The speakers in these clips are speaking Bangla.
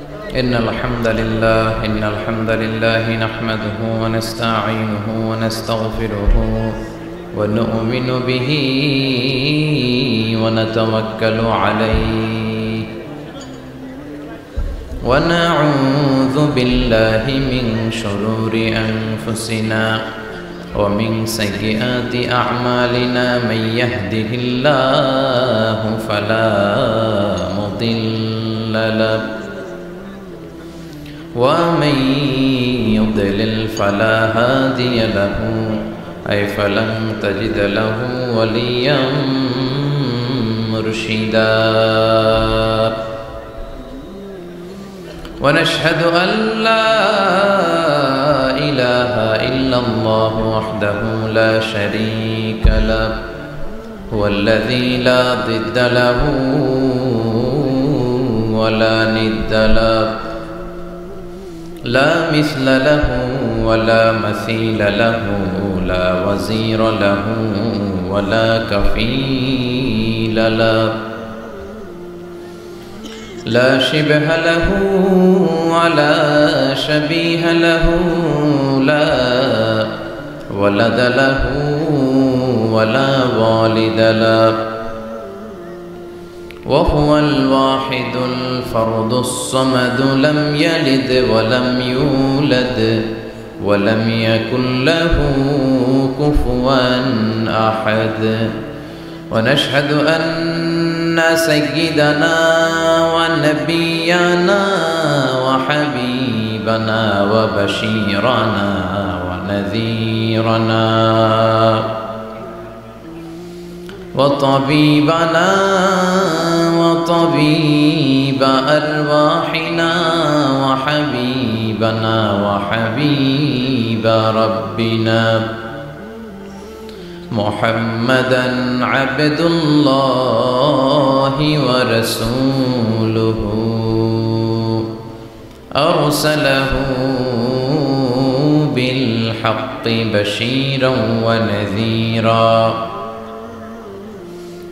إن الحمد لله نحمده ونستعينه ونستغفره ونؤمن به ونتوكل عليه ونعوذ بالله من شرور أنفسنا ومن سيئات أعمالنا من يهده الله فلا مضل له ومن يضلل فلا هادي له أي فلن تجد له وليا مرشدا ونشهد أن لا إله إلا الله وحده لا شريك له هو الذي لا ضد له ولا ند له لا مثل له ولا مثيل له لا وزير له ولا كفيل له لا شبه له ولا شبيه له لا ولد له ولا والد له وهو الواحد الفرد الصمد لم يلد ولم يولد ولم يكن له كفوا أحد ونشهد أن سيدنا ونبينا وحبيبنا وبشيرنا ونذيرنا وطبيبنا وطبيب أرواحنا وحبيبنا وحبيب ربنا محمدا عبد الله ورسوله أرسله بالحق بشيرا ونذيرا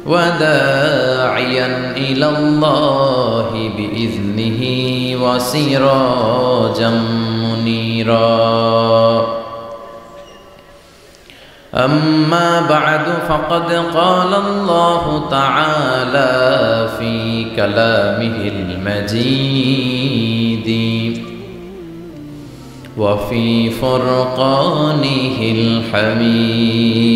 وداعيا إلى الله بإذنه وسراجا منيرا أما بعد فقد قال الله تعالى في كلامه المجيد وفي فرقانه الحميد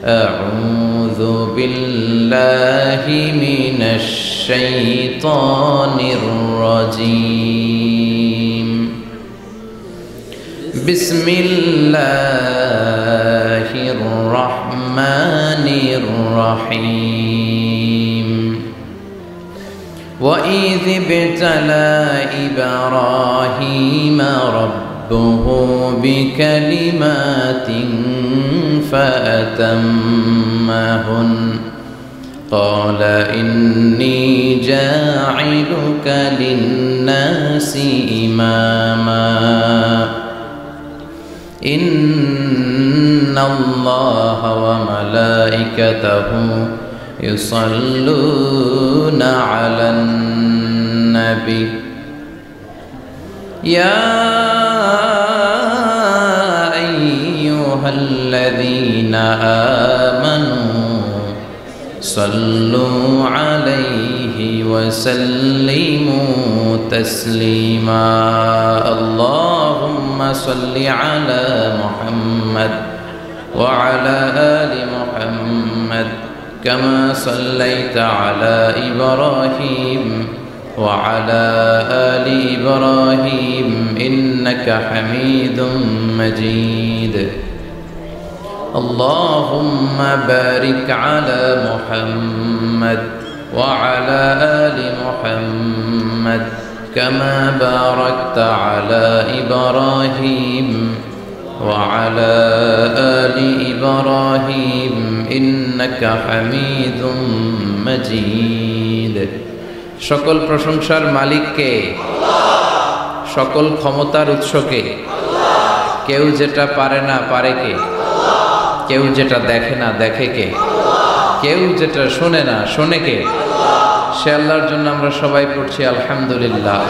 أعوذ بالله من الشيطان الرجيم بسم الله الرحمن الرحيم وإذ ابتلى إبراهيم ربه بكلمات فأتمهن قال إني جاعلك للناس إماما إن الله وملائكته يصلون على النبي يا أيها الذين آمنوا صلوا عليه وسلموا تسليما اللهم صل على محمد وعلى آل محمد كما صليت على إبراهيم وعلى آل إبراهيم إنك حميد مجيد اللهم بارك على محمد وعلى آل محمد كما باركت على إبراهيم وعلى آل إبراهيم إنك حميد مجيد সকল প্রশংসার মালিক কে আল্লাহ সকল ক্ষমতার উৎস কে আল্লাহ কেউ যেটা পারে না পারে কে আল্লাহ কেউ যেটা দেখে না দেখে কে আল্লাহ কেউ যেটা শোনে না শোনে কে আল্লাহ সে আল্লাহর জন্য আমরা সবাই পড়ছি আলহামদুলিল্লাহ।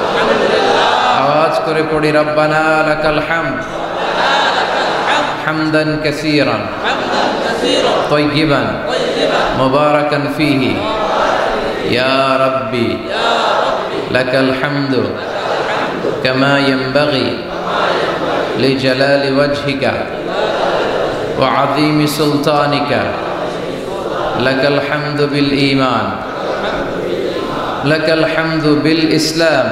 আওয়াজ করে পড়ি রব্বানা লাকাল হামদ হামদান কাসীরান তাইয়িবান মুবারাকান ফীহি ইয়া রাব্বি লাকাল হামদু কামা ইয়ানবাগি লিজালালি ওয়াজহিকা ওয়া আযীমি সুলতানিকা লাকাল হামদু বিল ঈমান লাকাল হামদু বিল ইসলাম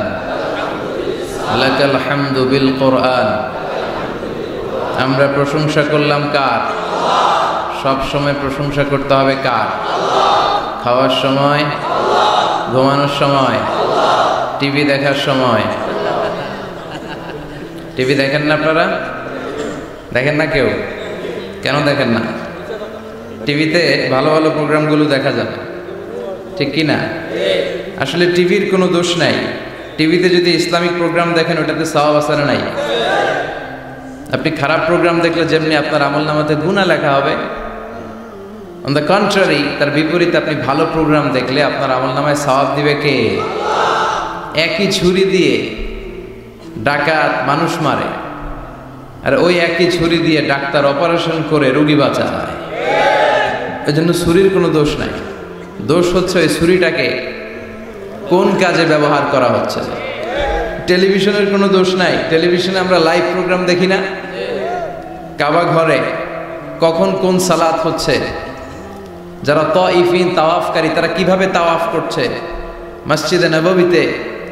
লাকাল হামদু বিল কোরআন। আমরা প্রশংসা করলাম কার? সব সময় প্রশংসা করতে হবে কার? খাওয়ার সময়, ঘুমানোর সময়, টিভি দেখার সময়। টিভি দেখেন না আপনারা? দেখেন না কেউ? কেন দেখেন না? টিভিতে ভালো ভালো প্রোগ্রামগুলো দেখা যাবে, ঠিক কি না? আসলে টিভির কোনো দোষ নাই। টিভিতে যদি ইসলামিক প্রোগ্রাম দেখেন ওটাতে সওয়াব আছে না নাই? আপনি খারাপ প্রোগ্রাম দেখলে যেমনি আপনার আমলনামাতে গুনাহ লেখা হবে, অন দ্য কন্ট্রারি তার বিপরীতে আপনি ভালো প্রোগ্রাম দেখলে আপনার আমলনামায় সওয়াব দিবে কে? একই ছুরি দিয়ে ডাকাত মানুষ মারে, আর ওই একই ছুরি দিয়ে ডাক্তার অপারেশন করে রোগী বাঁচায়। এজন্য ছুরির কোনো দোষ নাই, দোষ হচ্ছে ওই ছুরিটাকে কোন কাজে ব্যবহার করা হচ্ছে। টেলিভিশনের কোনো দোষ নাই। টেলিভিশনে আমরা লাইভ প্রোগ্রাম দেখি না? কাবা ঘরে কখন কোন সালাত হচ্ছে, যারা তাইফিন তাওয়াফকারী তারা কিভাবে তাওয়াফ করছে, মসজিদে নববীতে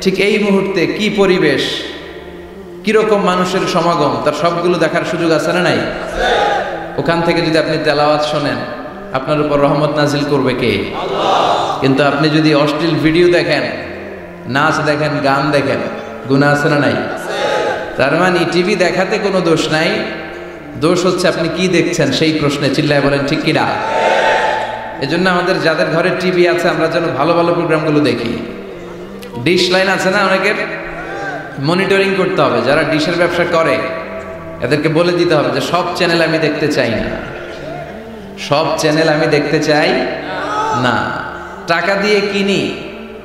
ঠিক এই মুহূর্তে কি পরিবেশ, কিরকম মানুষের সমাগম, তার সবগুলো দেখার সুযোগ আছে না নাই? ওখান থেকে যদি আপনি তেলাওয়াত শোনেন আপনার উপর রহমত নাজিল করবে কে? কিন্তু আপনি যদি অশ্লীল ভিডিও দেখেন, নাচ দেখেন, গান দেখেন, গুনাহ আছে না নাই? তার মানে টিভি দেখাতে কোনো দোষ নাই, দোষ হচ্ছে আপনি কি দেখছেন সেই প্রশ্নে। চিল্লায় বলেন ঠিক কিনা? এজন্য আমাদের যাদের ঘরে টিভি আছে আমরা যেন ভালো ভালো প্রোগ্রামগুলো দেখি। ডিশ লাইন আছে না অনেকের, মনিটরিং করতে হবে। যারা ডিশের ব্যবসা করে এদেরকে বলে দিতে হবে যে সব চ্যানেল আমি দেখতে চাই না, সব চ্যানেল আমি দেখতে চাই না। টাকা দিয়ে কিনি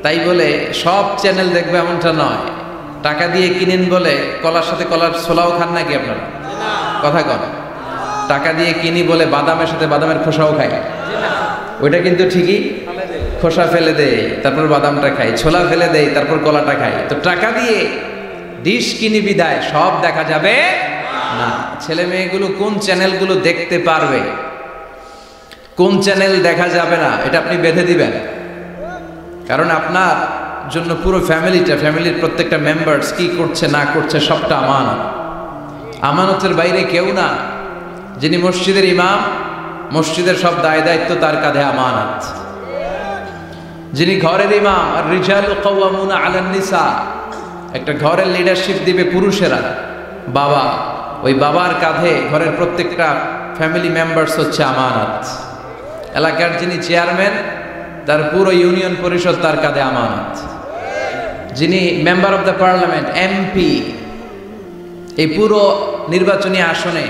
তাই বলে সব চ্যানেল দেখবে এমনটা নয়। টাকা দিয়ে কিনেন বলে কলার সাথে কলার ছোলাও খান নাকি আপনারা? কথা কন। টাকা দিয়ে কিনি বলে বাদামের সাথে বাদামের খোসাও খাই, ওইটা কিন্তু ঠিকই খোসা ফেলে দেয় তারপর বাদামটা খাই, ছোলা ফেলে দেয় তারপর কলাটা খাই। তো টাকা দিয়ে ডিশ কিনি বিদায় সব দেখা যাবে না। ছেলে মেয়েগুলো কোন চ্যানেলগুলো দেখতে পারবে, কোন চ্যানেল দেখা যাবে না, এটা আপনি বেঁধে দিবেন। কারণ আপনার জন্য পুরো ফ্যামিলিটা, ফ্যামিলির প্রত্যেকটা মেম্বার্স কি করছে না করছে সবটা আমানত। আমানতের বাইরে কেউ না। যিনি মসজিদের ইমাম, মসজিদের সব দায় দায়িত্ব তার কাঁধে আমানত। যিনি ঘরের ইমাম, আর রিজালু কাওয়ামুনা আলান নিসা, একটা ঘরের লিডারশিপ দিবে পুরুষেরা, বাবা, ওই বাবার কাঁধে ঘরের প্রত্যেকটা ফ্যামিলি মেম্বার্স হচ্ছে আমানত। এলাকার যিনি চেয়ারম্যান তার পুরো ইউনিয়ন পরিষদ তার কাঁধে আমানত। যিনি member of the parliament, MP, এই পুরো নির্বাচনী আসনে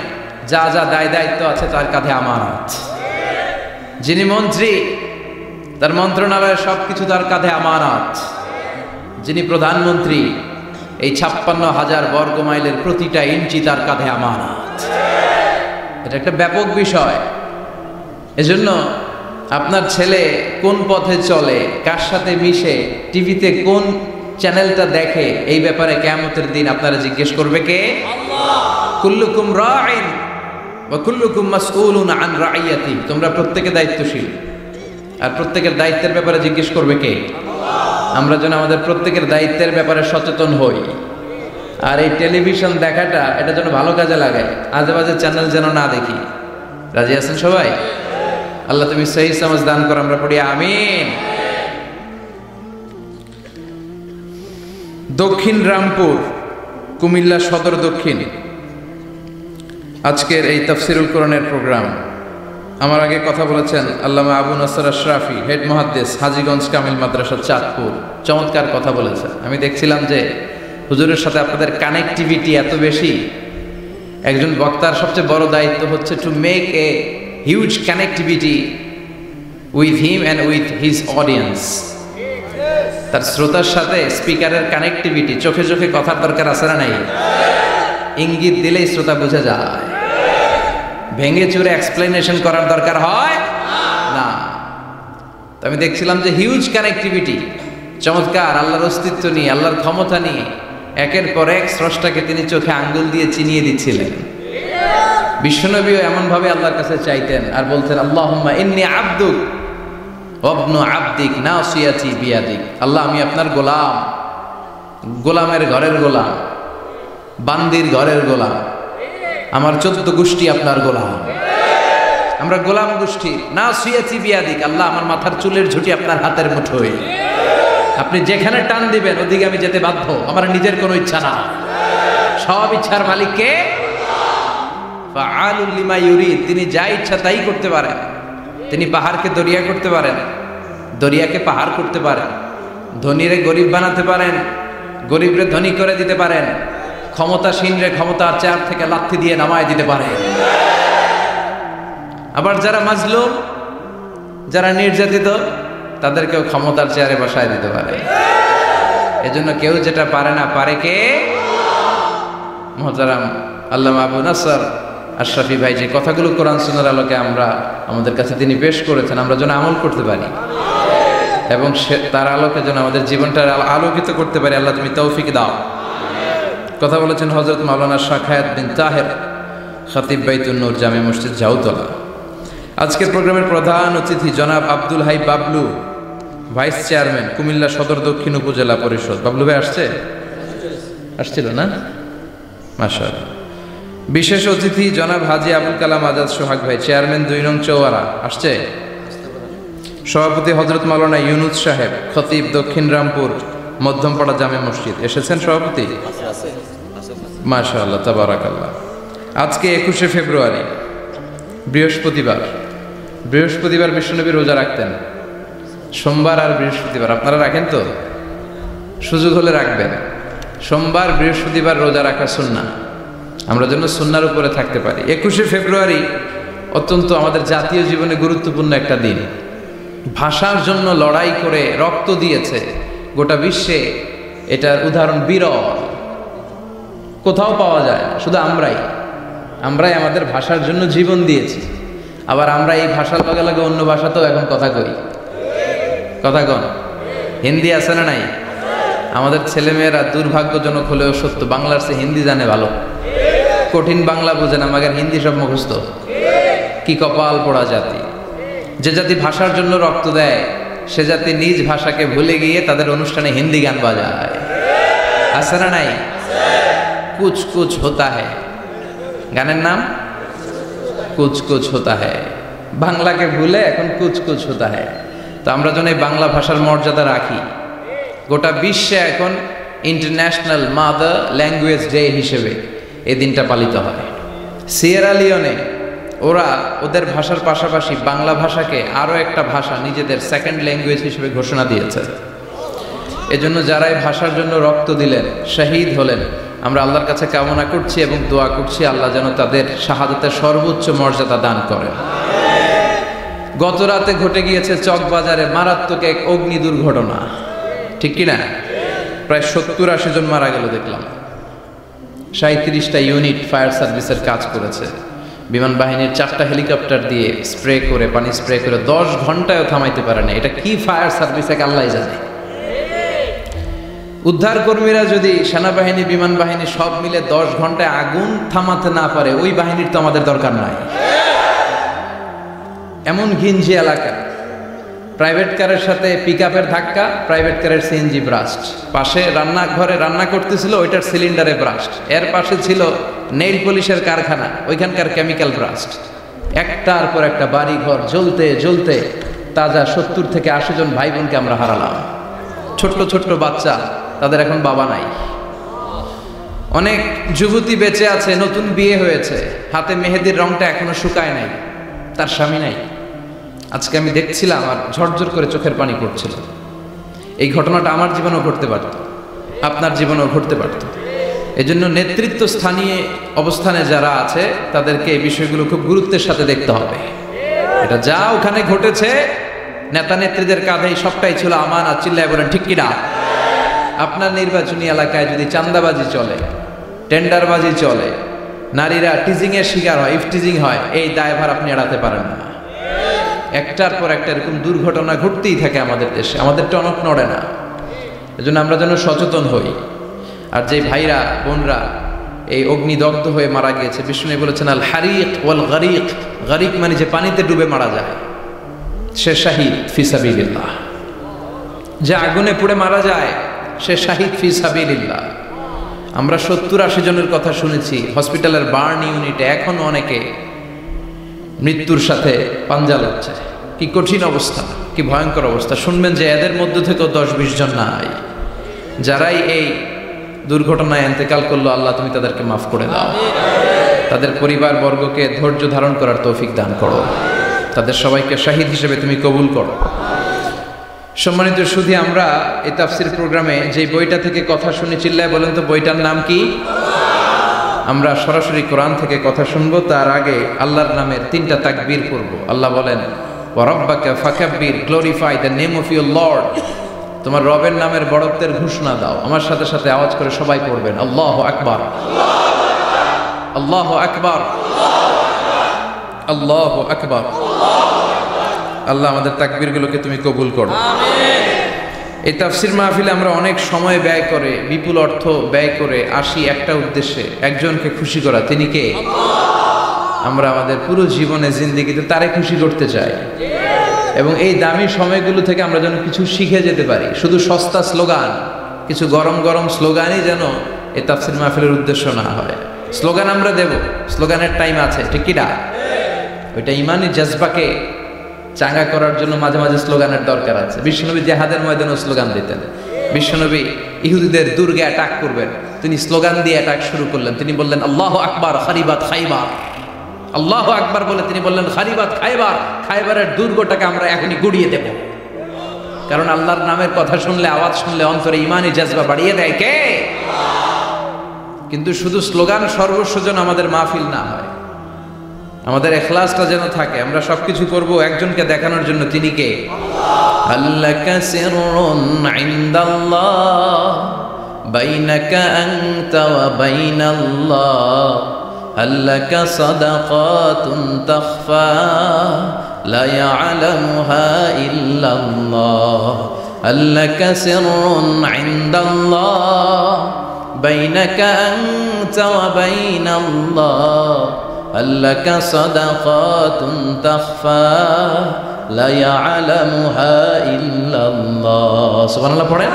যা যা দায় দায়িত্ব আছে তার কাঁধে আমানত। যিনি মন্ত্রী তার মন্ত্রণালয়ের সবকিছু তার কাঁধে আমানত। যিনি প্রধানমন্ত্রী এই 56,000 বর্গ মাইলের প্রতিটা ইঞ্চি তার কাঁধে আমানত। এটা একটা ব্যাপক বিষয়। এজন্য আপনার ছেলে কোন পথে চলে, কার সাথে মিশে, টিভিতে কোন চ্যানেলটা দেখে, এই ব্যাপারে কিয়ামতের দিন আপনারা জিজ্ঞেস করবে কে? আল্লাহ। কুল্লুকুম রাঈন ওয়া কুল্লুকুম মাসউলুন আন রাইয়াতি। তোমরা প্রত্যেকে দায়িত্বশীল, আর প্রত্যেকের দায়িত্বের ব্যাপারে জিজ্ঞেস করবে কে? আল্লাহ। আমরা যেন আমাদের প্রত্যেকের দায়িত্বের ব্যাপারে সচেতন হই। আর এই টেলিভিশন দেখাটা এটা যেন ভালো কাজে লাগে, আজে বাজে চ্যানেল যেন না দেখি। রাজি আছেন সবাই? আল্লাহ তুমি সহি সমাজ দান করো, আমরা পড়ি আমিন। দক্ষিণ রামপুর, কুমিল্লা সদর দক্ষিণ, আজকের এই তাফসিরুল কোরআনের প্রোগ্রাম। আমার আগে কথা বলেছেন আল্লামা আবু নাসর আশরাফি, হেড মুহাদ্দিস, হাজীগঞ্জ কামিল মাদ্রাসা, চাঁদপুর। চমৎকার কথা বলেছেন। আমি দেখছিলাম যে হুজুরের সাথে আপনাদের কানেক্টিভিটি এত বেশি। একজন বক্তার সবচেয়ে বড় দায়িত্ব হচ্ছে to make a huge connectivity with him and with his audience. তার শ্রোতার সাথে স্পিকারের কানেক্টিভিটি, চোখে চোখে কথার দরকার আছে না নাই? ইঙ্গিত দিলেই শ্রোতা বুঝে যায়। ভেঙে চুরে এক্সপ্লেনেশন করার দরকার হয় না। তো আমি দেখছিলাম যে হিউজ কানেক্টিভিটি, চমৎকার আল্লাহর অস্তিত্ব নিয়ে, আল্লাহর ক্ষমতা নিয়ে একের পর এক স্রষ্টাকে তিনি চোখে আঙ্গুল দিয়ে চিনিয়ে দিচ্ছিলেন। বিশ্বনবীও এমনভাবে আল্লাহর কাছে চাইতেন আর বলতেন, আল্লাহুম্মা ইন্নী আবদুক ওয়াবনু আবদিক নাসিয়াতি বিয়াদিক। আল্লাহ, আমি আপনার গোলাম, গোলামের ঘরের গোলাম, বান্দির ঘরের গোলাম, আমার 14 গোষ্ঠী আপনার গোলাম, আমরা গোলাম গোষ্ঠী। নাসিয়াতি বিয়াদিক, আল্লাহ আমার মাথার চুলের ঝুঁটি আপনার হাতের মুঠোয়, আপনি যেখানে টান দিবেন ওদিকে আমি যেতে বাধ্য, আমার নিজের কোনো ইচ্ছা না, সব ইচ্ছার মালিক কে? ফাআলুল লিমা ইউরিদ, তিনি যা ইচ্ছা তাই করতে পারেন। তিনি পাহাড়কে দরিয়া করতে পারেন, দরিয়াকে পাহাড় করতে পারেন, ধনীরে গরিব বানাতে পারেন, গরিবরে ধনী করে দিতে পারেন, ক্ষমতাসীনরে ক্ষমতার চেয়ার থেকে লাথি দিয়ে নামায় দিতে পারেন। আবার যারা মাজলুম, যারা নির্যাতিত, তাদেরকেও ক্ষমতার চেয়ারে বসায় দিতে পারে। এজন্য কেউ যেটা পারে না, পারে কে? মুহতারাম আল্লামা আবু নাসর আশরাফি ভাই যে কথাগুলো কোরআন সুন্নাহর আলোকে আমাদের কাছে তিনি পেশ করেছেন, আমরা যেন আমল করতে পারি এবং তার আলোকে যেন আমাদের জীবনটা আলোকিত করতে পারি। আল্লাহ তুমি তৌফিক দাও। কথা বলেছেন হযরত মাওলানা শাখায়াত বিন তাহের, খতিব বাইতুন নূর জামে মসজিদ জাউতলা। আজকের প্রোগ্রামের প্রধান অতিথি জনাব আব্দুল হাই বাবলু, ভাইস চেয়ারম্যান কুমিল্লা সদর দক্ষিণ উপজেলা পরিষদ। বাবলু ভাই আসছিল না? মাশাআল্লাহ। বিশেষ অতিথি জনাব হাজী আবুল কালাম আজাদ সোহাগ ভাই, চেয়ারম্যান 2 নং চৌয়ারা, আসছে। সভাপতি হযরত মাওলানা ইউনুস সাহেব, খতিব দক্ষিণ রামপুর মধ্যমপাড়া জামে মসজিদ, এসেছেন সভাপতি? মাশাআল্লাহ, তাবারাকাল্লাহ। আজকে 21শে ফেব্রুয়ারি, বৃহস্পতিবার বিশ্বনবী রোজা রাখতেন। সোমবার আর বৃহস্পতিবার আপনারা রাখেন তো? সুযোগ হলে রাখবেন। সোমবার বৃহস্পতিবার রোজা রাখা সুন্নাহ, আমরা যেন সুন্নাহর উপরে থাকতে পারি। 21শে ফেব্রুয়ারি অত্যন্ত আমাদের জাতীয় জীবনে গুরুত্বপূর্ণ একটা দিন। ভাষার জন্য লড়াই করে রক্ত দিয়েছে গোটা বিশ্বে, এটার উদাহরণ বিরল, কোথাও পাওয়া যায় না। শুধু আমরাই আমাদের ভাষার জন্য জীবন দিয়েছি। আবার আমরা এই ভাষার লগে লগে অন্য ভাষাতেও এখন কথা কই। কথা কন, হিন্দি আছে না নাই? আমাদের ছেলেমেয়েরা দুর্ভাগ্যজনক হলেও সত্য, বাংলার চেয়ে হিন্দি জানে ভালো। কঠিন বাংলা বোঝে না, মাগার হিন্দি সব মুখস্থ। কি কপাল পোড়া জাতি! যে জাতি ভাষার জন্য রক্ত দেয়, সে জাতি নিজ ভাষাকে ভুলে গিয়ে তাদের অনুষ্ঠানে হিন্দি গান বাজায়। আছে না নাই? কুছ কুছ হোতা হ্যায়, গানের নাম কুছ কুছ হোতা হ্যায়। বাংলাকে ভুলে এখন কুছ কুছ হোতা হ্যায়। তো আমরা যেন এই বাংলা ভাষার মর্যাদা রাখি। গোটা বিশ্বে এখন ইন্টারন্যাশনাল মাদার ল্যাঙ্গুয়েজ ডে হিসেবে এই দিনটা পালিত হয়। সিয়েরা লিওনে ওরা ওদের ভাষার পাশাপাশি বাংলা ভাষাকে আরও একটা ভাষা নিজেদের সেকেন্ড ল্যাঙ্গুয়েজ হিসেবে ঘোষণা দিয়েছে। এজন্য যারা এই ভাষার জন্য রক্ত দিলেন, শহীদ হলেন, আমরা আল্লাহর কাছে কামনা করছি এবং দোয়া করছি আল্লাহ যেন তাদের শাহাদাতের সর্বোচ্চ মর্যাদা দান করেন। গত রাতে ঘটে গিয়েছে চকবাজারে মারাত্মক এক অগ্নি দুর্ঘটনা, ঠিক কিনা? প্রায় 70-80 জন মারা গেল দেখলাম। 37টা ইউনিট ফায়ার সার্ভিসের কাজ করেছে। বিমান বাহিনীর 4টা হেলিকপ্টার দিয়ে পানি স্প্রে করে 10 ঘন্টায়ও থামাইতে পারে না। এটা কি ফায়ার সার্ভিস এক আল্লাহ জানে। উদ্ধার কর্মীরা যদি সেনাবাহিনী, বিমান বাহিনী সব মিলে 10 ঘন্টায় আগুন থামাতে না পারে, ওই বাহিনীর তো আমাদের দরকার নাই। এমন ঘিঞ্জি এলাকা, প্রাইভেট কারের সাথে পিকআপের ধাক্কা, প্রাইভেট কারের সিএনজি ব্রাস্ট, পাশে রান্নাঘরে রান্না করতেছিল ওইটার সিলিন্ডারে ব্রাস্ট, এর পাশে ছিল নেইল পলিশের কারখানা, ওইখানকার কেমিক্যাল ব্রাস্ট। একটার পর একটা বাড়ি ঘর জ্বলতে জ্বলতে তাজা 70 থেকে 80 জন ভাই বোনকে আমরা হারালাম। ছোট্ট ছোট্ট বাচ্চা, তাদের এখন বাবা নাই। অনেক যুবতী বেঁচে আছে, নতুন বিয়ে হয়েছে, হাতে মেহেদির রংটা এখনো শুকায় নাই, তার স্বামী নাই। আজকে আমি দেখছিলাম আর ঝরঝর করে চোখের পানি পড়ছিল। এই ঘটনাটা আমার জীবনেও ঘটতে পারত, আপনার জীবনেও ঘটতে পারত। এজন্য নেতৃত্ব স্থানীয় অবস্থানে যারা আছে তাদেরকে এই বিষয়গুলো খুব গুরুত্বের সাথে দেখতে হবে। এটা যা ওখানে ঘটেছে নেতা নেত্রীদের কাঁধেই সবটাই ছিল আমানত। চিল্লায় বলেন ঠিক কিনা? আপনার নির্বাচনী এলাকায় যদি চাঁদাবাজি চলে, টেন্ডারবাজি চলে, নারীরা টিজিং এর শিকার হয়, ইফটিজিং হয়, এই দায়ভার আপনি এড়াতে পারেন না। একটার পর একটা এরকম দুর্ঘটনা ঘটতেই থাকে আমাদের দেশে, আমাদের টনক নড়ে না। এজন্য আমরা যেন সচেতন হই। আর যে ভাইরা বোনরা এই অগ্নিদগ্ধ হয়ে মারা গিয়েছে, বিষ্ণু বলেছেন আল হারিক ওয়াল গারিক, গারিক মানে যে পানিতে ডুবে মারা যায়, সে শাহিদ ফি সাবিলিল্লাহ। যে আগুনে পুড়ে মারা যায় সে শাহিদ ফি সাবিলিল্লাহ। আমরা 70-80 জনের কথা শুনেছি হসপিটালের বার্ন ইউনিটে, এখন অনেকে মৃত্যুর সাথে পাঞ্জা লড়ছে। কি কঠিন অবস্থা, কি ভয়ঙ্কর অবস্থা। শুনবেন যে এদের মধ্য থেকেও 10-20 জন নাই, যারাই এই দুর্ঘটনায় ইন্তেকাল করলো, আল্লাহ তুমি তাদেরকে মাফ করে দাও, তাদের পরিবার বর্গকে ধৈর্য ধারণ করার তৌফিক দান করো, তাদের সবাইকে শাহিদ হিসেবে তুমি কবুল করো। সম্মানিত সুধী, আমরা এই তাফসির প্রোগ্রামে যে বইটা থেকে কথা শুনি, চিল্লায় বলেন তো বইটার নাম কি? আমরা সরাসরি কোরআন থেকে কথা শুনবো। তার আগে আল্লাহর নামের 3টা তাকবীর করব। আল্লাহ বলেন ওয়া রাব্বাকা ফাকাব্বির, glorify the name of your lord. তোমার রবের নামের বড়ত্বের ঘোষণা দাও। আমার সাথে সাথে আওয়াজ করে সবাই পড়বেন আল্লাহু আকবার, আল্লাহু আকবার, আল্লাহু আকবার। আল্লাহ আমাদের তাকবীরগুলোকে তুমি কবুল করো। এই তাফসির মাহফিলে আমরা অনেক সময় ব্যয় করে, বিপুল অর্থ ব্যয় করে আসি একটা উদ্দেশ্যে, একজনকে খুশি করা। তিনি কে? আমরা আমাদের পুরো জীবনে জিন্দেগিতে তারে খুশি করতে চাই, এবং এই দামি সময়গুলো থেকে আমরা যেন কিছু শিখে যেতে পারি। শুধু সস্তা স্লোগান, কিছু গরম গরম স্লোগানই যেন এই তাফসির মাহফিলের উদ্দেশ্য না হয়। স্লোগান আমরা দেব, স্লোগানের টাইম আছে, ঠিক কি না? ওইটা ইমানি জজবাকে চাঙ্গা করার জন্য মাঝে মাঝে স্লোগানের দরকার আছে। বিশ্বনবী জিহাদের ময়দানে স্লোগান দিতেন। বিশ্বনবী ইহুদিদের দুর্গে অ্যাটাক করবেন, তিনি স্লোগান দিয়ে অ্যাটাক শুরু করলেন। তিনি বললেন আল্লাহু আকবার খারিবাত খাইবার, আল্লাহু আকবার বলে তিনি বললেন খারিবাত খাইবার, খাইবারের দুর্গটাকে আমরা এখনই গুড়িয়ে দেব। কারণ আল্লাহর নামের কথা শুনলে, আওয়াজ শুনলে অন্তরে ইমানি জজবা বাড়িয়ে দেয় কে? কিন্তু শুধু স্লোগান সর্বস্ব যেন আমাদের মাহফিল না হয়, আমাদের ইখলাসটা যেন থাকে। আমরা সবকিছু করব একজনকে দেখানোর জন্য। তিনি কে? আল্লাকা সিররুন ইনদাল্লাহ বাইনাকা আনতা ওয়া বাইনাল্লাহ, আল্লাকা সাদাকাতুন তাখফা লা ইয়ালামুহা ইল্লাল্লাহ, আল্লাকা সিররুন ইনদাল্লাহ বাইনাকা আনতা ওয়া বাইনাল্লাহ, আল্লাকা সাদাকাতুন তাখফা লা ইয়ালামুহা ইল্লাল্লাহ। সুবহানাল্লাহ পড়েন।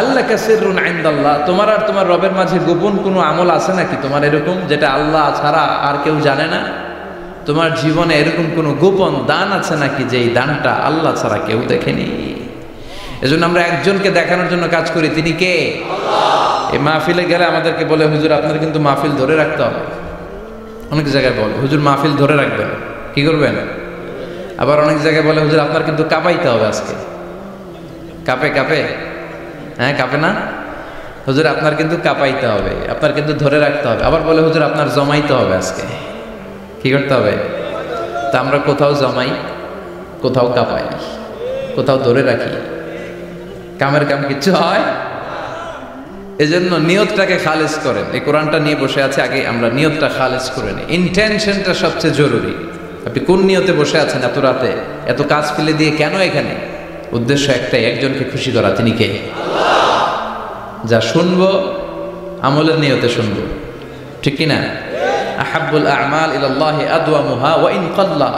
আল্লাকা সিররুন ইনদাল্লাহ, তোমার আর তোমার রবের মাঝে গোপন কোনো আমল আছে নাকি তোমার এরকম, যেটা আল্লাহ ছাড়া আর কেউ জানে না? তোমার জীবনে এরকম কোনো গোপন দান আছে নাকি, যে এই দানটা আল্লাহ ছাড়া কেউ দেখেনি? এজন্য আমরা একজনকে দেখানোর জন্য কাজ করি। তিনি কে? আল্লাহ। এই মাহফিলে গেলে আমাদেরকে বলে হুজুর আপনার কিন্তু মাহফিল ধরে রাখতে হবে। অনেক জায়গায় বলে হুজুর মাহফিল ধরে রাখবেন, কি করবেন? আবার অনেক জায়গায় বলে হুজুর আপনার কিন্তু কাঁপাইতে হবে আজকে। কাঁপে কাঁপে? হ্যাঁ কাঁপে না? হুজুর আপনার কিন্তু কাঁপাইতে হবে, আপনার কিন্তু ধরে রাখতে হবে। আবার বলে হুজুর আপনার জমাইতে হবে আজকে। কি করতে হবে? তা আমরা কোথাও জমাই, কোথাও কাঁপাই, কোথাও ধরে রাখি। কামের কাম কিচ্ছু হয়। এজন্য নিয়তটাকে খালেজ করেন। এই কোরআনটা নিয়ে বসে আছে, আগে আমরা নিয়তটা খালেজ করে নিই। ইন্টেনশনটা সবচেয়ে জরুরি। আপনি কোন নিয়তে বসে আছেন এত রাতে, এত কাজ ফেলে দিয়ে কেন এখানে? উদ্দেশ্য একটাই, একজনকে খুশি করা। তিনি কে? আল্লাহ। যা শুনবো আমলের নিয়তে শুনবো, ঠিক কি না? আহাব্বুল আ'মাল ইলাল্লাহি আদওয়ামুহা ওয়া ইন কাল্লা।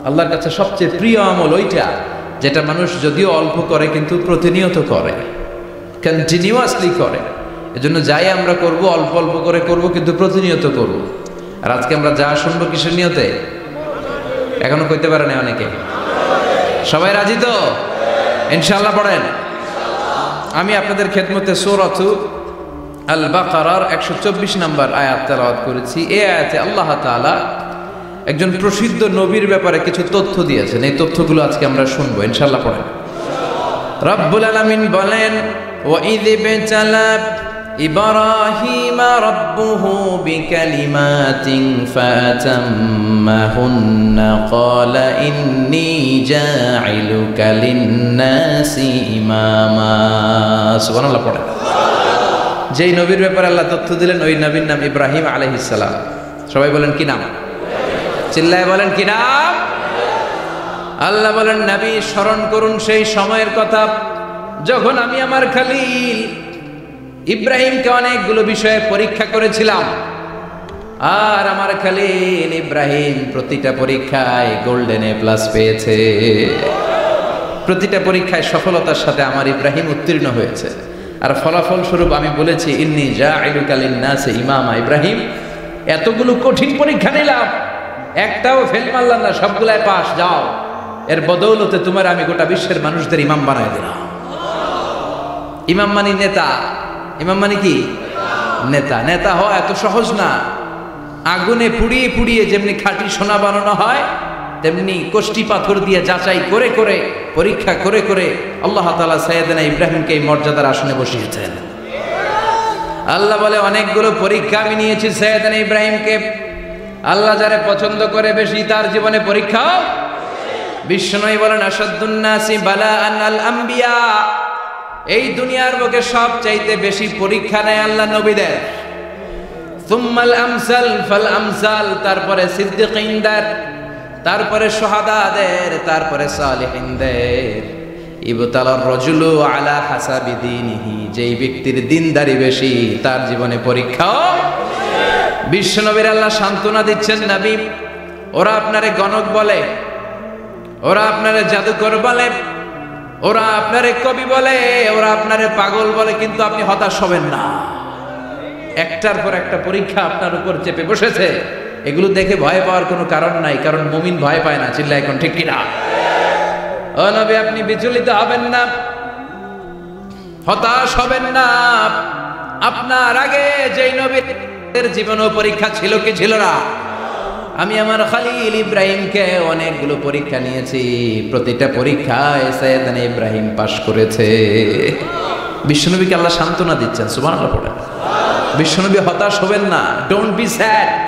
আল্লাহর কাছে সবচেয়ে প্রিয় আমল ওইটা যেটা মানুষ যদিও অল্প করে কিন্তু প্রতিনিয়ত করে, কন্টিনিউয়াসলি করে। এজন্য যাই আমরা করব অল্প অল্প করে করব, কিন্তু প্রতিনিয়ত করব। আর আজকে আমরা যা শুনবো কিসের নিয়তে? এখনো কইতে পারে না অনেকে। সবাই রাজি তো? ইনশাআল্লাহ পড়েন। আমি আপনাদের খেদমতে সূরাতু আল বাকারার 124 নম্বর আয়াত তেলাওয়াত করেছি। এই আয়াতে আল্লাহ তাআলা একজন প্রসিদ্ধ নবীর ব্যাপারে কিছু তথ্য দিয়েছেন। এই তথ্যগুলো আজকে আমরা শুনবো, ইনশাআল্লাহ পড়েন। রব্বুল আলামিন বলেন ওয়াইয ইবতালা إبراهيم ربه بكلمات فأتمهن قال إني جاعلك للناس إماما سبحان الله পড়ে যেই নবীর ব্যাপারে আল্লাহ তথ্য দিলেন ওই নবীর নাম ইব্রাহিম আলাইহিস সালাম সবাই বলেন কি নাম চিল্লায় বলেন কি নাম আল্লাহ বলেন নবী স্মরণ করুন সেই সময়ের কথা যখন আমি আমার খলিল ইব্রাহিমকে অনেকগুলো বিষয়ে পরীক্ষা করেছিলাম আর আমার খলিল ইব্রাহিম প্রতিটা পরীক্ষায় গোল্ডেন এ প্লাস পেয়েছে প্রতিটা পরীক্ষায় সফলতার সাথে আমার ইব্রাহিম উত্তীর্ণ হয়েছে আর ফলাফল স্বরূপ আমি বলেছি ইন্নী জাইলুকা লিন-নাসি ইমামা ইব্রাহিম এতগুলো কঠিন পরীক্ষা নিলাম একটাও ফেল মারলাম না সবগুলাই পাস যাও এর বদৌলতে তোমার আমি গোটা বিশ্বের মানুষদের ইমাম বানায় দিলাম ইমাম মানে নেতা ইমাম মানে কি নেতা নেতা হওয়া এত সহজ না আগুনে পুড়িয়ে পুড়িয়ে যেমনি খাঁটি সোনা বানানো হয় তেমনি কষ্টি পাথর দিয়ে যাচাই করে করে পরীক্ষা করে করে আল্লাহ তাআলা সাইয়েদনা ইব্রাহিমকে এই মর্যাদার আসনে বসিয়েছেন আল্লাহ বলে অনেকগুলো পরীক্ষা আমি নিয়েছি সাইয়েদনা ইব্রাহিমকে আল্লাহ যারে পছন্দ করে বেশি তার জীবনে পরীক্ষাও বিশ্বনবী বলেন আশাদ্দুন নাসি বালাআন আল আম্বিয়া এই দুনিয়ার বুকে সবচাইতে বেশি পরীক্ষা নেয় আল্লাহ নবীদের সুম্মাল আমসাল ফাল আমসাল তারপরে সিদ্দিকিনদের তারপরে শুহাদাদের তারপরে সালিহিনদের ইবতালার রাজুলু আলা হাসাবি দীনিহি যেই ব্যক্তির দ্বীনদারি বেশি তার জীবনে পরীক্ষাও বিশ্বনবীর আল্লাহ সান্ত্বনা দিচ্ছেন নবী ওরা আপনারে গণক বলে ওরা আপনারে জাদুকর বলে ওরা আপনারে কবি বলে ওরা আপনারে পাগল বলে কিন্তু আপনি হতাশ হবেন না একটার পর একটা পরীক্ষা আপনার উপর চেপে বসেছে এগুলো দেখে ভয় পাওয়ার কোনো কারণ নাই কারণ মুমিন ভয় পায় না চিল্লা এখন ঠিক কিনা ও নবী আপনি বিচলিত হবেন না হতাশ হবেন না আপনার আগে যেই নবীর জীবনও পরীক্ষা ছিল কি ছিল না আমি আমার খলিল ইব্রাহিমকে অনেকগুলো পরীক্ষা নিয়েছি প্রতিটা পরীক্ষায় সাইয়েদনা ইব্রাহিম পাশ করেছে বিশ্বনবীকে আল্লাহ সান্ত্বনা দিচ্ছেন সুবহানাল্লাহ পড়েন বিশ্বনবী হতাশ হবেন না ডোন্ট বি স্যাড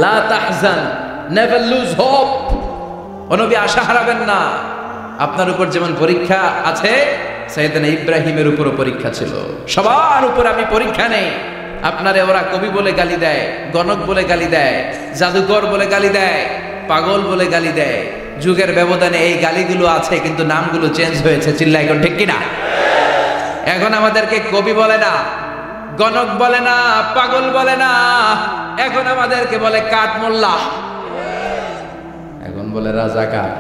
লা তাহজান নেভার লুজ হোপ ও নবী আশা হারাবেন না আপনার উপর যেমন পরীক্ষা আছে সাইয়েদনা ইব্রাহিমের উপরও পরীক্ষা ছিল সবার উপর আমি পরীক্ষা নেই আপনারে ওরা কবি বলে গালি দেয় গণক বলে গালি দেয় জাদুকর বলে গালি দেয় পাগল বলে গালি দেয় যুগের ব্যবধানে এই গালিগুলো আছে কিন্তু নামগুলো চেঞ্জ হয়েছে চিল্লা এখন ঠিক কিনা এখন আমাদেরকে কবি বলে না গণক বলে না পাগল বলে না এখন আমাদেরকে বলে কাঠ মোল্লা এখন বলে রাজাকার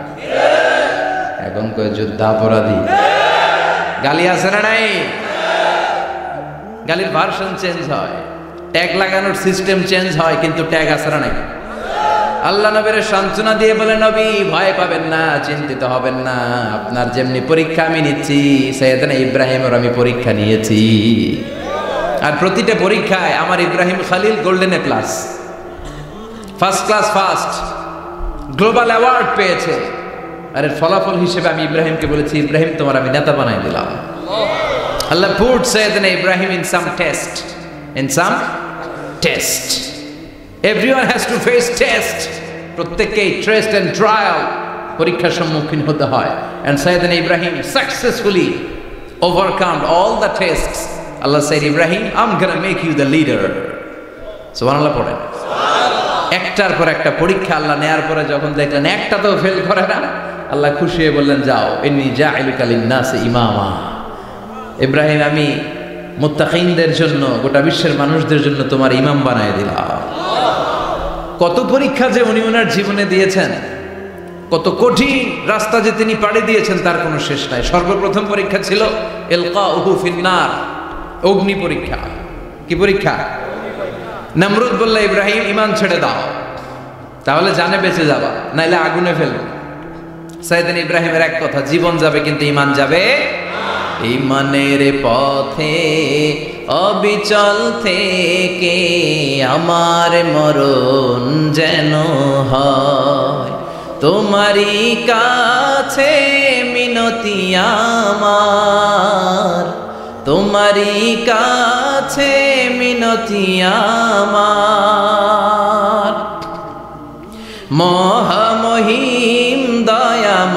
এখন কয় যুদ্ধাপরাধী গালি আছে না নাই গালির ভার্সন চেঞ্জ হয় ট্যাগ লাগানোর সিস্টেম চেঞ্জ হয় কিন্তু ট্যাগ আছে না নাই আল্লাহ নবীর সান্ত্বনা দিয়ে বলে নবী ভয় পাবেন না চিন্তিত হবেন না আপনার যেমনি পরীক্ষা আমি নিচ্ছি সাইয়েদনা ইব্রাহিমের আমি পরীক্ষা নিয়েছি আর প্রতিটা পরীক্ষায় আমার Ibrahim Khalil golden A plus first class first global award পেয়েছে আর এর ফলাফল হিসেবে আমি ইব্রাহিমকে বলেছি ইব্রাহিম তোমার আমি নেতা বানাই দিলাম Allah put Sayyidina Ibrahim in some test. In some test. Everyone has to face test. প্রত্যেককেই test and trial পরীক্ষার সম্মুখীন হতে হয় and Sayyidina Ibrahim successfully overcome all the tests. Allah said, Ibrahim, I'm gonna make you the leader. সুবহানাল্লাহ পড়েন একটার পর একটা পরীক্ষা আল্লাহ নেয়ার পরে যখন দেখলেন একটাতেও ফেল করে না আল্লাহ খুশি হয়ে বললেন যাও ইন্নী জাইলুকা লিন-নাসি ইমামা ইব্রাহিম আমি মুত্তাকিনদের জন্য গোটা বিশ্বের মানুষদের জন্য তোমার ইমাম বানায় দিলাম কত পরীক্ষা যে উনি ওনার জীবনে দিয়েছেন কত কঠিন রাস্তা যে তিনি পাড়ি দিয়েছেন তার কোনো শেষ নাই সর্বপ্রথম পরীক্ষা ছিল ইলকাউহু ফিন্নার অগ্নি পরীক্ষা কি পরীক্ষা নমরুদ বলল ইব্রাহিম ঈমান ছেড়ে দাও তাহলে জানে বেঁচে যাবা নাইলে আগুনে ফেলবে সাইয়েদনা ইব্রাহিমের এক কথা জীবন যাবে কিন্তু ঈমান যাবে ইমানের পথে অবিচল থেকে আমার মরণ যেন হয় তোমারই কাছে মিনতি আমার তোমারই কাছে মিনতি আমার, মহামহিম দয়াময়,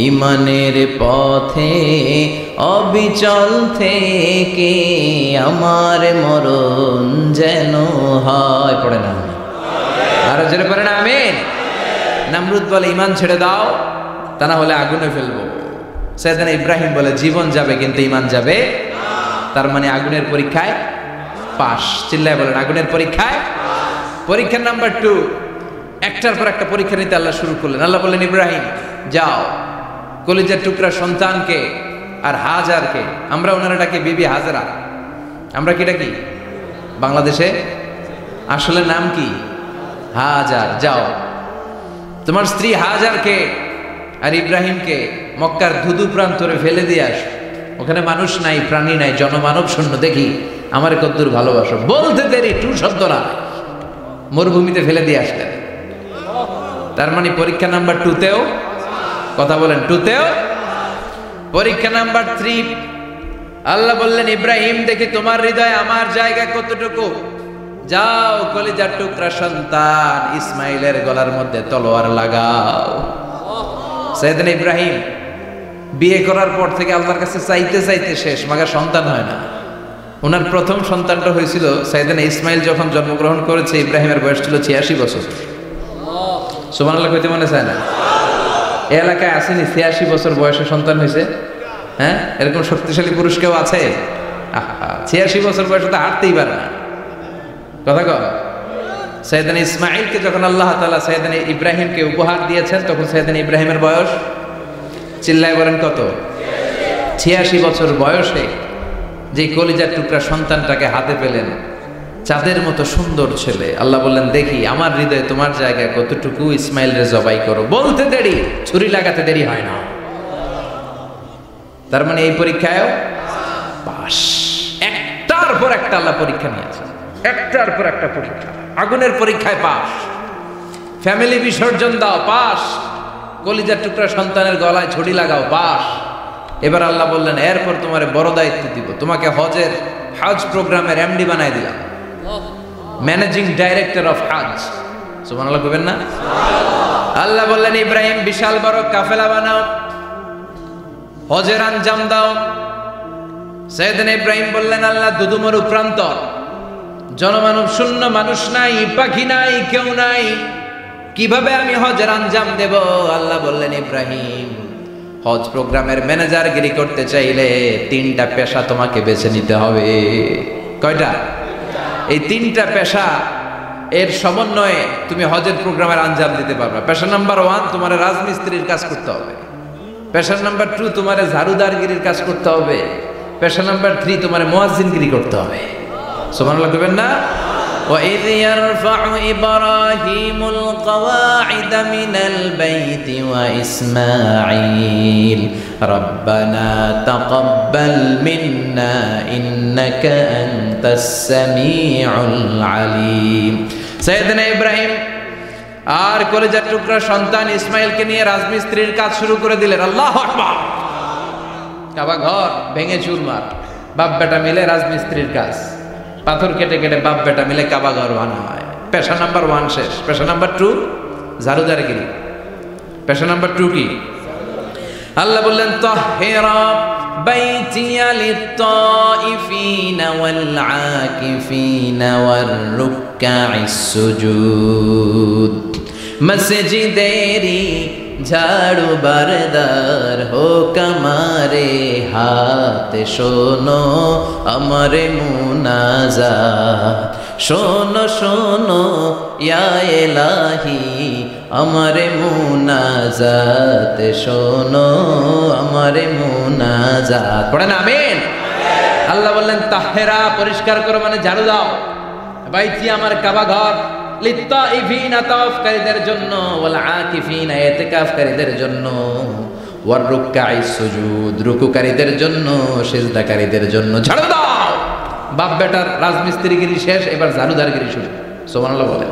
ইমানের পথে অবিচল থেকে আমার মরণ যেন হয়। পড়ে না আরো জোরে পড়ে না আমিন। নমরুদ বলে ইমান ছেড়ে দাও, তা না হলে আগুনে ফেলবো। সাইয়েদনা ইব্রাহিম বলে জীবন যাবে কিন্তু ইমান যাবে। তার মানে আগুনের পরীক্ষায় পাস। চিল্লায় বলেন আগুনের পরীক্ষায়। পরীক্ষা নাম্বার 2, একটার পর একটা পরীক্ষা নিতে আল্লাহ শুরু করলেন। আল্লাহ বললেন ইব্রাহিম যাও, কলিজার টুকরা সন্তানকে আর হাজারকে, আমরা ওনারা ডাকি বিবি হাজরা, আমরা কি ডাকি বাংলাদেশে, আসলে নাম কি হাজার, যাও তোমার স্ত্রী হাজারকে আর ইব্রাহিমকে মক্কার ধুধু প্রান্তরে ফেলে দিয়ে আস। ওখানে মানুষ নাই, প্রাণী নাই, জনমানব শূন্য, দেখি আমার কদ্দুর ভালোবাসো। বলতে দেরি, টু শব্দ না, মরুভূমিতে ফেলে দিয়ে আসলেন। তার মানে পরীক্ষা নাম্বার 2তেও, কথা বলেন 2তেও। পরীক্ষা নাম্বার 3, আল্লাহ বললেন ইব্রাহিম দেখি তোমার হৃদয়ে আমার জায়গা কতটুকু, যাও কলিজার টুকরা সন্তান ইসমাইলের গলার মধ্যে তলোয়ার লাগাও। সাইয়েদনা ইব্রাহিম বিয়ে করার পর থেকে আল্লাহর কাছে চাইতে চাইতে শেষ, মাগা সন্তান হয় না। ওনার প্রথম সন্তানটা হয়েছিল সাইয়েদনা ইসমাইল যখন জন্মগ্রহণ করেছে, ইব্রাহিমের বয়স ছিল 86 বছর। সুবহানাল্লাহ কইতে মনে চায় না? এই এলাকায় আসেনি 86 বছর বয়সে সন্তান হয়েছে? হ্যাঁ, এরকম শক্তিশালী পুরুষ কেউ আছে? 86 বছর বয়সে তো হাঁটতেই পারে না। কথা কর। সাইয়েদনা ইসমাইলকে যখন আল্লাহ তাআলা সাইয়েদনা ইব্রাহিমকে উপহার দিয়েছেন, তখন সাইয়েদনা ইব্রাহিমের বয়স, চিল্লায় বলেন কত? 86 বছর বয়সে যে কলিজার টুকরা সন্তানটাকে হাতে পেলেন, চাঁদের মতো সুন্দর ছেলে। আল্লাহ বললেন দেখি আমার হৃদয়ে তোমার জায়গায় কতটুকু, ইসমাইলরে জবাই করো। বলতে দেরি, ছুরি লাগাতে দেরি হয় না। তার মানে এই পরীক্ষায়ও পাস। একটার পর একটা আল্লাহ পরীক্ষা নিয়েছে, একটার পর একটা পরীক্ষা। আগুনের পরীক্ষায় পাস, ফ্যামিলি বিসর্জন দাও পাস, কলিজার টুকরা সন্তানের গলায় ছড়ি লাগাও পাস। এবার আল্লাহ বললেন এরপর তোমারে বড় দায়িত্ব দিব, তোমাকে হজ প্রোগ্রামের এমডি বানাই দিলাম, ম্যানেজিং ডাইরেক্টর অফ হজ। সুবহানাল্লাহ কইবেন না? আল্লাহ বললেন ইব্রাহিম বিশাল বড় কাফেলা বানাও, হজের আঞ্জাম দাও। সাইয়েদনা ইব্রাহিম বললেন আল্লাহ দুদুমরু প্রান্তর, জনমানব শূন্য, মানুষ নাই, পাখি নাই, কেউ নাই, কিভাবে আমি হজের আঞ্জাম দেব? আল্লাহ বললেন ইব্রাহিম হজ প্রোগ্রামের ম্যানেজারগিরি করতে চাইলে 3টা পেশা তোমাকে বেছে নিতে হবে। কয়টা? এই 3টা পেশা এর সমন্বয়ে তুমি হজের প্রোগ্রামের আঞ্জাম দিতে পারবে। পেশা নাম্বার 1 তোমার রাজমিস্ত্রির কাজ করতে হবে, পেশা নাম্বার 2 তোমার ঝাড়ুদারগিরির কাজ করতে হবে, পেশা নাম্বার 3 তোমার মুয়াজ্জিনগিরি করতে হবে। সুবহানাল্লাহ কইবেন না? وَإِذْ يَرْفَعُ إِبْرَاهِيمُ الْقَوَاعِدَ مِنَ الْبَيْتِ وَإِسْمَاعِيلُ رَبَّنَا تَقَبَّلْ مِنَّا إِنَّكَ أَنْتَ السَّمِيعُ الْعَلِيمُ। সাইয়েদনা ইব্রাহিম আর কলিজার টুকরা সন্তান ইসমাইলকে নিয়ে রাজমিস্ত্রির কাজ শুরু করে দিলেন। আল্লাহু আকবার। কাবা ঘর ভেঙে চুরমার, বাপ বেটা মিলে রাজমিস্ত্রির কাজ, পাথর কেটে কেটে বাপ বেটা মিলে কাবা ঘর বানায়। পেশা নাম্বার 1 শেষ। পেশা নাম্বার 2 ঝাড়ুদারগিরি। পেশা নাম্বার 2 কি? আল্লাহ বললেন তাহহিরা বাইতিয়া লিত-তাইফিনা ওয়াল আকিফিনা ওয়ার রুকআইস সুজুদ। মসজিদেরি ঝাড়ু বারদার হোক আমারে হাত, শোনো আমারে মুনাজাত, শোনো শোনো ইয়া ইলাহি আমারে মুনাজাত, শোনো আমারে মুনাজাত। পড়েন আমিন। আল্লাহ বললেন তাহহিরা পরিষ্কার করো, মানে ঝাড়ু দাও, বাইতি আমার কাবা ঘর, লিত-তাইফিনা তাওয়াফকারীদের জন্য, ওয়াল আকিফিনা ইতিকাফকারীদের জন্য, ওয়ার রুকআইস সুজুদ রুকুকারীদের জন্য, সিজদাকারীদের জন্য। ঝাড়ু দাও। বাপ বেটার রাজমিস্ত্রিগিরি শেষ, এবার ঝাড়ুদারগিরি শুরু। সুবহানাল্লাহ বলেন।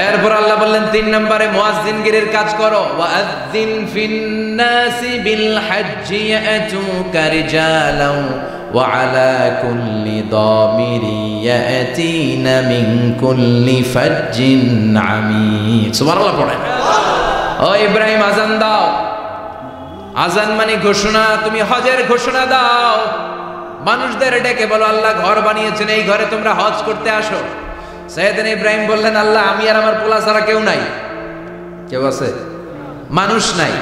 এরপর আল্লাহ বললেন 3 নম্বরে মুয়াজ্জিনগিরির কাজ করো, ওয়াআযযিন ফিন-নাসি বিল-হাজ্জি ইয়াতুকা রিজালান ওয়া আলা কুল্লি দামিরি ইয়াতিনা মিন কুল্লি ফাজ্জিন আমিক। সুবহানাল্লাহ পড়েন। ও ইব্রাহিম আযান দাও। আযান মানে ঘোষণা, তুমি হজের ঘোষণা দাও। মানুষদের ডেকে বলো আল্লাহ ঘর বানিয়েছেন, এই ঘরে তোমরা হজ করতে আসো। সাইয়েদনা ইব্রাহিম বললেন আল্লাহ আমি আর আমার পোলা ছাড়া কেউ নাই। কেউ আছে? মানুষ নাই,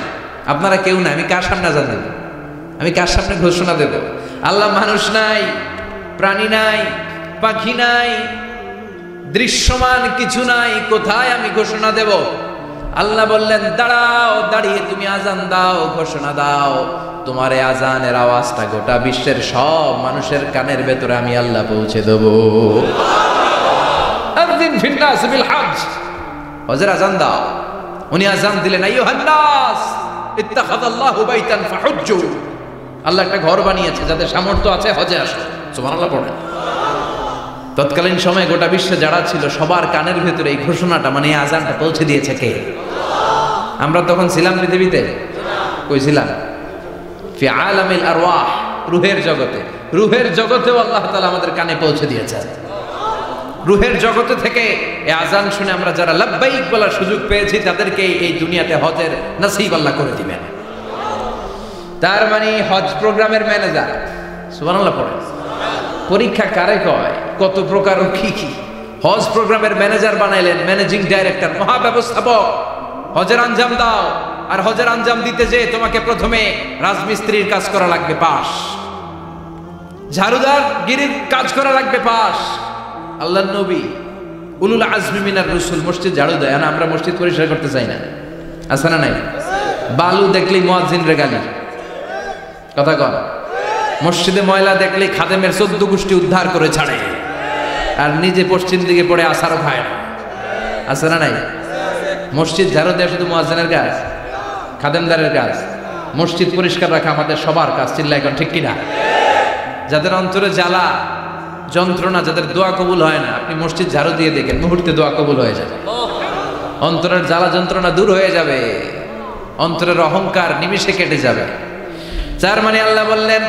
আপনারা কেউ নাই, আমি কার সামনে আযান দেব? আমি কার সামনে ঘোষণা দেব? আল্লাহ মানুষ নাই, প্রাণী নাই, পাখি নাই, দৃশ্যমান কিছু নাই, কোথায় আমি ঘোষণা দেব? আল্লাহ বললেন দাঁড়াও, দাঁড়িয়ে তুমি আযান দাও, ঘোষণা দাও। তোমার এই আযানের আওয়াজটা গোটা বিশ্বের সব মানুষের কানের ভেতরে আমি আল্লাহ পৌঁছে দেব। আযিন ফিন-নাস বিল-হজ্জ, হজের আযান দাও। উনি আযান দিলেন আইয়ুহান নাস ইত্তাখাযাল্লাহু বাইতান ফাহুজ্জু। আল্লাহ একটা ঘর বানিয়েছে, যাদের সামর্থ্য আছে হজে আসো। সুবহানাল্লাহ পড়েন। তৎকালীন সময়ে গোটা বিশ্বে যারা ছিল সবার কানের ভেতরে এই ঘোষণাটা মানে এই আযানটা পৌঁছে দিয়েছে কে? আমরা তখন ছিলাম পৃথিবীতে? কই ছিলাম? ফি আলামিল আরওয়াহ, রূহের জগতে। রূহের জগতেও আল্লাহ তাআলা আমাদের কানে পৌঁছে দিয়েছেন। রূহের জগতে থেকে এই আযান শুনে আমরা যারা লাব্বাইক বলার সুযোগ পেয়েছি তাদেরকে এই দুনিয়াতে হজের নসিব আল্লাহ করে দিবেন। তার মানে হজ প্রোগ্রামের ম্যানেজার। সুবহানাল্লাহ পড়েন। পরীক্ষা কারে কয়? কত প্রকার ও কি কি। হজ প্রোগ্রামের ম্যানেজার বানাইলেন, ম্যানেজিং ডাইরেক্টর, মহাব্যবস্থাপক। হজের আঞ্জাম দাও, আর হজের আঞ্জাম দিতে যে তোমাকে প্রথমে রাজমিস্ত্রির কাজ করা লাগবে পাস, ঝাড়ুদার গিরির কাজ করা লাগবে পাস। আল্লাহর নবী উলুল আজমি মিনার রাসূল মসজিদ ঝাড়ু দেয় না, আমরা মসজিদ পরিষ্কার করতে চাই না, আছে না নাই? বালু দেখলেই মুয়াজ্জিনরে গালি, কথা কন। মসজিদে ময়লা দেখলেই খাদেমের 14 গোষ্ঠী উদ্ধার করে ছাড়ে, আর নিজে পশ্চিম দিকে পড়ে আসারও খায়, আছে না নাই? মসজিদ ঝাড়ু দেওয়া শুধু মুয়াজ্জিনের কাজ, খাদেমদারের কাজ। মসজিদ পরিষ্কার রাখা আমাদের সবার কাজ। চিল্লা এখন ঠিক কিনা? যাদের অন্তরে জ্বালা যন্ত্রণা, যাদের দোয়া কবুল হয় না, আপনি মসজিদ ঝাড়ু দিয়ে দেখেন মুহূর্তে দোয়া কবুল হয়ে যাবে। অন্তরের জ্বালা যন্ত্রণা দূর হয়ে যাবে, অন্তরের অহংকার নিমিষে কেটে যাবে। তার মানে আল্লাহ বললেন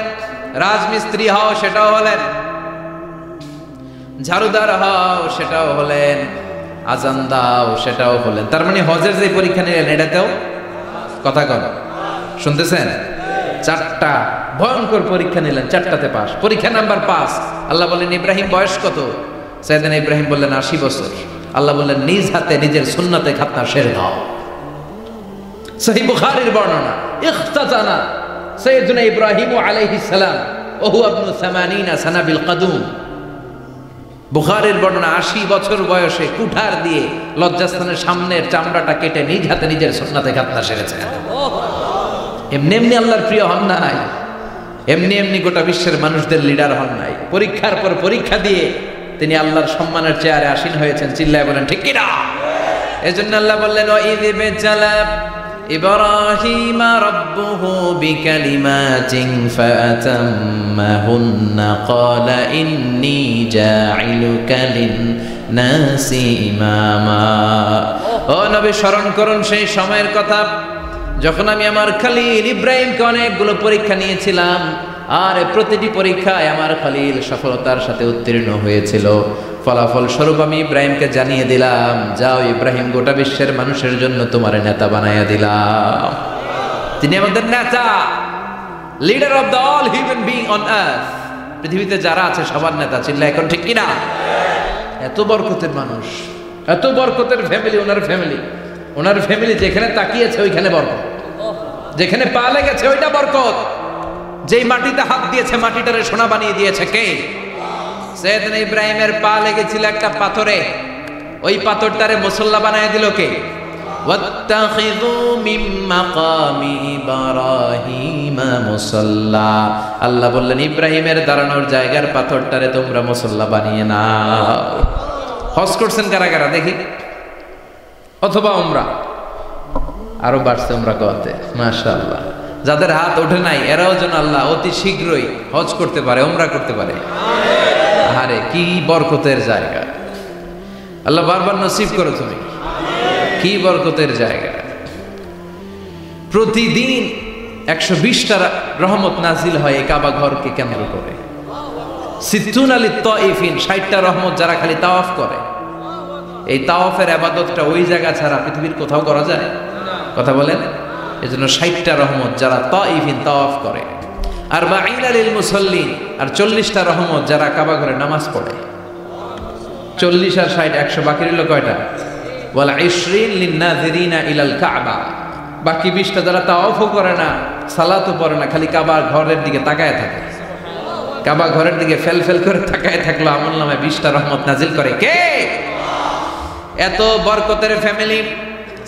রাজমিস্ত্রি হও, সেটাও হলেন, ঝাড়ুদার হও, সেটাও হলেন, আযান দাও, সেটাও হলেন। তার মানে হজের যে পরীক্ষা নিলেন এটাতেও, কথা কন, শুনতেছেন? 4টা ভয়ঙ্কর পরীক্ষা নিলেন, 4টাতে পাস। পরীক্ষা নাম্বার 5। আল্লাহ বললেন ইব্রাহিম বয়স কত? সাইয়েদনা ইব্রাহিম বললেন 80 বছর। আল্লাহ বললেন নিজ হাতে নিজের সুন্নতে খাতনা সেরে দাও। সহিহ বুখারীর বর্ণনা, ইখতাতানা সাইয়েদনা ইব্রাহিম আলাইহিস সালাম ওয়া হুয়া ইবনু 80 সানা বিল কদুম। বুখারীর বর্ণনা, 80 বছর বয়সে কুঠার দিয়ে লজ্জাস্থানের সামনের চামড়াটা কেটে নিজ হাতে নিজের সুন্নতে খাতনা সেরেছেন। এমনি এমনি আল্লাহর প্রিয় হন নাই, এমনি এমনি গোটা বিশ্বের মানুষদের লিডার হন নাই। পরীক্ষার পর পরীক্ষা দিয়ে তিনি আল্লাহর সম্মানের চেয়ারে আসীন হয়েছেন। চিল্লায় বলেন ঠিক কিনা? এজন্য আল্লাহ বললেন ওয়াইদ বিতালা ইব্রাহিম রাব্বুহু বিকালিমাতিন ফাতাম্মাহুন্না ক্বালা ইন্নী জাইলুকা লিন-নাসি ইমামা। ও নবী, স্মরণ করুন সেই সময়ের কথা যখন আমি আমার খলিল ইব্রাহিমকে অনেকগুলো পরীক্ষা নিয়েছিলাম, আর প্রতিটি পরীক্ষায় আমার খলিল সফলতার সাথে উত্তীর্ণ হয়েছিল। ফলাফল স্বরূপ আমি ইব্রাহিমকে জানিয়ে দিলাম, যাও ইব্রাহিম, গোটা বিশ্বের মানুষের জন্য তোমার নেতা বানাইয়া দিলাম। তিনি আমাদের নেতা, leader of the all human being on earth. পৃথিবীতে যারা আছে সবার নেতা। চিল্লা এখন ঠিক কিনা? এত বরকতের মানুষ, এত বরকতের ফ্যামিলি, ওনার ফ্যামিলি যেখানে তাকিয়েছে ওইখানে বরকত, যেখানে পা লেগেছে ওইটা বরকত। যেই মাটিতে হাত দিয়েছে মাটিটারে সোনা বানিয়ে দিয়েছে কে? সাইয়েদনা ইব্রাহিমের পা লেগেছিল একটা পাথরে, ওই পাথরটারে মুসল্লা বানিয়ে দিল কে? ওয়াত্তাখিযু মিন মাকামি ইব্রাহিমা মুসাল্লা। আল্লাহ বললেন ইব্রাহিমের দাঁড়ানোর জায়গার পাথরটারে তোমরা মুসল্লা বানিয়ে নাও। হজ করছেন কারা কারা দেখি? অথবা উমরা, আরো বাড়ছে উমরা করতে, মাশাআল্লাহ। যাদের হাত ওঠে নাই এরাও যেন আল্লাহ অতি শীঘ্রই হজ করতে পারে, উমরা করতে পারে। আরে কি বরকতের জায়গা, আল্লাহ বারবার নসিব করো তুমি। কি বরকতের জায়গা। প্রতিদিন 120টা রহমত নাজিল হয় এই কাবা ঘরকে কেন্দ্র করে। সিত্তুন আলী তাইফিন, 60টা রহমত যারা খালি তাওয়াফ করে। এই তাওয়াফের ইবাদতটা ওই জায়গা ছাড়া পৃথিবীর কোথাও করা যায়? কথা বলেন। এজন্য 60টা রহমত যারা তাইফিন তাওয়াফ করে। আর বাঈনা লিল মুসাল্লিন, আর 40টা রহমত যারা কাবা ঘরে নামাজ পড়ে। 40 আর 60 100, বাকি রইল কয়টা? ওয়াল 20 লিন-নাযিরিনা ইলাল কাবা। বাকি 20টা যারা তাওয়াফও করে না, সালাতও পড়ে না, খালি কাবা ঘরের দিকে তাকায় থাকে। কাবা ঘরের দিকে ফেল ফেল করে তাকায় থাকলো, আমলনামায় 20টা রহমত নাজিল করে কে? এত বরকতের ফ্যামিলি।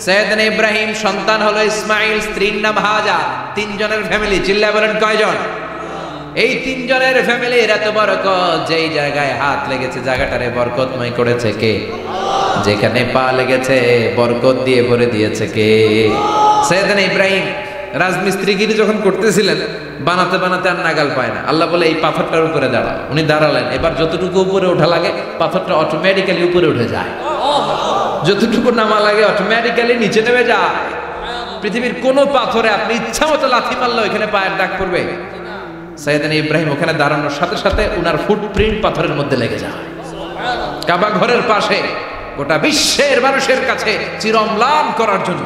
সাইয়েদনা ইব্রাহিম সন্তান হলো ইসমাইল, স্ত্রীর নাম হাজার। 3 জনের ফ্যামিলি, চিল্লায় বলেন কয়জন? এই 3 জনের ফ্যামিলির এত বরকত, যেই জায়গায় হাত লেগেছে জায়গাটারে বরকতময় করেছে কে? যেখানে পা লেগেছে বরকত দিয়ে ভরে দিয়েছে কে? সাইয়েদনা ইব্রাহিম রাজমিস্ত্রিগিরি যখন করতেছিলেন, বানাতে বানাতে আর নাগাল পায় না। আল্লাহ বলে এই পাথরটার উপরে দাঁড়াও। উনি দাঁড়ালেন। এবার যতটুকু উপরে ওঠা লাগে পাথরটা অটোমেটিক্যালি উপরে উঠে যায়, যতটুকু নামা লাগে অটোমেটিক্যালি নিচে নেমে যায়। পৃথিবীর কোন পাথরে আপনি ইচ্ছা মতো লাথি মারলে ওইখানে পায়ের দাগ পড়বে? সাইয়েদনা ইব্রাহিম ওখানে দাঁড়ানোর সাথে সাথে উনার ফুটপ্রিন্ট পাথরের মধ্যে লেগে যায়। কাবা ঘরের পাশে গোটা বিশ্বের মানুষের কাছে চিরম্লান করার জন্য,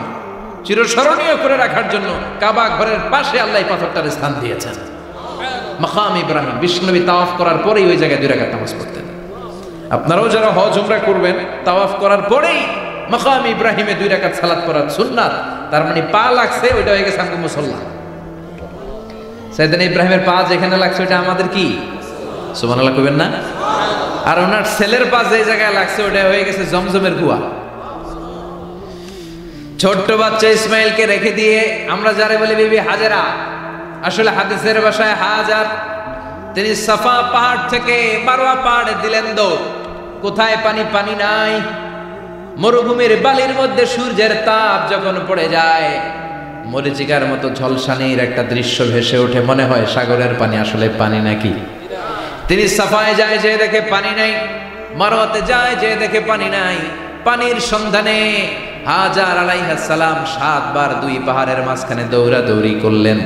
চিরস্মরণীয় করে রাখার জন্য কাবা ঘরের পাশে আল্লাহ পাথরটার স্থান দিয়েছেন। মাকাম ইব্রাহিম। বিশ্বনবী তাওয়াফ করার পরেই ওই জায়গায় 2 রাকাত নামাজ পড়তেন। আপনারাও যারা হজ উমরা করবেন, তাওয়াফ করার পরেই মাকাম ইব্রাহিমে 2 রাকাত সালাত করার সুন্নাত। তার মানে পা লাগছে, ওইটা হয়ে গেছে আমাদের মুসল্লা। সাইয়েদনা ইব্রাহিমের পা যেখানে লাগছে ওইটা আমাদের কি? সুবহানাল্লাহ কইবেন না? আর ওনার ছেলের পা যে জায়গায় লাগছে ওইটা হয়ে গেছে জমজমের কুয়া। ছোট্ট বাচ্চা ইসমাইলকে রেখে দিয়ে আমরা যারে বলি বিবি হাজেরা, আসলে হাদিসের ভাষায় হাজার, তিনি সাফা পাহাড় থেকে মারওয়া পাহাড়ে দিলেন দৌড়। কোথায় পানি? পানি নাই। মরুভূমির বালির মধ্যে সূর্যের তাপ যখন পড়ে যায়, মরিচিকার মতো ঝলসানির একটা দৃশ্য ভেসে ওঠে, মনে হয় সাগরের পানি, আসলে পানি নাকি। তিনি সাফায় যায়, যে দেখে পানি নাই। মারওয়াতে যায়, যে দেখে পানি নাই। পানির সন্ধানে হাজার আলাইহিস সালাম 7 বার 2 পাহাড়ের মাঝখানে দৌড়াদৌড়ি করলেন।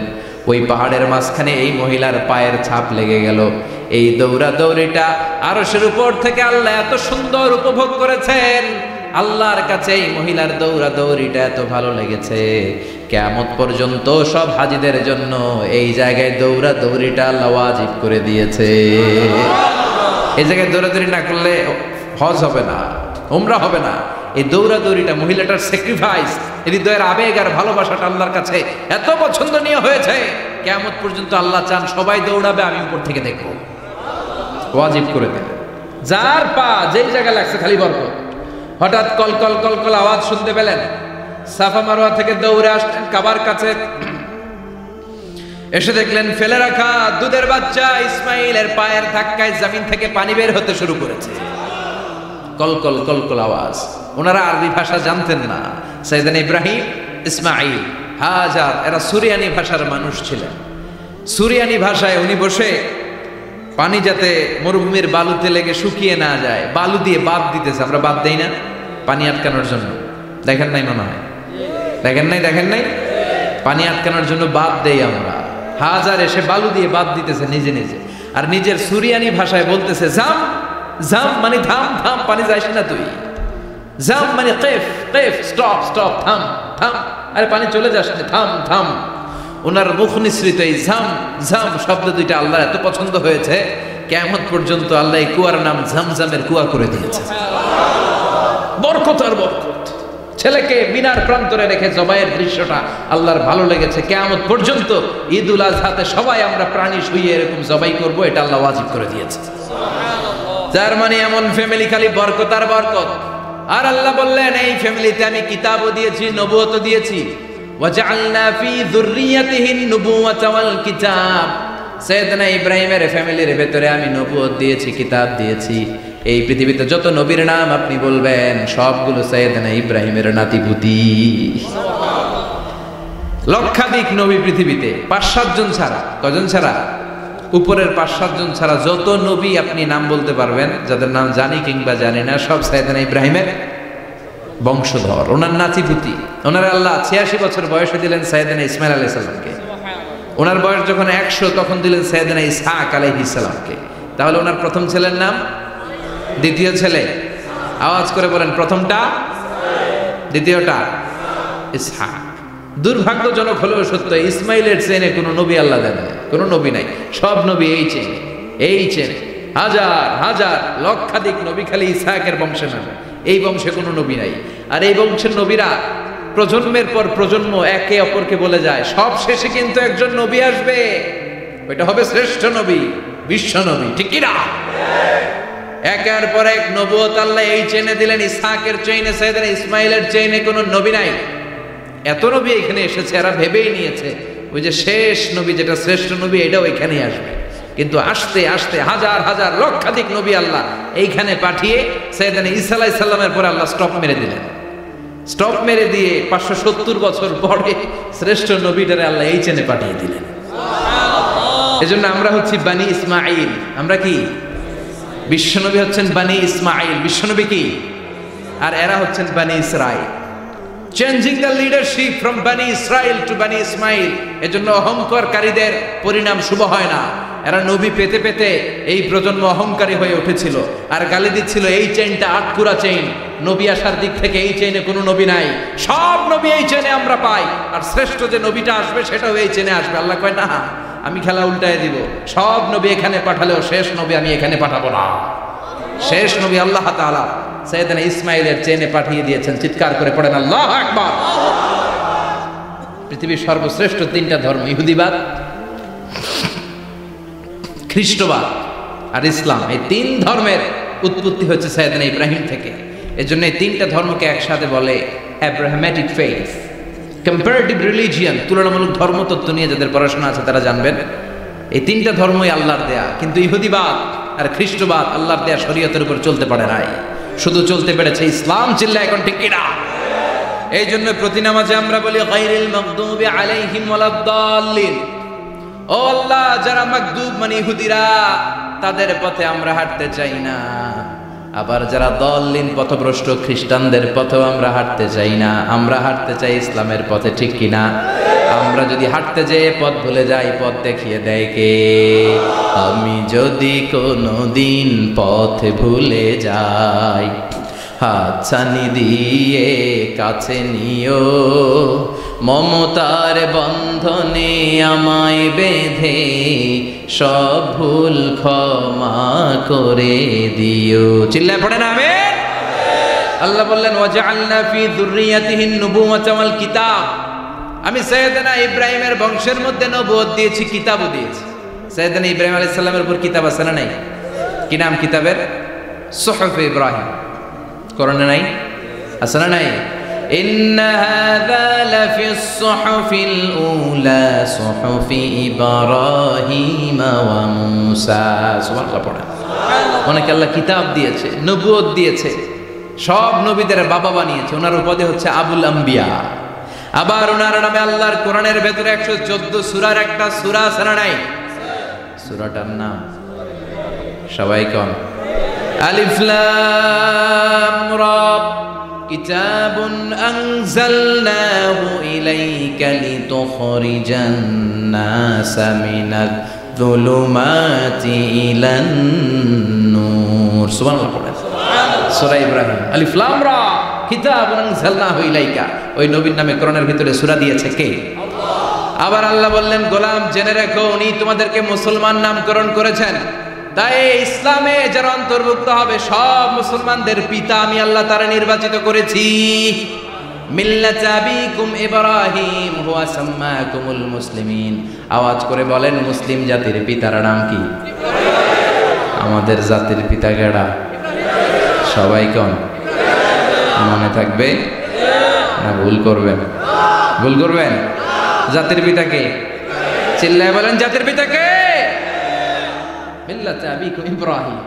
ওই পাহাড়ের মাঝখানে এই মহিলার পায়ের ছাপ লেগে গেল। এই দৌড়াদৌড়িটা আরশের উপর থেকে আল্লাহ এত সুন্দর উপভোগ করেছেন। আল্লাহর কাছে এই মহিলার দৌড়াদৌড়িটা এত ভালো লেগেছে, কিয়ামত পর্যন্ত সব হাজীদের জন্য এই জায়গায় দৌড়াদৌড়িটা আল্লাহ ওয়াজিব করে দিয়েছে। এই জায়গায় দৌড়াদৌড়ি না করলে হজ হবে না, উমরা হবে না। এই দৌড়াদৌড়িটা, মহিলাটার স্যাক্রিফাইস, হৃদয়ের আবেগ আর ভালোবাসাটা আল্লাহর কাছে এত পছন্দনীয় হয়েছে, কিয়ামত পর্যন্ত আল্লাহ চান সবাই দৌড়াবে, আমি উপর থেকে দেখব। ওয়াজিব করে দেন। যার পা যেই জায়গায় লাগছে খালি বরকত। হঠাৎ কলকল কলকল আওয়াজ শুনতে পেলেন। সাফা মারওয়া থেকে দৌড়ে আসলেন কাবার কাছে। এসে দেখলেন ফেলে রাখা দুধের বাচ্চা ইসমাইলের পায়ের ধাক্কায় জমিন থেকে পানি বের হতে শুরু করেছে। কলকল কলকল আওয়াজ। ওনারা আরবি ভাষা জানতেন না। সাইয়েদনা ইব্রাহিম, ইসমাইল, হাজার এরা সুরিয়ানি ভাষার মানুষ ছিলেন। সুরিয়ানি ভাষায় উনি বসে পানি যাতে মরুভূমির বালুতে লেগে শুকিয়ে না যায়, বালু দিয়ে বাঁধ দিতেছে। আমরা বাঁধ দেই না পানি আটকানোর জন্য? দেখেন নাই মনে হয়? দেখেন নাই? পানি আটকানোর জন্য বাঁধ দেই আমরা। হাজার এসে বালু দিয়ে বাঁধ দিতেছে নিজে নিজে, আর নিজের সুরিয়ানি ভাষায় বলতেছে জাম জাম, মানে থাম থাম, পানি যাইস না তুই। জাম মানে কেফ কেফ, স্টপ স্টপ, থাম থাম, আরে পানি চলে যাস না, থাম থাম। ওনার মুখ নিঃসৃত এই ঝাম ঝাম শব্দ দুইটা আল্লাহর এত পছন্দ হয়েছে, কিয়ামত পর্যন্ত আল্লাহ এই কুয়ার নাম ঝামঝামের কুয়া করে দিয়েছে। বরকত আর বরকত। ছেলেকে মিনার প্রান্তরে রেখে জবাইয়ের দৃশ্যটা আল্লাহর ভালো লেগেছে। কিয়ামত পর্যন্ত ঈদুল আজহাতে সবাই আমরা প্রাণী শুইয়ে এরকম জবাই করব, এটা আল্লাহ ওয়াজিব করে দিয়েছে। যার মানে এমন ফ্যামিলি খালি বরকত আর বরকত। আর আল্লাহ বললেন এই ফ্যামিলিতে আমি কিতাবও দিয়েছি, নবুয়তও দিয়েছি। ওয়াজআলনা ফি যুররিয়াতিহিন নুবুওয়াতা ওয়াল কিতাব। সাইয়েদনা ইব্রাহিমের ফ্যামিলির ভেতরে আমি নবুয়ত দিয়েছি, কিতাব দিয়েছি। এই পৃথিবীতে যত নবীর নাম আপনি বলবেন সবগুলো সাইয়েদনা ইব্রাহিমের নাতিপুতি। লক্ষাধিক নবী পৃথিবীতে, 5-7 জন ছাড়া। কজন ছাড়া? উপরের 5-7 জন ছাড়া যত নবী আপনি নাম বলতে পারবেন, যাদের নাম জানি কিংবা জানি না, সব সাইয়েদনা ইব্রাহিমের বংশধর, ওনার নাতিপুতি। ওনার আল্লাহ 86 বছর বয়সে দিলেন সাইয়েদনা ইসমাইল আলাইহিস সালামকে। ওনার বয়স যখন 100 তখন দিলেন সাইয়েদনা ইসহাক আলাইহিস সালামকে। তাহলে ওনার প্রথম ছেলের নাম, দ্বিতীয় ছেলে আওয়াজ করে বলেন, প্রথমটা, দ্বিতীয়টা ইসহাক। দুর্ভাগ্যজনক হলেও সত্য, ইসমাইলের চেনে কোনো নবী আল্লাহ দেন না, কোনো নবী নাই। সব নবী এই চেনে, এই চেনে। হাজার হাজার লক্ষাধিক নবী খালি ইসহাকের বংশে নামে, এই বংশে কোনো নবী নাই। আর এই বংশের নবীরা প্রজন্মের পর প্রজন্ম একে অপরকে বলে যায়, সব শেষে কিন্তু একজন নবী আসবে, ওইটা হবে শ্রেষ্ঠ নবী, বিশ্ব নবী, ঠিক কি না? একের পর এক নবুয়ত আল্লাহ এই চেনে দিলেন। ইসহাকের চেইনে, সাইয়েদনা ইসমাইলের চেইনে কোনো নবী নাই। এত নবী এখানে এসেছে, এরা ভেবেই নিয়েছে ওই যে শেষ নবী, যেটা শ্রেষ্ঠ নবী, এটাও এখানেই আসবে। কিন্তু আস্তে আস্তে হাজার হাজার লক্ষাধিক নবী আল্লাহ এইখানে পাঠিয়ে সাইয়েদনা ঈসা আলাইহিস সালামের পরে আল্লাহ স্টপ মেরে দিলেন। স্টপ মেরে দিয়ে 570 বছর পরে শ্রেষ্ঠ নবীটারে আল্লাহ এই চেনে পাঠিয়ে দিলেন। এজন্য আমরা হচ্ছি বানি ইসমাইল। আমরা কি? বিশ্বনবী হচ্ছেন বানি ইসমাইল, বিশ্বনবী কি? আর এরা হচ্ছেন বানি Israil. Changing the leadership from বানি ইসরাইল টু বানি ইসমাইল। এজন্য অহংকারকারীদের পরিণাম শুভ হয় না। এরা নবী পেতে পেতে এই প্রজন্ম অহংকারী হয়ে উঠেছিল, আর গালি দিচ্ছিল এই চেইনটা আটকুরা চেইন, নবী আসার দিক থেকে এই চেইনে কোনো নবী নাই, সব নবী এই চেইনে আমরা পাই, আর শ্রেষ্ঠ যে নবীটা আসবে সেটাও এই চেইনে আসবে। আল্লাহ কয় না, আমি খেলা উল্টায় দিব, সব নবী এখানে পাঠালেও শেষ নবী আমি এখানে পাঠাবো না। শেষ নবী আল্লাহ তাআলা সাইয়েদনা ইসমাইলের চেইনে পাঠিয়ে দিয়েছেন। চিৎকার করে পড়েন আল্লাহু আকবার। পৃথিবীর সর্বশ্রেষ্ঠ 3টা ধর্ম, ইহুদিবাদ, খ্রিস্টবাদ আর ইসলাম, এই 3 ধর্মের উৎপত্তি হচ্ছে সাইয়েদনা ইব্রাহিম থেকে। এজন্য এই 3টা ধর্মকে একসাথে বলে অ্যাব্রাহামেটিক ফেইথ, কম্পারেটিভ রিলিজিয়ান। তুলনামূলক ধর্মতত্ত্ব নিয়ে যাদের পড়াশোনা আছে তারা জানবেন এই 3টা ধর্মই আল্লাহর দেয়া। কিন্তু ইহুদিবাদ আর খ্রিস্টবাদ আল্লাহর দেয়া শরীয়তের উপর চলতে পারে নাই, শুধু চলতে পেরেছে ইসলাম। চিল্লা এখন ঠিক কিনা? এই জন্য প্রতি নামাজে আমরা বলি গায়রিল মাগদুবি আলাইহিম ওয়ালাদ-দাল্লিন। ও আল্লাহ, যারা মাগদুব মানে ইহুদিরা, তাদের পথে আমরা হাঁটতে চাই না। আবার যারা দল্লিন পথভ্রষ্ট খ্রিস্টানদের পথেও আমরা হাঁটতে চাই না, আমরা হাঁটতে চাই ইসলামের পথে, ঠিক কিনা? আমরা যদি হাঁটতে যেয়ে পথ ভুলে যাই, পথ দেখিয়ে দেয় কে? আমি যদি কোনোদিন পথ ভুলে যাই, হাতছানি দিয়ে কাছে নিও, মমতার বন্ধনে আমায় বেঁধে সব ভুল ক্ষমা করে দিও। চিল্লায় পড়েন আমিন। আল্লাহ বললেন ওয়াজআলনা ফি যুররিয়াতিহিন নুবুওয়াতা ওয়াল কিতাব। আমি সাইয়েদনা ইব্রাহিমের বংশের মধ্যে নবুয়ত দিয়েছি, কিতাবও দিয়েছি। সাইয়েদনা ইব্রাহিম আলাইহিস সালামের উপর কিতাব আছে না নাই? কি নাম কিতাবের? সুহুফ ইব্রাহিম। কোরআনে নাই? আছে না নাই? ইন্না হাযা লাফিস সুহুফিল উলা সুহুফি ইব্রাহিম ওয়া মূসা। সুবহানাল্লাহ পড়ে। অনেক আল্লাহ কিতাব দিয়েছে, নবুয়ত দিয়েছে, সব নবীদের বাবা বানিয়েছে। ওনার উপাধি হচ্ছে আবুল আম্বিয়া। আবার ওনার নামে আল্লাহর কোরআনের ভেতরে 114 সূরার একটা সূরা আছে না নাই? সূরাটার নাম সবাই কোন? আলিফ লাম রা। কিতাবুন আনজালনাহু ইলাইকা লিতুখরিজান নাসা মিনাজ যুলুমাতি ইলান নূর। সুবহানাল্লাহ পড়েন। সূরা ইব্রাহিম, আলিফ লাম রা, কিতাবুন আনজালনাহু ইলাইকা। ওই নবীর নামে কোরআনের ভিতরে সূরা দিয়েছে কে? আল্লাহ। আবার আল্লাহ বললেন, গোলাম জেনে রাখো, উনি তোমাদেরকে মুসলমান নামকরণ করেছেন। তাই ইসলামে যারা অন্তর্ভুক্ত হবে সব মুসলমানদের পিতা আমি আল্লাহ তারা নির্বাচিত করেছি। মিল্লাতা আবিকুম ইব্রাহিম হুয়া সাম্মাকুমুল মুসলিমিন। আওয়াজ করে বলেন, মুসলিম জাতির পিতার নাম কি? আমাদের জাতির পিতা কেডা? সবাই কোন? মনে থাকবে না ভুল করবেন? ভুল করবেন? জাতির পিতাকে চিল্লায় বলেন, জাতির পিতাকে? মিল্লাতা আবিকুম ইব্রাহিম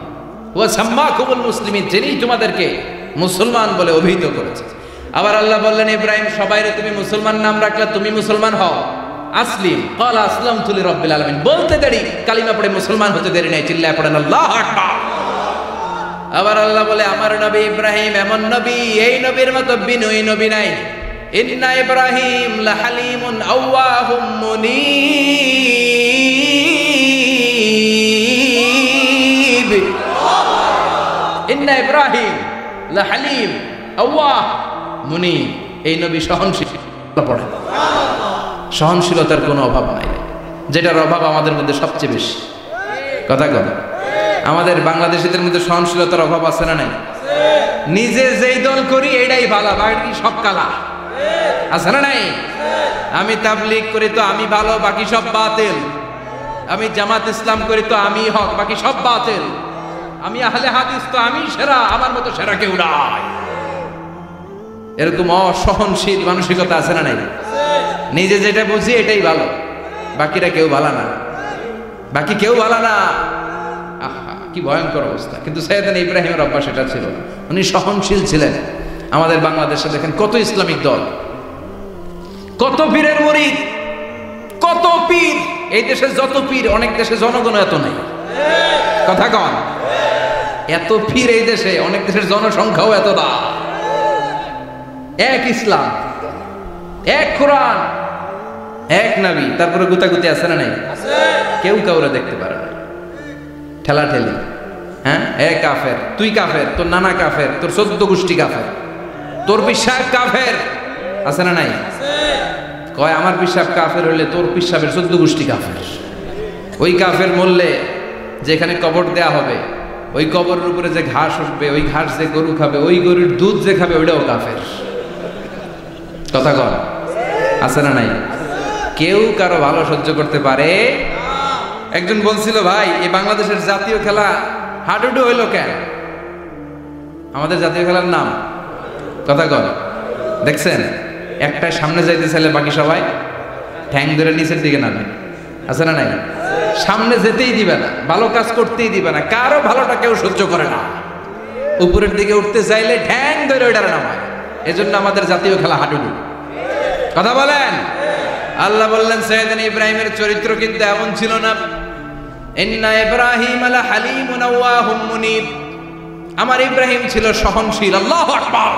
ওয়া সাম্মাকুমুল মুসলিমিন, যিনি তোমাদেরকে মুসলমান বলে অভিহিত করেছে। আবার আল্লাহ বললেন, ইব্রাহিম সবাইরে তুমি মুসলমান নাম রাখলে, তুমি মুসলমান হও। আসলিম ক্বালা আসলামতু লিরাব্বিল আলামিন, বলতে দেরি, কালিমা পড়ে মুসলমান হতে দেরি নাই। চিল্লায় পড়েন আল্লাহু আকবার। আবার আল্লাহ বলে আমার নবী ইব্রাহিম এমন নবী, এই নবীর মতো বিনয়ী নবী নাই। ইন্না ইব্রাহিম লাহালিমুন আওয়াহুম মুনীব। ইন্না ইব্রাহিম লাহালিম আওয়াহ মুনীব। এই নবী সহনশীল। পড়ে সহনশীলতার কোনো অভাব নাই, যেটার অভাব আমাদের মধ্যে সবচেয়ে বেশি। কথা কথা আমাদের বাংলাদেশিদের মধ্যে সহনশীলতার অভাব আছে না নাই? নিজে যেই দল করি এটাই ভালো, বাকি সব কালা। আছে না নাই? আমি তাবলীগ করি তো আমি ভালো, বাকি সব বাতিল। আমি জামাত ইসলাম করি তো আমি হক, বাকি সব বাতিল। আমি আহলে হাদিস তো আমি সেরা, আমার মতো সেরা কেউ নাই। এরকম অসহনশীল মানসিকতা আছে না নাই? নিজে যেটা বুঝি এটাই ভালো, বাকিরা কেউ ভালো না, বাকি কেউ ভালো না। আহা কি ভয়ঙ্কর অবস্থা। কিন্তু সাইয়েদনা ইব্রাহিমের অভ্যাস এটা ছিল, উনি সহনশীল ছিলেন। আমাদের বাংলাদেশে দেখেন কত ইসলামিক দল, কত পীরের মুরিদ, কত পীর। এই দেশে যত পীর, অনেক দেশে জনগণ এত নাই। কথা কন, এত পীর এই দেশে, অনেক দেশের জনসংখ্যাও এত না। এক ইসলাম, এক কোরআন, এক নবী, তারপরে গুতাগুতি আছে না নাই? কেউ কাউরে দেখতে পারে না, ঠেলা ঠেলি। হ্যাঁ, এ কাফের, তুই কাফের, তোর নানা কাফের, তোর 14 গোষ্ঠী কাফের, তোর পিসাব কাফের। আছে না নাই? কয় আমার পিসাব কাফের হইলে তোর পিসাবের 14 গোষ্ঠী কাফের। ওই কাফের মরলে যেখানে কবর দেয়া হবে, ওই কবরের উপরে যে ঘাস উঠবে, ওই ঘাস যে গরু খাবে, ওই গরুর দুধ যে খাবে, ওইটাও কাফের। কথা কন, আছে না নাই? কেউ কারো ভালো সহ্য করতে পারে? একজন বলছিল, ভাই এই বাংলাদেশের জাতীয় খেলা হাডুডু হইল কেন? আমাদের জাতীয় খেলার নাম, কথা কন, দেখছেন একটা সামনে যাইতে চাইলে বাকি সবাই ঠ্যাং ধরে নিচের দিকে নামে। আছে না নাই? সামনে যেতেই দিবে না, ভালো কাজ করতেই দিবে না, কারো ভালোটা কেউ সহ্য করে না। উপরের দিকে উঠতে চাইলে ঠ্যাং ধরে ওইটার নামায়। এজন্য আমাদের জাতীয় খেলা হাডুডু। কথা বলেন। আল্লাহ বললেন সাইয়েদনা ইব্রাহিমের চরিত্র কিন্তু এমন ছিল না। ইন্না ইব্রাহিম লাহালিমুন আওয়াহুম মুনীব। আমার ইব্রাহিম ছিল সহনশীল। আল্লাহু আকবার।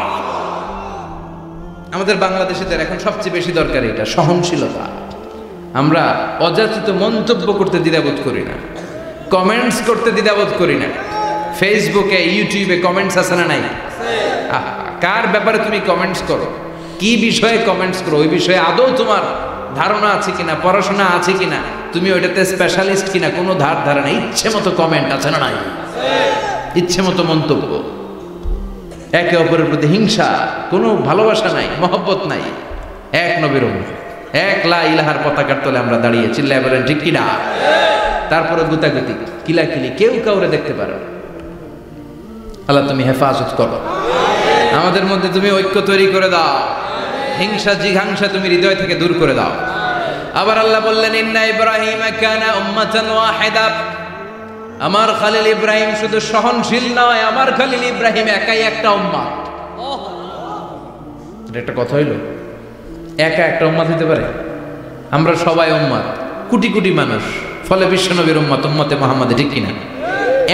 আমাদের বাংলাদেশিদের এখন সবচেয়ে বেশি দরকার এটা, সহনশীলতা। আমরা অযাচিত মন্তব্য করতে দ্বিধাবোধ করি না, কমেন্টস করতে দ্বিধাবোধ করি না। ফেসবুকে, ইউটিউবে কমেন্টস আছে না নাই? কার ব্যাপারে তুমি কমেন্টস করো, কি বিষয়ে কমেন্টস করো, ওই বিষয়ে আদৌ তোমার ধারণা আছে কিনা, পড়াশোনা আছে কিনা, তুমি ওইটাতে স্পেশালিস্ট কিনা, কোনো ধারণা। ইচ্ছে মতো কমেন্ট আছে না নাই? ইচ্ছে মতো মন্তব্য, একে অপরের প্রতি হিংসা, কোনো ভালোবাসা নাই, মহব্বত নাই। এক নবীর উম্মত, এক লা ইলাহার পতাকার তলে আমরা দাঁড়িয়ে, চিল্লায় বলেন ঠিক কিনা? তারপরে গুতাগুতি, কিলাকিলি, কেউ কাউরে দেখতে পারো। আল্লাহ তুমি হেফাজত করো, আমাদের মধ্যে তুমি ঐক্য তৈরি করে দাও, হিংসা জিঘাংসা তুমি হৃদয় থেকে দূর করে দাও। আবার আল্লাহ বললেন ইন্না ইব্রাহিম কানা উম্মাতান ওয়াহিদা। আমার খলিল ইব্রাহিম শুধু সহনশীল নয়, আমার খলিল ইব্রাহিম একাই একটা উম্মত। এটা একটা কথা হইল, একা একটা উম্মত হতে পারে? আমরা সবাই উম্মত, কোটি কোটি মানুষ, ফলে বিশ্বনবীর উম্মত, উম্মতে মুহাম্মাদে, ঠিক কিনা?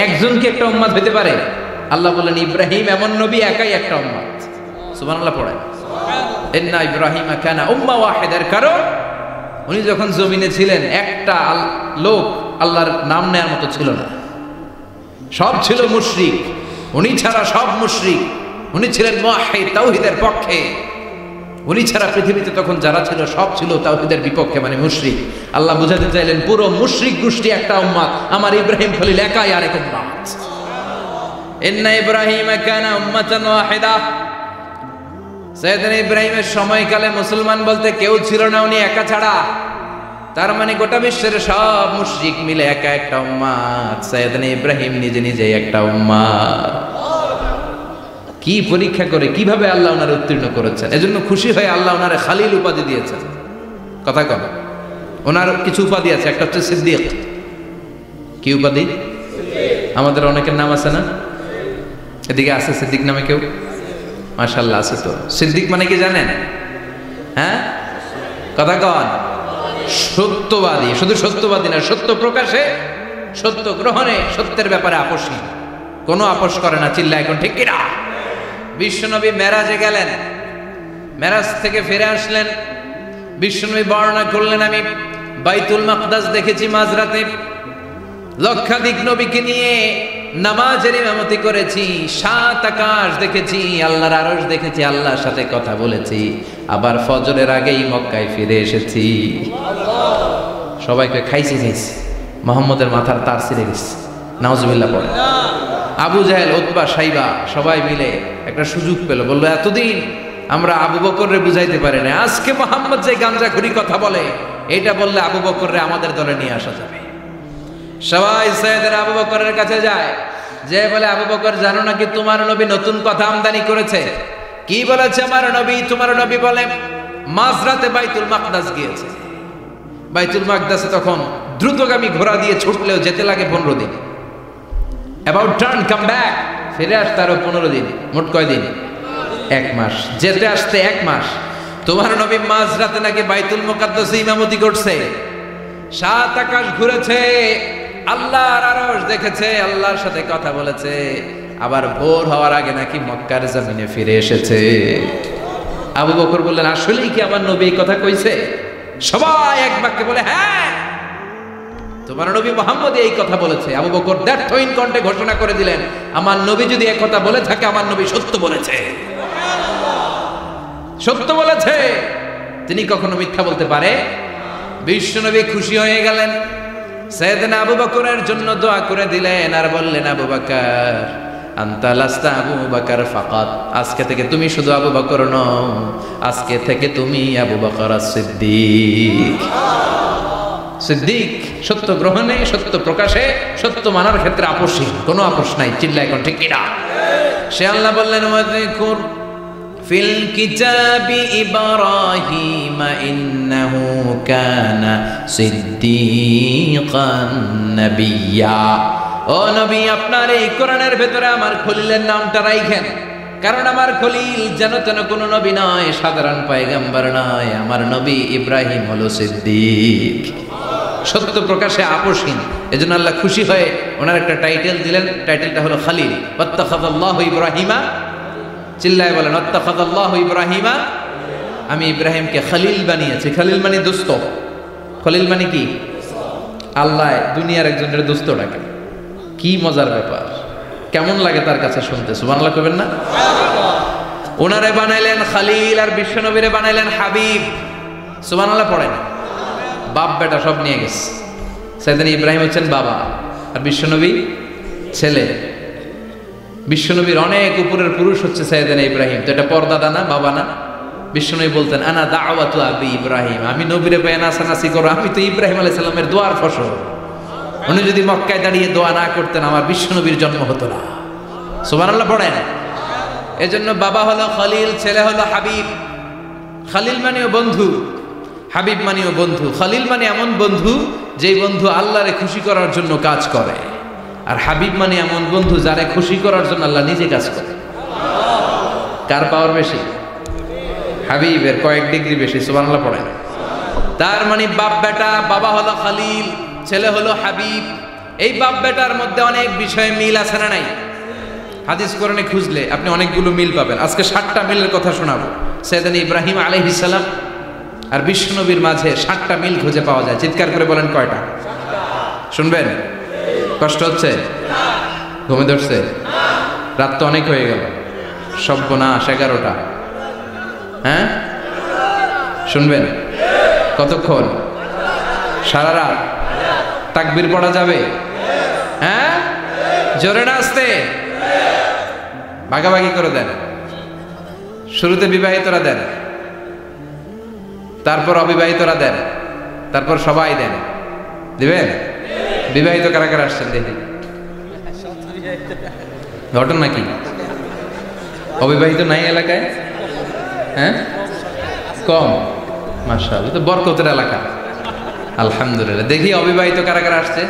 একজনকে একটা উম্মত হতে পারে? আল্লাহ বললেন ইব্রাহিম এমন নবী, একাই একটা উম্মত। সুবহানাল্লাহ পড়ে। ইন্না ইব্রাহিম কানা উম্মা ওয়াহিদার কারণ উনি যখন জমিনে ছিলেন একটা লোক আল্লাহর নাম নেয়ার মতো ছিল না, সব ছিল মুশরিক। উনি ছাড়া সব মুশরিক। উনি ছিলেন মুওয়াহহিদ, তাওহীদের পক্ষে। উনি ছাড়া পৃথিবীতে তখন যারা ছিল সব ছিল তাওহীদের বিপক্ষে, মানে মুশরিক। আল্লাহ বুঝাতে চাইলেন পুরো মুশরিক গোষ্ঠী একটা উম্মত, আমার ইব্রাহিম খলিল একাই আরেক উম্মত। ইন্না ইব্রাহিম কানা উম্মাতান ওয়াহিদা। সাইয়েদনা ইব্রাহিমের সময়কালে মুসলমান বলতে কেউ ছিল না, উনি একা ছাড়া। তার মানে গোটা বিশ্বের সব মুশরিক মিলে একা একটা উম্মত, সাইয়েদনা ইব্রাহিম নিজে নিজেই একটা উম্মত। কি পরীক্ষা করে, কিভাবে আল্লাহ ওনারে উত্তীর্ণ করেছেন। এজন্য খুশি হয়ে আল্লাহ ওনারে খালিল উপাধি দিয়েছেন। কথা কম, ওনার কিছু উপাধি আছে, একটা হচ্ছে সিদ্দিক। কি উপাধি? আমাদের অনেকের নাম আছে না? এদিকে আছে সিদ্দিক নামে কেউ? মাশাআল্লাহ আছে তো। সিদ্দিক মানে কি জানেন? হ্যাঁ, কথা কন। সত্যবাদী। শুধু সত্যবাদী না, সত্য প্রকাশে, সত্য গ্রহণে, সত্যের ব্যাপারে আপোষহীন। কোনো আপোষ করে না, চিল্লা এখন ঠিক কিনা? বিশ্বনবী মেরাজে গেলেন, মেরাজ থেকে ফিরে আসলেন, বিশ্বনবী বর্ণনা করলেন, আমি বাইতুল মাকদাস দেখেছি মাঝরাতে, লক্ষাধিক নবীকে নিয়ে নামাজের ইমামতি করেছি, 7 আকাশ দেখেছি, আল্লাহর আরশ দেখেছি, আল্লাহর সাথে কথা বলেছি, আবার ফজরের আগেই মক্কায় ফিরে এসেছি। সবাইকে খাইছি মোহাম্মদের মাথার তার ছিঁড়ে গেছে, নাউজুবিল্লাহ পড়ে। আবু জাহেল, উতবা, সাইবা সবাই মিলে একটা সুযোগ পেল, বললো এতদিন আমরা আবু বকররে বুঝাইতে পারি না, আজকে মোহাম্মদ যে গাঞ্জাখুরি কথা বলে এটা বললে আবু বকররে আমাদের দলে নিয়ে আসা যাবে। সবাই সাইয়েদনা আবু বকরের কাছে যায়, যে বলে আবু বকর জানো নাকি তোমার নবী নতুন কথা আমদানি করেছে? কি বলেছে আমার নবী? তোমার নবী বলে মাঝরাতে বাইতুল মাকদাস গিয়েছে। বাইতুল মাকদাসে তখন দ্রুতগামী ঘোড়া দিয়ে ছুটলেও যেতে লাগে 15 দিন। অ্যাবাউট টার্ন কাম ব্যাক, ফিরে আসতে আরো 15 দিন, মোট কয় দিন? 1 মাস, যেতে আসতে 1 মাস। তোমার নবী মাঝরাতে নাকি বাইতুল মুকাদ্দাসে ইমামতি করছে, 7 আকাশ ঘুরেছে, আল্লাহর আরশ দেখেছে, আল্লাহর সাথে কথা বলেছে, আবার ভোর হওয়ার আগে নাকি মক্কার জমিনে ফিরে এসেছে। আবু বকর বললেন আসলেই কি আমার নবী এই কথা কইছে? সবাই এক বাক্যে বলে হ্যাঁ, তোমার নবী মুহাম্মদ এই কথা বলেছে। আবু বকর দ্ব্যর্থহীন কণ্ঠে ঘোষণা করে দিলেন, আমার নবী যদি এই কথা বলে থাকে, আমার নবী সত্য বলেছে, সত্য বলেছে, তিনি কখনো মিথ্যা বলতে পারে? বিশ্বনবী খুশি হয়ে গেলেন, সাইয়েদনা আবু বকরের জন্য দোয়া করে দিলেন, আর বললেন আবু বকর আনতা লাস্তা আবু বকর ফাকাত, আজকে থেকে তুমি শুধু আবু বকর নও, আজকে থেকে তুমি আবু বকর সিদ্দিক। সিদ্দিক সত্য গ্রহণে, সত্য প্রকাশে, সত্য মানার ক্ষেত্রে আপোষহীন, কোনো আপোষ নাই, চিল্লা এখন ঠিক কিনা? সে আল্লাহ বললেন ওয়াযকুর ফিল কিতাবি ইব্রাহিম ইন্নাহু কানা সিদ্দিকান নাবিয়্যা। ও নবী, আপনার এই কোরআনের ভেতরে আমার খলিলের নামটা রাখেন, কারণ আমার খলিল যেন তেন কোনো নবী নয়, সাধারণ পয়গম্বর নয়, আমার নবী ইব্রাহিম হলো সিদ্দিক, সত্য প্রকাশে আপোষহীন। এজন্য আল্লাহ খুশি হয়ে ওনার একটা টাইটেল দিলেন, টাইটেলটা হলো খলিল। ওয়াত্তাখাযাল্লাহু ইব্রাহিমা, চিল্লায় বলেন ওয়াত্তাখাযাল্লাহু ইব্রাহিমা, আমি ইব্রাহিমকে খলিল বানিয়েছি। খলিল মানে দোস্ত, খলিল মানে কি? আল্লাহ দুনিয়ার একজনের দোস্ত ডাকে, কি মজার ব্যাপার, কেমন লাগে তার কাছে শুনতে, সুবহানাল্লাহ কইবেন না? ওনারে বানাইলেন খলিল, আর বিশ্বনবীরে বানাইলেন হাবিব, সুবহানাল্লাহ পড়েন। বাপ বেটা সব নিয়ে গেছে, সাইয়েদনা ইব্রাহিম হচ্ছেন বাবা, আর বিশ্বনবী ছেলে। বিশ্বনবীর অনেক উপরের পুরুষ হচ্ছে সাইয়েদনা ইব্রাহিম, তো এটা পর্দাদা না, বাবা না? বিশ্বনবী বলতেন আনা দাওয়াতু আবি ইব্রাহিম, আমি নবীরে পেয়ে নাচানাচি করো, আমি তো ইব্রাহিম আলাইহিস সালামের দোয়ার ফসল। উনি যদি মক্কায় দাঁড়িয়ে দোয়া না করতেন, আমার বিশ্বনবীর জন্ম হতো না। সুবহানাল্লাহ পড়েন। এজন্য বাবা হলো খলিল, ছেলে হলো হাবিব। খলিল মানেও বন্ধু, হাবিব মানেও বন্ধু। খলিল মানে এমন বন্ধু যেই বন্ধু আল্লাহরে খুশি করার জন্য কাজ করে, আর হাবিব মানে এমন বন্ধু যারে খুশি করার জন্য আল্লাহ নিজে কাজ করে। কার পাওয়ার বেশি? হাবিবের কয়েক ডিগ্রি বেশি, সুবহানাল্লাহ পড়েন। তার মানে বাপ বেটা, বাবা হলো খলিল, ছেলে হলো হাবিব। এই বাপ বেটার মধ্যে অনেক বিষয়ে মিল আছে না নাই? হাদিস কোরআনে খুঁজলে আপনি অনেকগুলো মিল পাবেন। আজকে 7টা মিলের কথা শোনাবো। সাইয়েদনা ইব্রাহিম আলাইহিস সালাম আর বিশ্বনবীর মাঝে 7টা মিল খুঁজে পাওয়া যায়। চিৎকার করে বলেন কয়টা? শুনবেন? কষ্ট হচ্ছে? ঘুমে ধরছে? রাত তো অনেক হয়ে গেল, সর্বনাশ 11টা। হ্যাঁ শুনবেন? কতক্ষণ? সারা রাত? তাকবীর পড়া যাবে? হ্যাঁ জোরে না আসতে? ভাগাভাগি করে দেন। শুরুতে বিবাহিতরা দেন, তারপর অবিবাহিতরা দেন, তারপর সবাই দেন। দিবেন? বিবাহিত কারা কারা আসছেন দেখি? ঘটনা কি? অবিবাহিত নাই এলাকায়? হ্যাঁ কম, মাশাআল্লাহ, তো বরকতের এলাকা, আলহামদুলিল্লাহ। দেখি অবিবাহিত কারা কারা আসছে?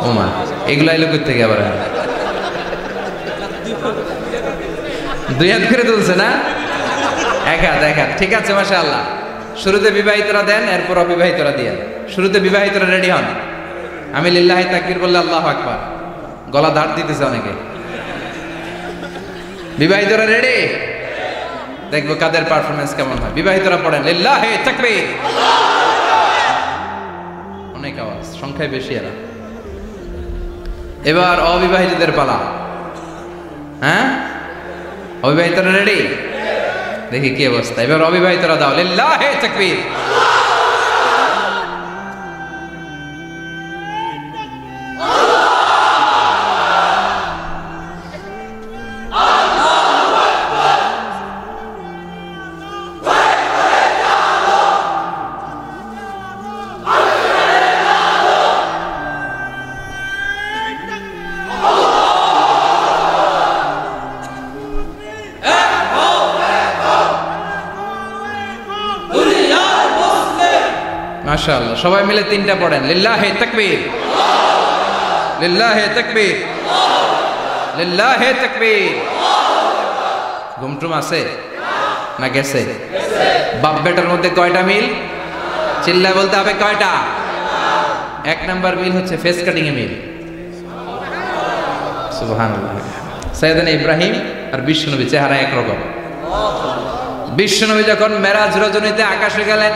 ওমা, এগুলো এলো কই থেকে আবার? 2 হাত করে তুলছে না? 1 হাত, 1 হাত, ঠিক আছে, মাশাআল্লাহ। শুরুতে বিবাহিতরা দেন, এরপর অবিবাহিতরা দিয়ে। শুরুতে বিবাহিতরা রেডি হন, আমি লিল্লাহি তাকবীর বললে আল্লাহু আকবার, গলা ধার দিতেছে অনেকে। বিবাহিতরা রেডি? দেখবো কাদের পারফরমেন্স কেমন হয়। বিবাহিতরা পড়েন লিল্লাহি তাকবীর। অনেক আওয়াজ, সংখ্যায় বেশি এরা। এবার অবিবাহিতদের পালা। হ্যাঁ, অবিবাহিতরা রেডি? দেখি কি অবস্থা। এবার অবিবাহিতরা দাও লিল্লাহি তাকবীর। মাশাআল্লাহ, সবাই মিলে তিনটা পড়েন লিল্লাহি তাকবীর, লিল্লাহি তাকবীর, লিল্লাহি তাকবীর। ঘুমটুম আছে না গেছে? বাপ বেটার মধ্যে কয়টা মিল? চিল্লায় বলতে হবে কয়টা? এক নাম্বার মিল হচ্ছে ফেস কাটিং এ মিল। সুবহানাল্লাহ। সাইয়েদনা ইব্রাহিম আর বিশ্বনবী চেহারা একরকম। বিশ্বনবী যখন মেরাজ রজনীতে আকাশে গেলেন,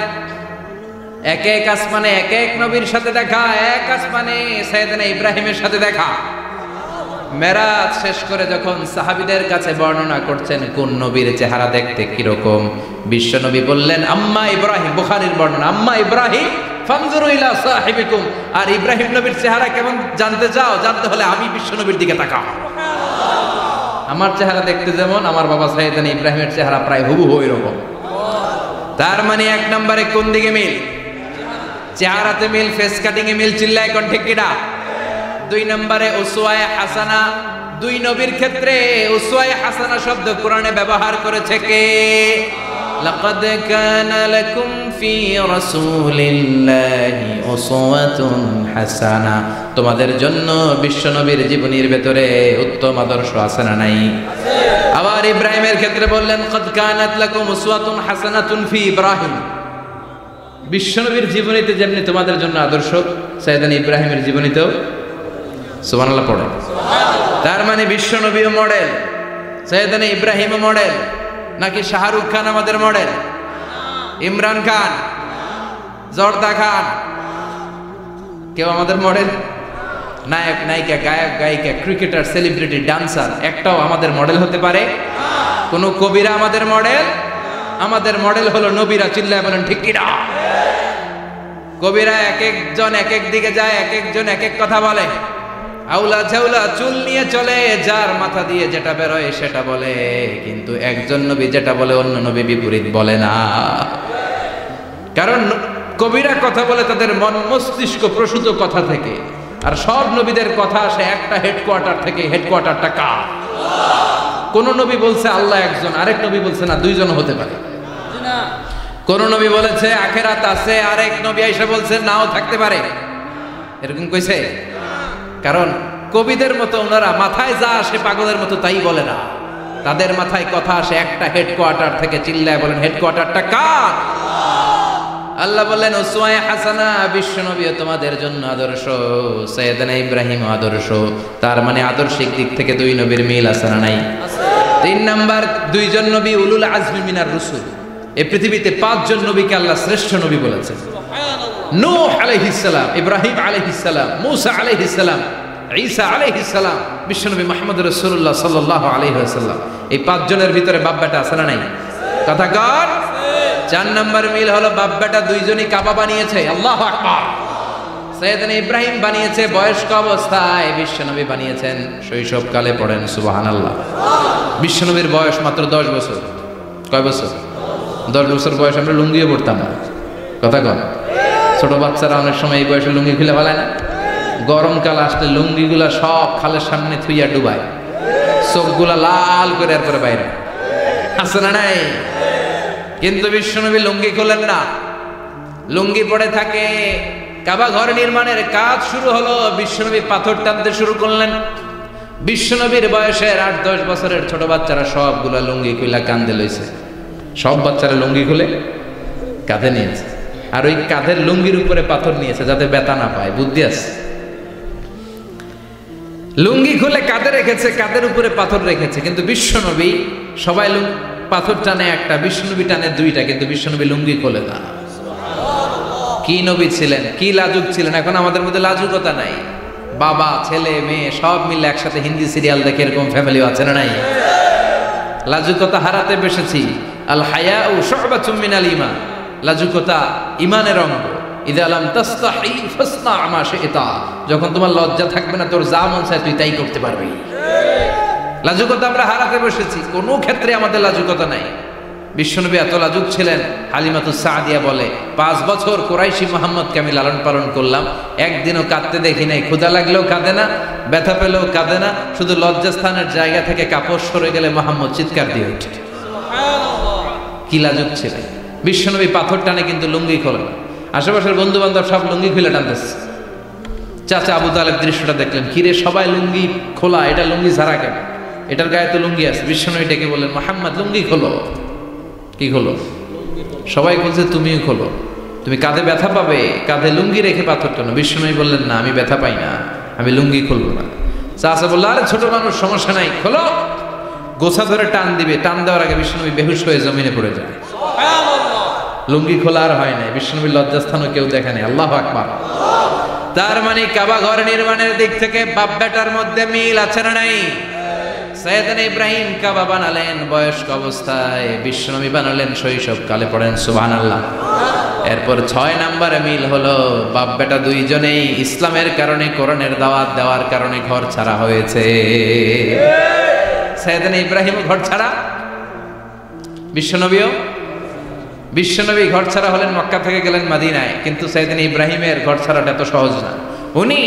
এক এক আসমানে এক এক নবীর সাথে দেখা, এক আসমানে সাইয়েদনা ইব্রাহিমের সাথে দেখা। মেরাজ শেষ করে যখন সাহাবীদের কাছে বর্ণনা করছেন কোন নবীর চেহারা দেখতে কিরকম, বিশ্বনবী বললেন আম্মা ইব্রাহিম, বুখারীর বর্ণনা, আম্মা ইব্রাহিম ফানজুরু ইলা সাহিবিকুম। আর ইব্রাহিম নবীর চেহারা কেমন জানতে চাও? জানতে হলে আমি বিশ্বনবীর দিকে তাকাও। আমার চেহারা দেখতে যেমন, আমার বাবা সাইয়েদনা ইব্রাহিমের চেহারা প্রায় হুবহু এরকম। তার মানে এক নম্বরে কোন দিকে মিল? চেহারাতে মিল, ফেস কাটিং এ মিল। চিল্লায় কোন ঠিক কিনা? দুই নম্বরে উসওয়ায়ে হাসানা। দুই নবীর ক্ষেত্রে উসওয়ায়ে হাসানা শব্দ কোরআনে ব্যবহার করেছে কে? লাকাদ কানা লাকুম ফি রাসূলিল্লাহি উসওয়াতুন হাসানা। তোমাদের জন্য বিশ্বনবীর জীবনীর ভেতরে উত্তম আদর্শ আছে না নাই? আবার ইব্রাহিমের ক্ষেত্রে বললেন কাদ কানাত লাকুম উসওয়াতুন হাসানাতুন ফি ইব্রাহিম। বিশ্বনবীর জীবনীতে যেমনি তোমাদের জন্য আদর্শ, সাইয়েদনা ইব্রাহিমের জীবনীতেও সুবহানাল্লাহ পড়ে। তার মানে বিশ্বনবীও মডেল, সাইয়েদনা ইব্রাহিমও মডেল। নাকি শাহরুখ খান আমাদের মডেল? ইমরান খান, জর্দা খান, কেউ আমাদের মডেল? নায়ক নায়িকা, গায়ক গায়িকা, ক্রিকেটার, সেলিব্রিটি, ডান্সার একটাও আমাদের মডেল হতে পারে? কোন কবিরা আমাদের মডেল? আমাদের মডেল হলো নবীরা। চিল্লায় বলেন ঠিক কিনা? কবিরা এক একজন এক এক দিকে যায়, এক একজন এক এক কথা বলে। আউলা ঝাউলা চুল নিয়ে চলে, যার মাথা দিয়ে যেটা বেরোয় সেটা বলে। কিন্তু একজন নবী যেটা বলে অন্য নবী বিপরীত বলে না। কারণ কবিরা কথা বলে তাদের মন মস্তিষ্ক প্রসূত কথা থেকে, আর সব নবীদের কথা আসে একটা হেডকোয়ার্টার থেকে। হেডকোয়ার্টারটা কার? কোন নবী বলছে আল্লাহ একজন, আরেক নবী বলছে না দুইজন হতে পারে। কোন নবী বলেছে আখিরাত আছে, আরেক নবী এসে বলছে নাও থাকতে পারে। এরকম কইছে? কারণ কবিদের মতো ওনারা মাথায় যা আসে পাগলের মতো তাই বলে না। তাদের মাথায় কথা আসে একটা হেডকোয়ার্টার থেকে। চিল্লায় বলেন হেডকোয়ার্টারটা কার? আল্লাহ বললেন উসওয়ায়ে হাসানা, বিশ্বনবীও তোমাদের জন্য আদর্শ, সাইয়েদনা ইব্রাহিম আদর্শ। তার মানে আদর্শিক দিক থেকে দুই নবীর মিল আছে না নাই? তিন নাম্বার, দুইজন নবী উলুল আজমি মিনার রুসুল। এই পৃথিবীতে পাঁচজন নবীকে আল্লাহ শ্রেষ্ঠ নবী বলেছেন। নূহ আলাইহিস সালাম, ইব্রাহিম আলাইহিস সালাম, মূসা আলাইহিস সালাম, ঈসা আলাইহিস সালাম, বিশ্বনবী মুহাম্মদ রাসূলুল্লাহ সাল্লাল্লাহু আলাইহি ওয়াসাল্লাম। এই পাঁচজনের ভিতরে বাপ বেটা আছে না নাই? কথা কর। চার নাম্বার মিল হলো বাপ বেটা দুইজনই কাবা বানিয়েছে। আল্লাহু আকবার। সাইয়েদনা ইব্রাহিম বানিয়েছে বয়স্ক অবস্থায়, বিশ্বনবী বানিয়েছেন শৈশবকালে। পড়েন সুবহানাল্লাহ। বিশ্বনবীর বয়স মাত্র 10 বছর। কয় বছর? 10 বছর বয়স আমরা লুঙ্গিও পড়তাম না। কথা কন। ছোট বাচ্চারা অনেক সময় এই বয়সে লুঙ্গি খুলে ফেলায় না? গরমকাল আসলে লুঙ্গিগুলা সব খালের সামনে থুইয়া ডুবায়, চোখগুলা লাল করে এরপরে বাইরে আছে না নাই? কিন্তু বিশ্বনবী লুঙ্গি খোলেন না, লুঙ্গি পড়ে থাকে। কাবা ঘর নির্মাণের কাজ শুরু হলো, বিশ্বনবী পাথর টানতে শুরু করলেন। বিশ্বনবীর বয়সের 8-10 বছরের ছোট বাচ্চারা সবগুলা লুঙ্গি খুলে কাঁধে লইছে। সব বাচ্চারা লুঙ্গি খুলে কাঁধে নিয়েছে, আর ওই কাঁধের লুঙ্গির উপরে পাথর নিয়েছে যাতে ব্যথা না পায়। বুদ্ধি আছে। লুঙ্গি খুলে কাঁধে রেখেছে, কাঁধের উপরে পাথর রেখেছে, কিন্তু বিশ্বনবী সবাই পাথর টানে একটা, বিশ্বনবী টানে দুইটা, কিন্তু বিশ্বনবী লুঙ্গি খোলে না। কি নবী ছিলেন, কি লাজুক ছিলেন। এখন আমাদের মধ্যে লাজুকতা নাই, বাবা ছেলে মেয়ে সব মিলে একসাথে হিন্দি সিরিয়াল দেখে এরকম ফ্যামিলিও আছে না নাই? লাজুকতা হারাতে বসেছি। আল হায়াউ শু'বাতুম মিনাল ঈমান, লাজুকতা ঈমানের অঙ্গ। ইযা লাম তাসতাহি ফাসনা মা শি'তা, যখন তোমার লজ্জা থাকবে না, তোর যা মন চায় তুই তাই করতে পারবি। লাজুকতা আমরা হারাতে বসেছি, কোনো ক্ষেত্রে আমাদের লাজুকতা নাই। বিশ্বনবী এত লাজুক ছিলেন, হালিমাতুস সাদিয়া বলে 5 বছর কুরাইশি মুহাম্মদকে আমি লালন পালন করলাম, একদিনও কাঁদতে দেখি নাই। ক্ষুধা লাগলেও কাঁদে না, ব্যথা পেলেও কাঁদে না, শুধু লজ্জাস্থানের জায়গা থেকে কাপড় সরে গেলে মুহাম্মদ চিৎকার দিয়ে ওঠে। কি লাজুক ছিলেন। বিশ্বনবী পাথর টানে কিন্তু লুঙ্গি খোলে না। আশেপাশের বন্ধু বান্ধব সব লুঙ্গি খুলে টানতেছে। চাচা আবু তালেব দৃশ্যটা দেখলেন, কিরে সবাই লুঙ্গি খোলা, এটা লুঙ্গি ছাড়া কেন? এটার গায়ে তো লুঙ্গি আছে। বিশ্বনবী ডেকে বললেন, মুহাম্মদ লুঙ্গি খোলো। কি খোলো? সবাই বলছে তুমিও খোলো, তুমি কাঁধে ব্যথা পাবে, কাঁধে লুঙ্গি রেখে পাথর টানো। বিশ্বনবী বললেন, না আমি ব্যথা পাই না, আমি লুঙ্গি খুলবো না। চাচা বললো, আরে ছোট মানুষ, সমস্যা নাই, খোলো। গোছা ধরে টান দিবে, টান দেওয়ার আগে বিশ্বনবী বেহুশ হয়ে জমিনে পড়ে যায়। লুঙ্গি খোলা আর হয় নাই। বিশ্বনবীর লজ্জাস্থানও কেউ দেখে নাই। আল্লাহু আকবার। তার মানে কাবা ঘর নির্মাণের দিক থেকে বাপ বেটার মধ্যে মিল আছে না নাই? সাইয়েদনা ইব্রাহিম কাবা বানালেন বয়স্ক অবস্থায়, বিশ্বনবী বানালেন শৈশবকালে। পড়েন সুবহানাল্লাহ। এরপর 6 নম্বরে মিল হলো, বাপ বেটা দুইজনেই ইসলামের কারণে, কোরআনের দাওয়াত দেওয়ার কারণে ঘর ছাড়া হয়েছে। সাইয়েদনা ইব্রাহিমও ঘর ছাড়া, বিশ্বনবী ঘর ছাড়া হলেন, মক্কা থেকে গেলেন মদিনায়। কিন্তু সাইয়েদনা ইব্রাহিমের ঘর ছাড়াটা এত সহজ না। উনি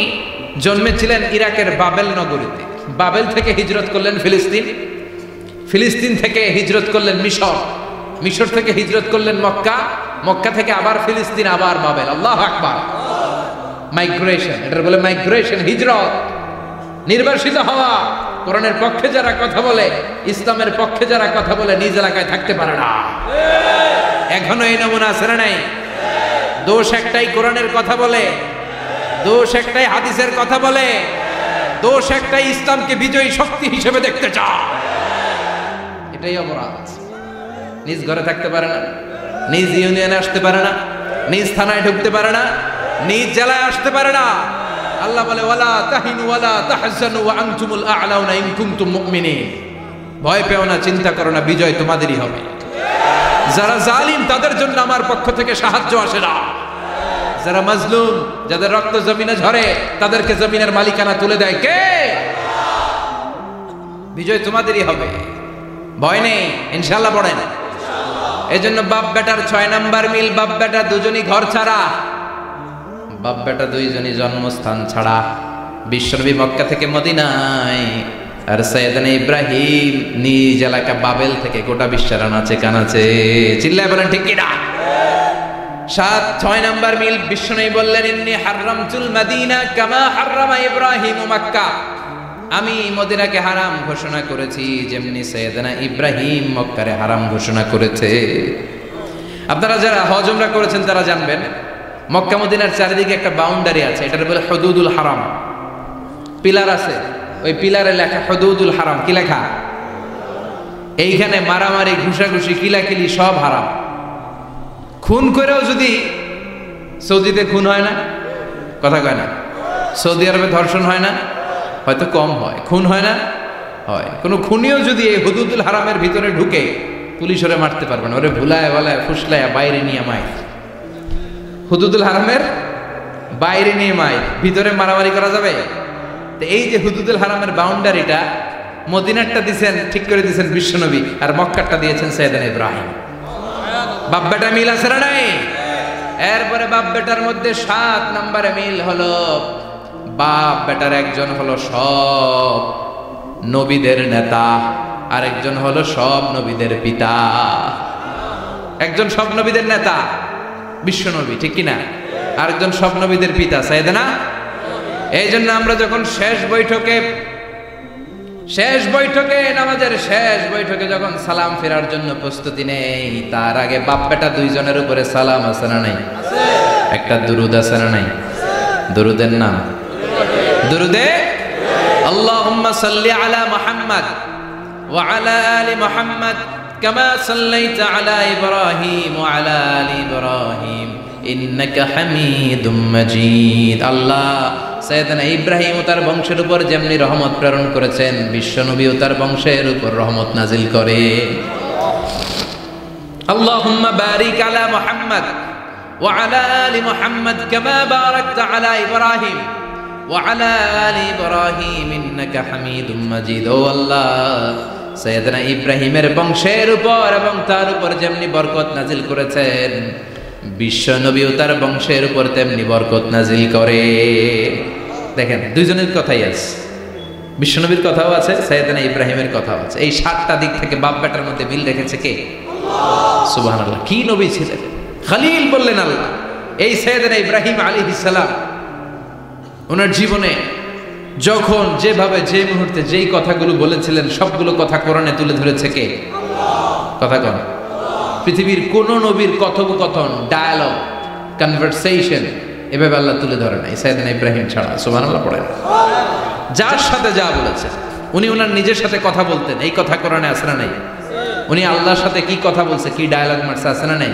জন্মেছিলেন ইরাকের বাবেল নগরীতে। বাবেল থেকে হিজরত করলেন ফিলিস্তিন, ফিলিস্তিন থেকে হিজরত করলেন মিশর, মিশর থেকে হিজরত করলেন মক্কা, মক্কা থেকে আবার ফিলিস্তিন, আবার বাবেল। আল্লাহু আকবার। মাইগ্রেশন, এটার বলে মাইগ্রেশন, হিজরত, নির্বাসিত হওয়া। কোরআনের পক্ষে যারা কথা বলে, ইসলামের পক্ষে যারা কথা বলে, নিজ এলাকায় থাকতে পারে না। এখনো এই নমুনা আছে না নাই? দোষ একটাই, কোরআনের কথা বলে, দোষ একটাই, হাদিসের কথা বলে, দোষ একটাই, ইসলামকে বিজয়ী শক্তি হিসেবে দেখতে চায়। এটাই অপরাধ। নিজ ঘরে থাকতে পারে না, নিজ ইউনিয়নে আসতে পারে না, নিজ থানায় ঢুকতে পারে না, নিজ জেলায় আসতে পারে না। আল্লাহ বলে, ওয়ালা তাহিনু ওয়ালা তাহজানু ওয়া আনতুমুল আ'লাউনা ইন কুনতুম মুমিনিন। ভয় পেও না, চিন্তা করো না, বিজয় তোমাদেরই হবে। যারা জালিম তাদের জন্য আমার পক্ষ থেকে সাহায্য আসে না। যারা মাজলুম, যাদের রক্ত জমিনে ঝরে, তাদেরকে জমিনের মালিকানা তুলে দেয় কে? বিজয় তোমাদেরই হবে, ভয় নেই, ইনশাআল্লাহ। পড়েন। এজন্য বাপ বেটার 6 নাম্বার মিল, বাপ বেটা দুজনই ঘর ছাড়া, বাপ বেটা দুইজনই জন্মস্থান ছাড়া। বিশ্বনবী মক্কা থেকে মদিনায়, আর সাইয়েদনা ইব্রাহিম নিজ এলাকা বাবেল থেকে গোটা বিশ্বের আনাচে কানাচে। চিল্লায় বলেন ঠিক কিনা? 6 নাম্বার মিল, বিশ্বনবী বললেন, ইন্নী হারামতুল মদিনা কামা হারামা ইব্রাহিম মক্কা। আমি মদিনাকে হারাম ঘোষণা করেছি যেমনি সাইয়েদনা ইব্রাহিম মক্কারে হারাম ঘোষণা করেছে। আপনারা যারা হজ উমরা করেছেন তারা জানবেন, মক্কা মদিনার চারিদিকে একটা বাউন্ডারি আছে, এটার বলে হুদুদুল হারাম। পিলার আছে, ওই পিলারে লেখা হুদুদুল হারাম। কি লেখা? এইখানে মারামারি, ঘুষাঘুষি, কিলাকিলি সব হারাম। খুন করেও যদি, সৌদিতে খুন হয় না, কথা কয় না? সৌদি আরবে ধর্ষণ হয় না, হয়তো কম হয়, খুন হয় না, হয়। কোনো খুনিও যদি এই হুদুদুল হারামের ভিতরে ঢুকে, পুলিশ ওরে মারতে পারবে না, ওরে ভুলায় বলায় ফুসলায় বাইরে নিয়ে মায়। হুদুদুল হারামের বাইরে নিয়ে মায়, ভিতরে মারামারি করা যাবে? তো এই যে হুদুদুল হারামের বাউন্ডারিটা, মদিনারটা দিয়েছেন, ঠিক করে দিয়েছেন বিশ্বনবী, আর মক্কারটা দিয়েছেন সাইয়েদনা ইব্রাহিম। বাপ বেটা মিল আছে না নাই? এরপরে বাপ বেটার মধ্যে 7 নম্বরে মিল হলো, বাপ বেটার একজন হলো সব নবীদের নেতা, আর একজন হলো সব নবীদের পিতা। একজন সব নবীদের নেতা বিশ্বনবী, ঠিক কিনা? আরেকজন সব নবীদের পিতা সাইয়েদনা। এই জন্য আমরা যখন শেষ বৈঠকে নামাজের শেষ বৈঠকে যখন সালাম ফেরার জন্য প্রস্তুতি নেই, তার আগে বাপ বেটা দুইজনের উপরে সালাম আছে না নাই? একটা দুরুদ আছে না নাই? দুরুদের নাম দুরুদে আল্লাহুম্মা সাল্লি আলা মুহাম্মাদ ওয়া আলা আলি মুহাম্মাদ কামা সাল্লাইতা আলা ইব্রাহিম ওয়া আলা আলি ইব্রাহিম ইন্নাকা হামিদুম মাজিদ। আল্লাহ সাইয়েদনা ইব্রাহিম ও তার বংশের উপর যেমনি রহমত প্রেরণ করেছেন, বিশ্বনবী ও তার বংশের উপর রহমত নাজিল করে। আল্লাহুম্মা বারিক আলা মুহাম্মাদ ওয়া আলা আলি মুহাম্মাদ কামা বারাকতা আলা ইব্রাহিম ওয়া আলা আলি ইব্রাহিম ইন্নাকা হামিদুম মাজিদ। ও আল্লাহ, সাইয়েদনা ইব্রাহিমের বংশের উপর এবং তার উপর যেমনি বরকত নাজিল করেছেন, বিশ্ব নবী ও তার বংশের উপর তেমনি বরকত নাজিল করে। দেখেন, দুইজনের কথাই আছে, বিশ্ব নবীর কথাও আছে, সাইয়েদনা ইব্রাহিমের কথাও আছে। এই 7টা দিক থেকে বাপ বেটার মধ্যে মিল রেখেছে কে? সুবহানাল্লাহ। কি নবী ছিলেন? খলিল বললেন আল্লাহ। এই সাইয়েদনা ইব্রাহিম আলাইহিস সালাম ওনার জীবনে যখন যেভাবে যে মুহূর্তে যেই কথাগুলো বলেছিলেন, সবগুলো কথা কোরআনে তুলে ধরেছে কে? কথা কোন? পৃথিবীর কোন নবীর কথোপকথন, ডায়ালগ, কনভারসেশন এভাবে আল্লাহ তুলে ধরে নাই সাইয়েদনা ইব্রাহিম ছাড়া। সুবহানাল্লাহ পড়েন। যার সাথে যা বলেছে, উনি ওনার নিজের সাথে কথা বলতেন, এই কথা কোরআনে আছে না নাই? উনি আল্লাহর সাথে কি কথা বলছে, কি ডায়ালগ মারছে, আছে না নাই?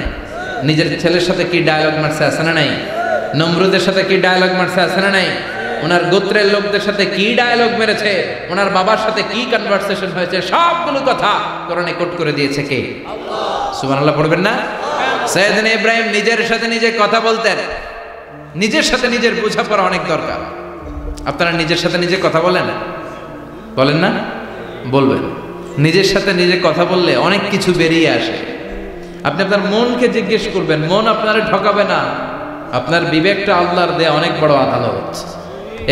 নিজের ছেলের সাথে কি ডায়ালগ মারছে, আছে না নাই? নমরুদের সাথে কি ডায়ালগ মারছে, আছে না নাই? ওনার গোত্রের লোকদের সাথে কি ডায়ালগ মেরেছে, ওনার বাবার সাথে কি কনভারসেশন হয়েছে, সবগুলো কথা কোরআনে কোট করে দিয়েছে কে? সুবহানাল্লাহ পড়বেন না? সাইয়েদনা ইব্রাহিম নিজের সাথে নিজে কথা বলতেন। নিজের সাথে নিজের বোঝাপড়া অনেক দরকার। আপনারা নিজের সাথে নিজে কথা বলেন? বলেন না? বলবেন। নিজের সাথে নিজে কথা বললে অনেক কিছু বেরিয়ে আসে। আপনি আপনার মনকে জিজ্ঞেস করবেন, মন আপনারে ঠকাবে না। আপনার বিবেকটা আল্লাহর দেয়া অনেক বড় আদালত।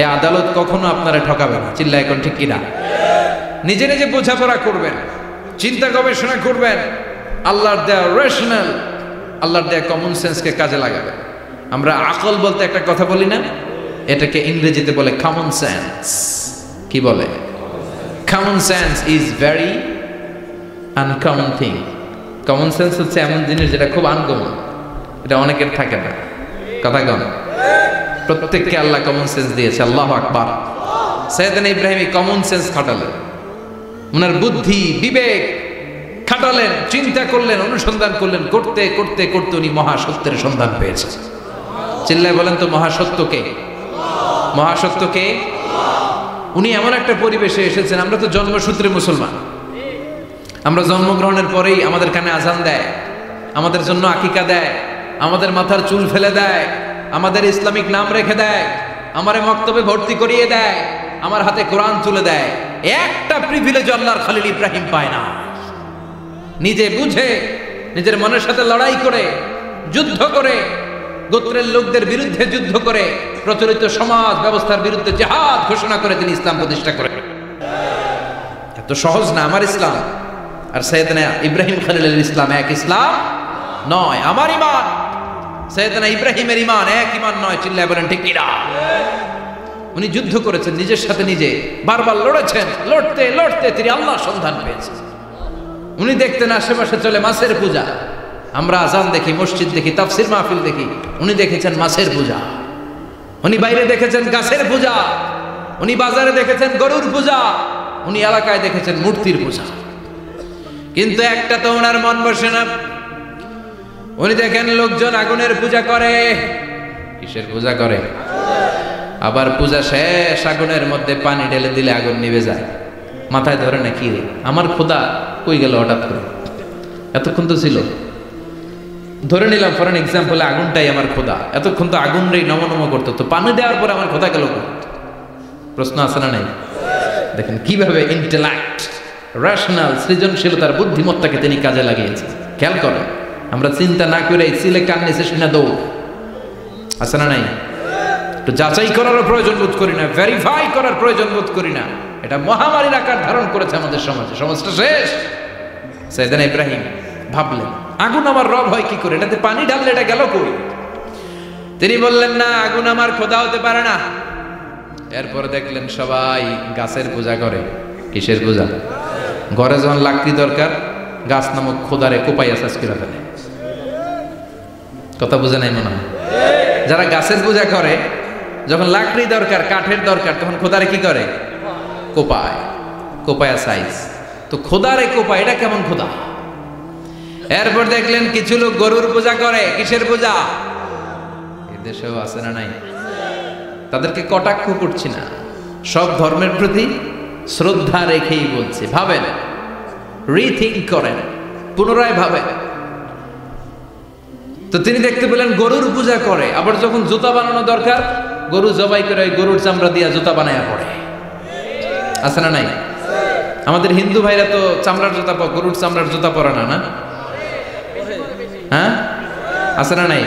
এই আদালত কখনো আপনারে ঠকাবে না। চিল্লায় এখন ঠিক কিনা? নিজে নিজে বোঝাপড়া করবেন, চিন্তা গবেষণা করবেন, আল্লাহর দেয়া রেশনাল, আল্লাহর দেয়া কমন সেন্সকে কাজে লাগাবেন। আমরা আকল বলতে একটা কথা বলি না, এটাকে ইংরেজিতে বলে কমন সেন্স। কি বলে? Common sense is very uncommon thing. Common sense হচ্ছে এমন জিনিস যেটা খুব আনকমন, এটা অনেকের থাকে না। কথা কন? প্রত্যেককে আল্লাহ কমন সেন্স দিয়েছে। আল্লাহু আকবার। সাইয়েদনা ইব্রাহিম কমন সেন্স খাটালেন, ওনার বুদ্ধি বিবেক খাটালেন, চিন্তা করলেন, অনুসন্ধান করলেন, করতে করতে করতে উনি মহাসত্যের সন্ধান পেয়েছেন। চিল্লায় বলেন তো, মহাসত্যকে? মহাসত্যকে? উনি এমন একটা পরিবেশে এসেছেন, আমরা তো জন্মসূত্রে মুসলমান। আমরা জন্মগ্রহণের পরেই আমাদের কানে আজান দেয়, আমাদের জন্য আকিকা দেয়, আমাদের মাথার চুল ফেলে দেয়, আমাদের ইসলামিক নাম রেখে দেয়, আমারে মক্তবে ভর্তি করিয়ে দেয়, আমার হাতে কোরআন তুলে দেয়। একটা প্রিভিলেজ আল্লাহর খলিল ইব্রাহিম পায় না। নিজে বুঝে, নিজের মনের সাথে লড়াই করে, যুদ্ধ করে, গোত্রের লোকদের বিরুদ্ধে যুদ্ধ করে, প্রচলিত সমাজ ব্যবস্থার বিরুদ্ধে জিহাদ ঘোষণা করে তিনি ইসলাম প্রতিষ্ঠা করেন। এত সহজ না আমার ইসলাম আর সাইয়েদনা ইব্রাহিম খলিলের ইসলাম এক ইসলাম নয়। আমার ঈমান সাইয়েদনা ইব্রাহিমের ঈমান এক ঈমান নয়। চিল্লায় বলেন ঠিক কিনা? উনি যুদ্ধ করেছেন, নিজের সাথে নিজে বারবার লড়েছেন। লড়তে লড়তে তিনি আল্লাহর সন্ধান পেয়েছেন। উনি দেখতেন আশেপাশে চলে মাছের পূজা। আমরা আজান দেখি, মসজিদ দেখি, তাফসির মাহফিল দেখি। উনি দেখেছেন মাছের পূজা। উনি বাইরে দেখেছেন গাছের পূজা। উনি বাজারে দেখেছেন গরুর পূজা। উনি এলাকায় দেখেছেন মূর্তির পূজা। কিন্তু একটা তো ওনার মন বসে না। উনি দেখেন লোকজন আগুনের পূজা করে। কিসের পূজা করে? আবার পূজা শেষ, আগুনের মধ্যে পানি ঢেলে দিলে আগুন নিভে যায়। মাথায় ধরে না, কি রে আমার খোদা কই গেল হঠাৎ করে? এতক্ষণ তো ছিল। ধরে নিলাম ফর এন এক্সাম্পল, আগুনটাই আমার খোদা। এতক্ষণ তো আগুন রে নমনম করতো, তো পানি দেওয়ার পরে আমার খোদা গেল। প্রশ্ন আছে না নাই? দেখেন কিভাবে ইন্টেলেক্ট, রেশনাল, সৃজনশীলতার বুদ্ধিমত্তাকে তিনি কাজে লাগিয়েছেন। খেয়াল করেন, আমরা চিন্তা না করে সিলে কান নিচে শুনে দৌড়। আছে না নাই? একটু যাচাই করারও প্রয়োজন বোধ করি না, ভেরিফাই করার প্রয়োজন বোধ করি না। এটা মহামারীর আকার ধারণ করেছে আমাদের সমাজে। সমাজটা শেষ। সাইয়েদনা ইব্রাহিম ভাবলেন, আগুন আমার রব হয় কি করে? এটাতে পানি ঢাললে এটা গেল কই? তিনি বললেন, না, আগুন আমার খোদা হতে পারে না। এরপর দেখলেন সবাই গাছের পূজা করে। কিসের পূজা? ঘরে যখন লাকড়ি দরকার, গাছ নামক খোদারে কোপাইয়া শেষ করে ফেলে। কথা বুঝে নাই মনে হয়? যারা গাছের পূজা করে, যখন লাকড়ি দরকার, কাঠের দরকার, তখন খোদারে কি করে? কোপায়া সাইজ। তো খোদারে কোপা, এটা কেমন খোদা? এরপর দেখলেন কিছু লোক গরুর পূজা করে। কিসের পূজা? এদেশেও আছে না নাই? তাদেরকে কটাক্ষ করছি না, সব ধর্মের প্রতি শ্রদ্ধা রেখেই বলছি। ভাবেন, রিথিঙ্ক করেন, পুনরায় ভাবেন। তো তিনি দেখতে পেলেন গরুর পূজা করে, আবার যখন জুতা বানানো দরকার গরু জবাই করে গরুর চামড়া দিয়া জুতা বানায়া পড়ে। আছে না নাই? আমাদের হিন্দু ভাইরা তো চামড়ার জুতা, গরুর চামড়ার জুতা পরে না, না? হ্যাঁ, আছে না নাই?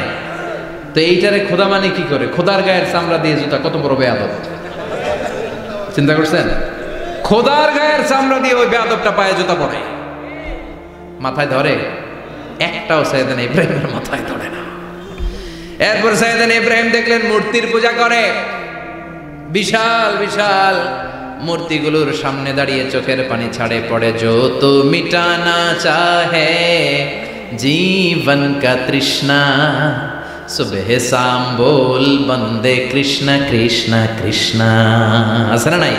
তো এইটারে খোদা মানে কি করে? খোদার গায়ের চামড়া দিয়ে জুতা, কত বড় বেয়াদব! চিন্তা করছেন? খোদার গায়ের চামড়া দিয়ে ওই বেয়াদবটা পায়ে জুতা পরে। মাথায় ধরে? একটাও সাইয়েদনা ইব্রাহিমের মাথায় ধরে না। এরপর সাইয়েদনা ইব্রাহিম দেখলেন মূর্তির পূজা করে। বিশাল বিশাল মূর্তিগুলোর সামনে দাঁড়িয়ে চোখের পানি ছাড়ে পড়ে। जो तो मिटाना चाहे जीवन का तृष्णा सुबह शाम बोल बंदे कृष्ण कृष्ण कृष्ण। আছে না নাই?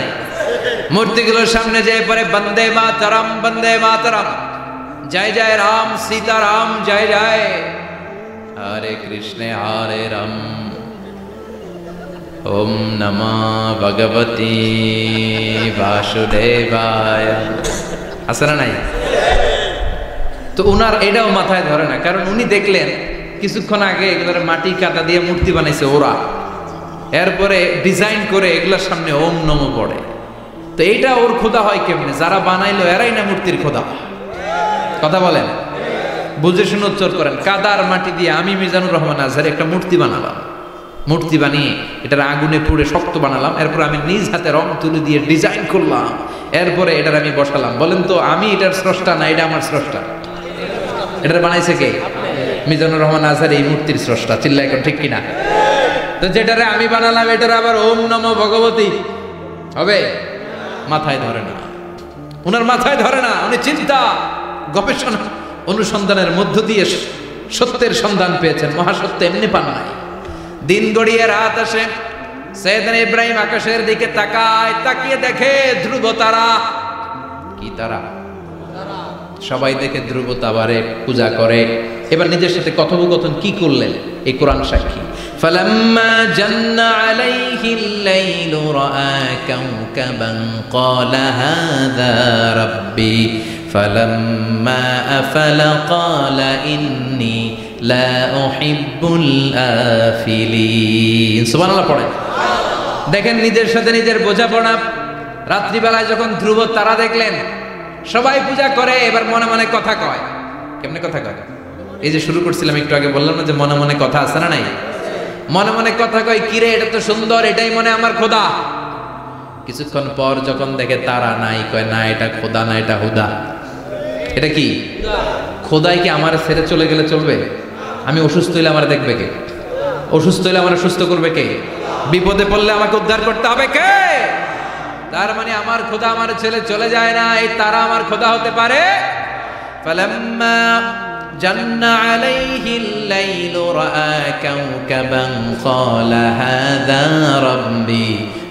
মূর্তিগুলোর সামনে যেয়ে পড়ে বন্দে মাতরম, বন্দে মাতরম, জয় জয় রাম সীতারাম, জয় জয় হরে কৃষ্ণ হরে রাম, ওম নমঃ ভগবতে বাসুদেবায়। আছে না নাই? তো উনার এটাও মাথায় ধরে না, কারণ উনি দেখলেন কিছুক্ষণ আগে এগুলোর মাটি কাটা দিয়ে মূর্তি বানাইছে ওরা, এরপরে ডিজাইন করে এগুলোর সামনে ওম নমঃ পড়ে। তো এইটা ওর খোদা হয় কেমনে? যারা বানাইলো এরাই না মূর্তির খোদা। কথা বলেন, বুঝে শুনে উচ্চার করেন। কাদার মাটি দিয়ে আমি মিজানুর রহমান আজহারি একটা মূর্তি বানালাম, মূর্তি বানিয়ে এটার আগুনে পুড়ে শক্ত বানালাম, এরপর আমি নিজ হাতে রং তুলি দিয়ে ডিজাইন করলাম, এরপরে এটার আমি বসালাম। বলেন তো আমি এটার স্রষ্টা না এটা আমার স্রষ্টা? এটার বানাইছে কে? মিজানুর রহমান আজহারি এই মূর্তির স্রষ্টা। চিল্লাই এখন ঠিক কিনা? তো যেটারে আমি বানালাম এটার আবার ওম নমঃ ভগবতী হবে? মাথায় ধরে না, উনার মাথায় ধরে না। উনি চিন্তা গবেষণা অনুসন্ধানের মধ্য দিয়ে সত্যের সন্ধান পেয়েছেন। মহাসত্য এমনি পান নাই। দিন গড়িয়ে রাত আসে, সাইয়েদনা ইব্রাহিম আকাশের দিকে তাকায়, তাকিয়ে দেখে ধ্রুব তারা। কি তারা? সবাই দেখে ধ্রুব তারারে পূজা করে। এবার নিজের সাথে কথোপকথন কি করলেন এই কোরআন সাক্ষী। ফালাম্মা জান্না আলাইহিল লাইলু রাআ কাওকাবান ক্বালা হাযা রাব্বি ফালাম্মা আফালা ক্বালা ইন্নী লা উহিব্বুল আফিলিন। সুবহানাল্লাহ পড়েন। দেখেন নিজের সাথে নিজের বোঝাপড়া। রাত্রিবেলায় যখন ধ্রুব তারা দেখলেন সবাই পূজা করে, এবার মনে মনে কথা কয়। কেমনে কথা কয়? এই যে শুরু করছিলাম একটু আগে, বললাম না যে মনে মনে কথা আছে না নাই? মনে মনে কথা কয়, কিরে এটা তো সুন্দর, এটাই মনে আমার খোদা। কিছুক্ষণ পর যখন দেখে তারা নাই, কয় না এটা খোদা না, এটা হুদা। এটা কি? খোদাই কি আমার ছেড়ে চলে গেলে চলবে? আমি অসুস্থ হইলে আমার দেখবে কে? অসুস্থ হইলে আমার সুস্থ করবে কে? বিপদে পড়লে আমাকে উদ্ধার করতে হবে কে? তার মানে আমার খোদা আমার ছেলে চলে যায় না, এই তারা আমার খোদা হতে পারে। ফালাম্মা জান্না আলাইহিল লাইলু রাআ কাওকাবান ক্বালা হাযা রাব্বি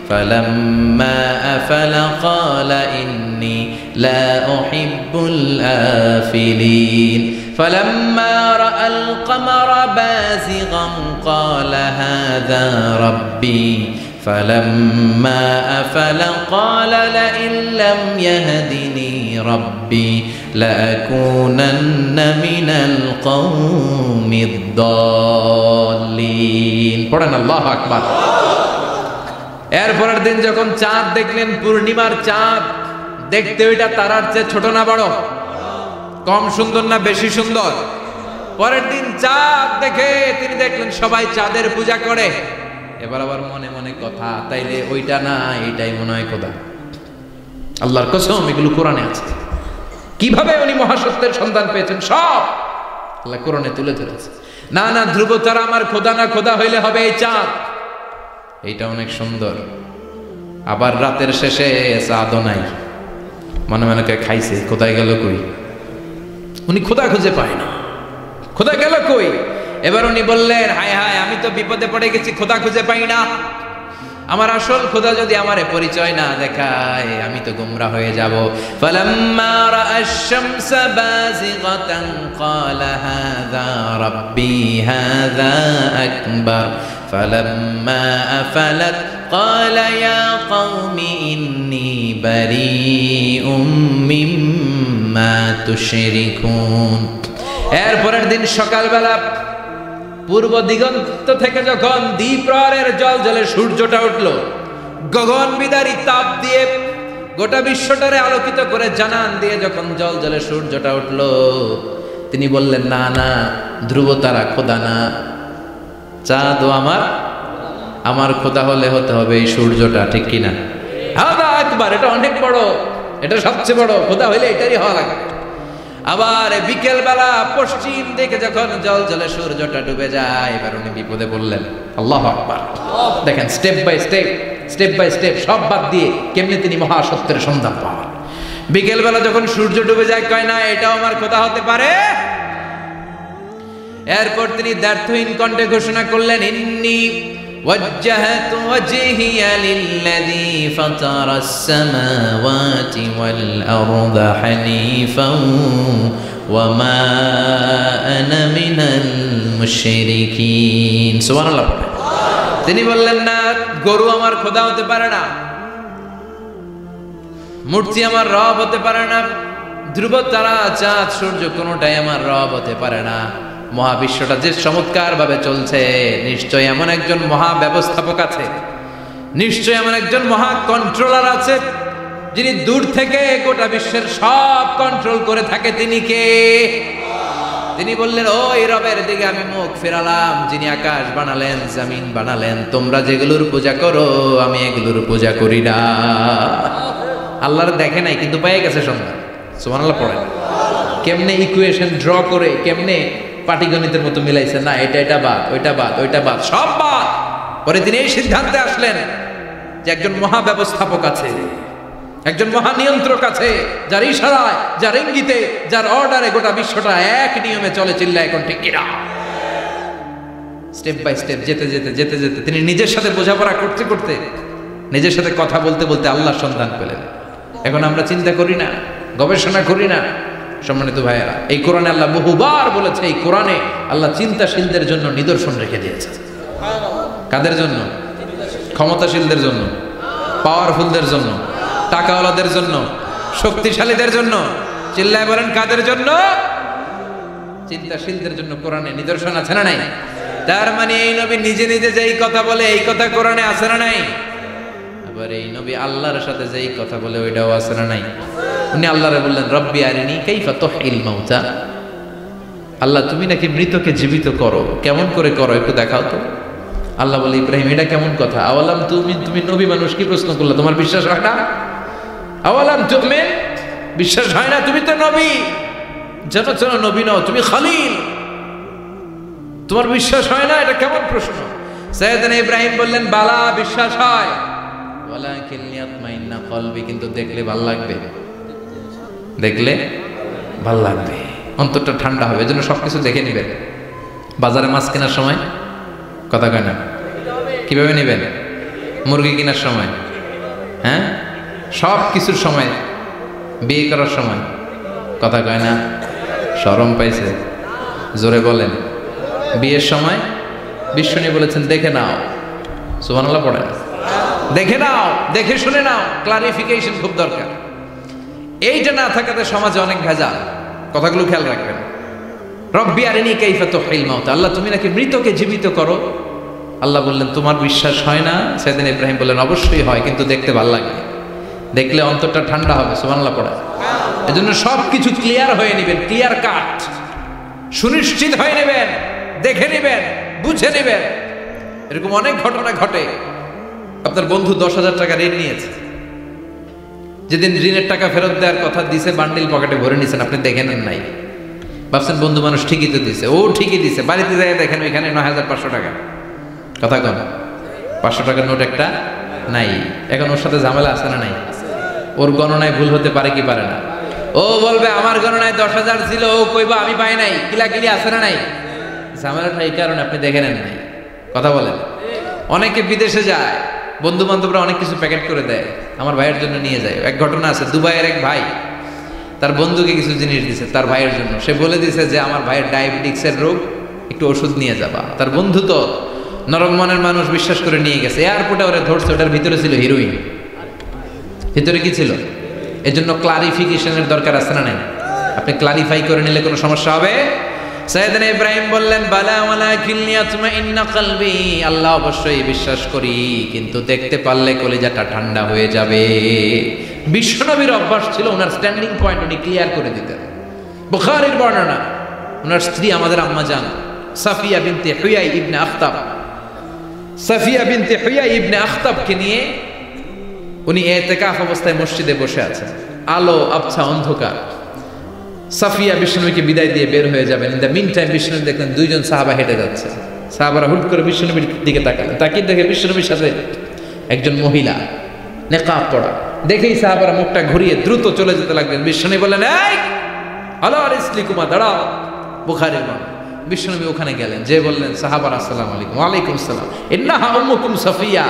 ফালাম্মা আফালা ক্বালা ইন্নী লা উহিব্বুল আফিলিন ফালাম্মা রাআল কমারা বাযিগান ক্বালা হাযা রাব্বি فلما أفل قال لئن لم يهدني ربي لأكونن من القوم الضالين। পড়েন আল্লাহু আকবার। এরপরের দিন যখন চাঁদ দেখলেন, পূর্ণিমার চাঁদ, দেখতে ওইটা তারার চেয়ে ছোট না বড়? কম সুন্দর না বেশি সুন্দর? পরের দিন চাঁদ দেখে তিনি দেখলেন সবাই চাঁদের পূজা করে। এবার আবার মনে মনে কথা, তাইলে ওইটা না এইটাই মনে হয় খোদা। আল্লাহর কসম এগুলো কোরআনে আছে। কিভাবে উনি মহাসত্যের সন্ধান পেয়েছেন সব আল্লাহ কোরআনে তুলে ধরেছে। না না, ধ্রুব তারা আমার খোদা না, খোদা হইলে হবে এই চাঁদ। এইটা অনেক সুন্দর। আবার রাতের শেষে চাঁদও নাই, মনে মনে খাইছে খোদাই গেল কই? উনি খোদা খুঁজে পায় না, খোদা গেল কই? এবার উনি বললেন, হায় হায়, আমি তো বিপদে পড়ে গেছি, খোদা খুঁজে পাই না। আমার আসল খোদা যদি আমারে পরিচয় না দেখায় আমি তো গোমরা হয়ে যাব। ফালাম্মা রাআশ শামসা বাযিগাতান ক্বালা হাযা রাব্বি হাযা আকবার ফালাম্মা আফালাত ক্বালা ইয়া কওমি ইন্নী বারীউম মিম্মা তুশরিকুন। এরপরের দিন সকালবেলা পূর্ব দিগন্ত থেকে যখন দ্বিপ্রহরের জলজলে সূর্যটা উঠল, গগন বিদারী তাপ দিয়ে গোটা বিশ্বটারে আলোকিত করে জানান দিয়ে যখন জলজলে সূর্যটা উঠল, তিনি বললেন, না না, ধ্রুব তারা খোদা না, চাঁদও আমার খোদা হলে হতে হবে এই সূর্যটা, ঠিক কিনা? হাদা আকবার, এটা অনেক বড়, এটা সবচেয়ে বড়, খোদা হইলে এটারই হওয়া লাগে। আবার বিকেল বেলা পশ্চিম দিকে যখন জলজলে সূর্যটা ডুবে যায়, এবার উনি বিপদে বললেন, আল্লাহু আকবার। দেখেন স্টেপ বাই স্টেপ সব বাদ দিয়ে কেমনে তিনি মহাসত্যের সন্ধান পান। বিকেল বেলা যখন সূর্য ডুবে যায়, কয় না এটাও আমার খোদা হতে পারে। এরপর তিনি দ্ব্যর্থহীন কণ্ঠে ঘোষণা করলেন, ইন্নী ওয়াজ্জাহতু ওয়াজহিয়া লিল্লাযী ফাতারাস সামাওয়াতি ওয়াল আরদা হানিফান ওয়া মা আনা মিনাল মুশরিকিন। সুবহানাল্লাহ। তিনি বললেন, না, গরু আমার খোদা হতে পারে না, মূর্তি আমার রব হতে পারে না, ধ্রুব তারা চাঁদ সূর্য কোনোটাই আমার রব হতে পারে না। মহাবিশ্বটা যে চমৎকার ভাবে চলছে, নিশ্চয় এমন একজন মহা ব্যবস্থাপক আছে, নিশ্চয় এমন একজন মহা কন্ট্রোলার আছে, যিনি দূর থেকে গোটা বিশ্বের সব কন্ট্রোল করে থাকে। তিনি কে? তিনি বললেন, ওই রবের দিকে আমি মুখ ফেরালাম, যিনি আকাশ বানালেন, জমিন বানালেন। তোমরা যেগুলোর পূজা করো আমি এগুলোর পূজা করি না। আল্লাহর দেখে নাই কিন্তু পেয়ে গেছে সন্ধান। সুবহানাল্লাহ পড়েন। কেমনে ইকুয়েশন ড্র করে, কেমনে পাটিগণিতের মতো মিলাইছে, না এটা বাদ, ওইটা বাদ, সব বাদ। পরে তিনি এই সিদ্ধান্তে আসলেন যে একজন মহা ব্যবস্থাপক আছে, একজন মহা নিয়ন্ত্রক আছে, যার ইশারায়, যার ইঙ্গিতে, যার অর্ডারে গোটা বিশ্বটা এক নিয়মে চলে। চিল্লা এখন ঠিক কিনা? স্টেপ বাই স্টেপ যেতে যেতে তিনি নিজের সাথে বোঝাপড়া করতে করতে, নিজের সাথে কথা বলতে বলতে আল্লাহর সন্ধান পেলেন। এখন আমরা চিন্তা করি না, গবেষণা করি না। সম্মানিত ভাইয়েরা, এই কোরআনে আল্লাহ বহুবার বলেছে, এই কোরআনে আল্লাহ চিন্তাশীলদের জন্য নিদর্শন রেখে দিয়েছে। কাদের জন্য? ক্ষমতাশীলদের জন্য, পাওয়ারফুলদের জন্য, টাকাওয়ালাদের জন্য, শক্তিশালীদের জন্য। চিল্লায় বলেন, কাদের জন্য? চিন্তাশীলদের জন্য কোরআনে নিদর্শন আছে না নাই? তার মানে এই নবী নিজে নিজে যেই কথা বলে, এই কথা কোরআনে আছে না নাই? আবার এই নবী আল্লাহর সাথে যেই কথা বলে, ওইটাও আছে না নাই? উনি আল্লাহরে বললেন, রব্বি আরিনি কাইফা তুহিল মাউতা। আল্লাহ, তুমি নাকি মৃতকে জীবিত করো, কেমন করে করো একটু দেখাও তো। আল্লাহ বলে, ইব্রাহিম, এটা কেমন কথা? আওয়ালাম তুমি নবী মানুষ, কি প্রশ্ন করলে? তোমার বিশ্বাস হয় না? আওয়ালাম তুমিন, বিশ্বাস হয় না? তুমি তো নবী, জানো নবী নও, তুমি খলিল, তোমার বিশ্বাস হয় না? এটা কেমন প্রশ্ন? সাইয়েদনা ইব্রাহিম বললেন, বালা, বিশ্বাস হয়, ওয়ালাকিন ইয়াতমাইন্না কলবি, কিন্তু দেখলে ভালো লাগবে, দেখলে ভাল লাগবে, অন্তরটা ঠান্ডা হবে। এজন্য সবকিছু দেখে নিবেন। বাজারে মাছ কেনার সময় কথা কয় না, কিভাবে নিবেন? মুরগি কেনার সময়, হ্যাঁ, সব কিছুর সময়, বিয়ে করার সময় কথা কয় না, শরম পাইছে, জোরে বলেন। বিয়ের সময় বিশ্বনী বলেছেন, দেখে নাও। সুবহানাল্লাহ পড়েন, দেখে নাও, দেখে শুনে নাও। ক্লারিফিকেশন খুব দরকার। এইটা না থাকাতে সমাজে অনেক ভেজাল। কথাগুলো খেয়াল রাখবেন। রব্বি আরিনি কাইফা তুহিল মাউতা, আল্লাহ, তুমি নাকি মৃতকে জীবিত করো। আল্লাহ বললেন, তোমার বিশ্বাস হয় না? সাইয়েদনা ইব্রাহিম বললেন, অবশ্যই হয়, কিন্তু দেখতে ভালো লাগে, দেখলে অন্তরটা ঠান্ডা হবে। সুবহানাল্লাহ পড়ে। এজন্য সবকিছু ক্লিয়ার হয়ে নেবেন, ক্লিয়ার কাট, সুনিশ্চিত হয়ে নেবেন, দেখে নেবেন, বুঝে নেবেন। এরকম অনেক ঘটনা ঘটে। আপনার বন্ধু 10,000 টাকা ঋণ নিয়েছে, যেদিন ঋণের টাকা ফেরত দেওয়ার কথা দিছে, বান্ডিল পকেটে ভরে নিয়েছেন, আপনি দেখে নেন নাই। ভাবছেন বন্ধু মানুষ ঠিকই তো দিছে, ও ঠিকই দিছে। বাড়িতে যাই দেখেন ওইখানে 9,500 টাকা। কথা কন, 500 টাকার নোট একটা নাই। এখন ওর সাথে ঝামেলা আছে না নাই? ওর গণনায় ভুল হতে পারে কি পারে না? ও বলবে আমার গণনায় 10,000 ছিল, ও কইবা আমি পাই নাই, কিলাকিলি আছে না নাই? ঝামেলাটা এই কারণে আপনি দেখে নেন নাই। কথা বলেন। অনেকে বিদেশে যায়, বন্ধু বান্ধবরা অনেক কিছু প্যাকেট করে দেয়, আমার ভাইয়ের জন্য নিয়ে যায়। এক ঘটনা আছে, দুবাইয়ের এক ভাই তার বন্ধুকে কিছু জিনিস দিছে তার ভাইয়ের জন্য। সে বলে দিছে যে আমার ভাইয়ের ডায়াবেটিক্সের রোগ, একটু ওষুধ নিয়ে যাবা। তার বন্ধু তো নরম মনের মানুষ, বিশ্বাস করে নিয়ে গেছে। এয়ারপোর্টে ওরা ধরছে, ওটার ভিতরে ছিল হিরোইন। ভিতরে কি ছিল? এজন্য ক্লারিফিকেশনের দরকার আছে না নাই? আপনি ক্লারিফাই করে নিলে কোনো সমস্যা হবে? সাইয়েদনা ইব্রাহিম বললেন, বালা ওয়ালাকিন লিয়াতমাইন্না কলবি, আল্লাহ অবশ্যই বিশ্বাস করি, কিন্তু দেখতে পারলে কলিজাটা ঠান্ডা হয়ে যাবে। বিশ্বনবীর অভ্যাস ছিল ওনার স্ট্যান্ডিং পয়েন্ট উনি ক্লিয়ার করে দিতেন। বুখারীর বর্ণনা, ওনার স্ত্রী আমাদের আম্মা জান সাফিয়া বিনতে হুয়াই ইবনে আখতাব, সাফিয়া বিনতে হুয়াই ইবনে আখতাবকে নিয়ে উনি ইতিকাফ অবস্থায় মসজিদে বসে আছেন। আলো আবছা অন্ধকার। সাফিয়া বিশ্বনবীকে বিদায় দিয়ে বের হয়ে যাবেন। ইন দ্য মিন টাইম বিশ্বনবী দেখলেন দুইজন সাহাবা হেঁটে যাচ্ছে। সাহাবারা হুট করে বিশ্বনবীর দিকে তাকালেন। তাকিয়ে দেখে বিশ্বনবীর সাথে একজন মহিলা, নেকাব পড়া। দেখেই সাহাবারা মুখটা ঘুরিয়ে দ্রুত চলে যেতে লাগলেন। বিশ্বনবী বললেন, এই আলা রিসলিকুমা, দাঁড়াও। বুখারীর বর্ণনা। বিশ্বনবী ওখানে গেলেন, যে বললেন সাহাবারা আসসালামু আলাইকুম। ওয়ালাইকুম আসসালাম। ইন্নাহা উম্মুকুম সাফিয়া,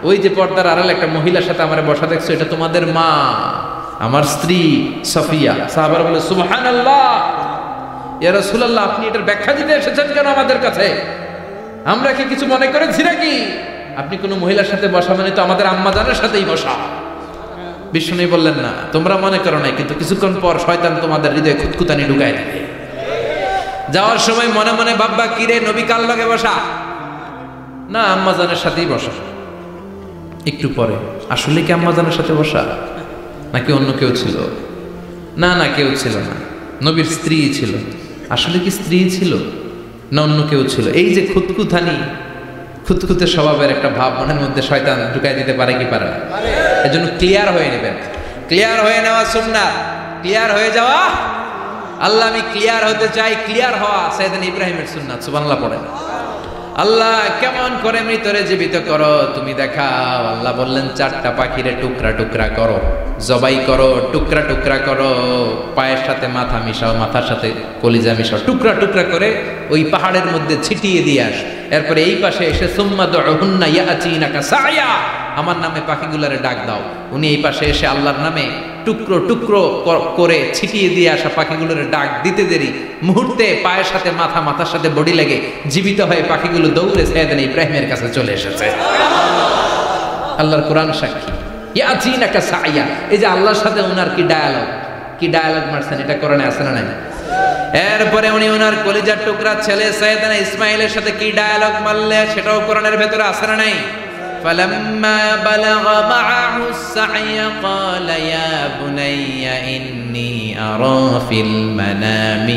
ওই যে পর্দার আড়ালে একটা মহিলার সাথে আমারে বসা দেখছো, এটা তোমাদের মা, আমার স্ত্রী সাফিয়া। সাহাবারা বলে, সুবহানাল্লাহ, ইয়া রাসূলুল্লাহ, আপনি এটার ব্যাখ্যা দিতে এসেছেন কেন আমাদের কাছে? আমরা কি কিছু মনে করেছি নাকি? আপনি কোনো মহিলার সাথে বসা মানে তো আমাদের আম্মা জানের সাথেই বসা। বিষ্ণু বললেন, না, তোমরা মনে করো নাই, কিন্তু কিছুক্ষণ পর শয়তান তোমাদের হৃদয়ে খুঁতখুঁতানি ঢুকায় দেবে। যাওয়ার সময় মনে মনে ভাববা, কিরে নবী কার লগে বসা? না, আম্মা জানের সাথেই বসা। একটু পরে, আসলে কি আম্মা জানের সাথে বসা নাকি অন্য কেউ ছিল? না না, কেউ ছিল না, নবীর স্ত্রী ছিল। আসলে কি স্ত্রী ছিল না অন্য কেউ ছিল? এই যে খুঁতখুঁতানি, খুঁতখুঁতে স্বভাবের একটা ভাব মনের মধ্যে শয়তান ঢুকাই দিতে পারে কি পারে না? এজন্য ক্লিয়ার হয়ে নেবেন। ক্লিয়ার হয়ে নেওয়া সুন্নাত, ক্লিয়ার হয়ে যাওয়া। আল্লাহ, আমি ক্লিয়ার হতে চাই। ক্লিয়ার হওয়া সাইয়েদনা ইব্রাহিমের সুন্নাত। সুবহানাল্লাহ পড়েন। আল্লাহ, কেমন করে মৃতরে জীবিত করো তুমি দেখাও। আল্লাহ বললেন, 4টা পাখিরে টুকরা টুকরা করো, জবাই করো, টুকরা টুকরা করো, পায়ের সাথে মাথা মিশাও, মাথার সাথে কলিজা মিশাও, টুকরা টুকরা করে ওই পাহাড়ের মধ্যে ছিটিয়ে দিয়ে আস। এরপরে এই পাশে এসে সুম্মা দুহুন্না ইয়াতিনাকা সায়া, আমার নামে পাখিগুলারে ডাক দাও। উনি এই পাশে এসে আল্লাহর নামে টুকরো টুকরো করে ছিটিয়ে দিয়ে আসা পাখিগুলোর ডাক দিতে দেরি মুহূর্তে পায়ের সাথে মাথা, মাথার সাথে বডি লেগে জীবিত হয়ে পাখিগুলো দৌড়ে সাইয়েদনা ইব্রাহিমের কাছে চলে এসেছে। আল্লাহর কোরআন সাক্ষী। ইয়াতিনাকা সায়া, এই যে আল্লাহর সাথে ওনার কি ডায়ালগ মারছেন, এটা কোরআনে আছে না নাই? এরপরে উনি ওনার কলিজার টুকরা ছেলে সাইয়েদনা ইসমাইলের সাথে কি ডায়ালগ মারলে, সেটাও কোরআনের ভেতরে আছে না নাই? فلما بلغ معه السعي قال يا بني إني أرى في المنام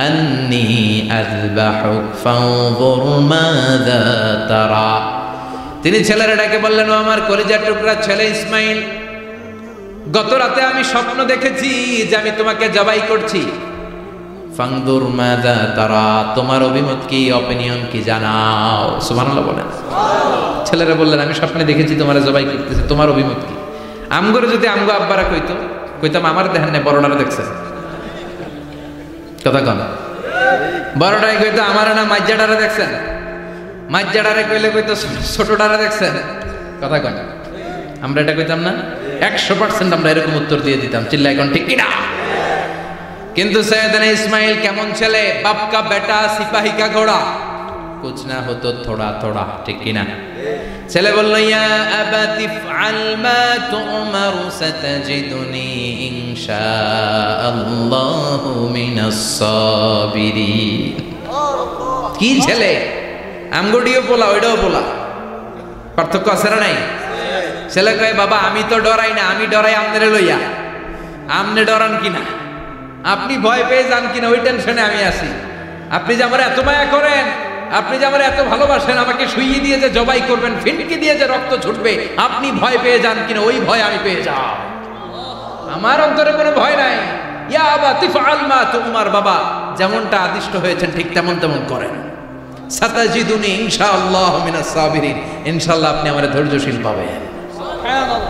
أني أذبحك فانظر ماذا ترى। তিনি ছেলেরা ডাকে বললেন, ও আমার কলিজার টুকরা ছেলে ইসমাইল, গত রাতে আমি স্বপ্ন দেখেছি যে আমি তোমাকে জবাই করছি। ফাংদুর মাযা তারা, তোমার অভিমত কি, অপিনিয়ন কি জানাও। সুবহানাল্লাহ বলেন। ছেলেরা বললেন, আমি স্বপ্নে দেখেছি তোমার জবাই করতেছে, তোমার অভিমত কি? আমগরে যদি আমগো আব্বারা কইতাম আমার দেখেন না, বড়টারে দেখছেন। কথা কন। বড়টাই কইতো আমার না মাজ্জাটারে দেখছেন, মাজ্জাটারে কইলে কইতো ছোটটারে দেখছেন। কথা কন। আমরা এটা কইতাম না? 100% আমরা এরকম উত্তর দিয়ে দিতাম। চিল্লায় কোন ঠিক কিনা? কিন্তু সৈয়দনা ইসমাইল কেমন ছেলে, বাপ কা বেটা সিপাহী কা ঘোড়া, কুছ না হতো থোড়া থোড়া, ঠিক কিনা? ছেলে বলল, ইয়া আবাতি ফআল মা তুমারু সাতাজিদুনি ইনশাআল্লাহু মিনাস সাবিরিন। কি ছেলে, আমগোডিও পোলা ওইটাও পোলা, পার্থক্য আছে না নাই? ছেলে কয়, বাবা আমি তো ডরাই না, আমি ডরাই আমনে লইয়া। আমনে ডরান কিনা, আপনি ভয় পেয়ে যান কিনা, ওই টেনশনে আমি আছি। আপনি যে আমার এত মায়া করেন, আপনি যে আমার এত ভালোবাসেন, আমাকে শুইয়ে দিয়ে যে জবাই করবেন, ফিনকি দিয়ে যে রক্ত ছুটবে, আপনি ভয় পেয়ে যান কিনা, ওই ভয় আমি পেয়ে যাও। আমার অন্তরে কোনো ভয় নাই। ইয়া আবাতি ফাআল মা তুমার, বাবা যেমনটা আদিষ্ট হয়েছেন ঠিক তেমন করেন। সাতাজিদুনি ইনশাআল্লাহু মিনাস সাবিরিন, ইনশাআল্লাহ আপনি আমারে ধৈর্যশীল পাবেন।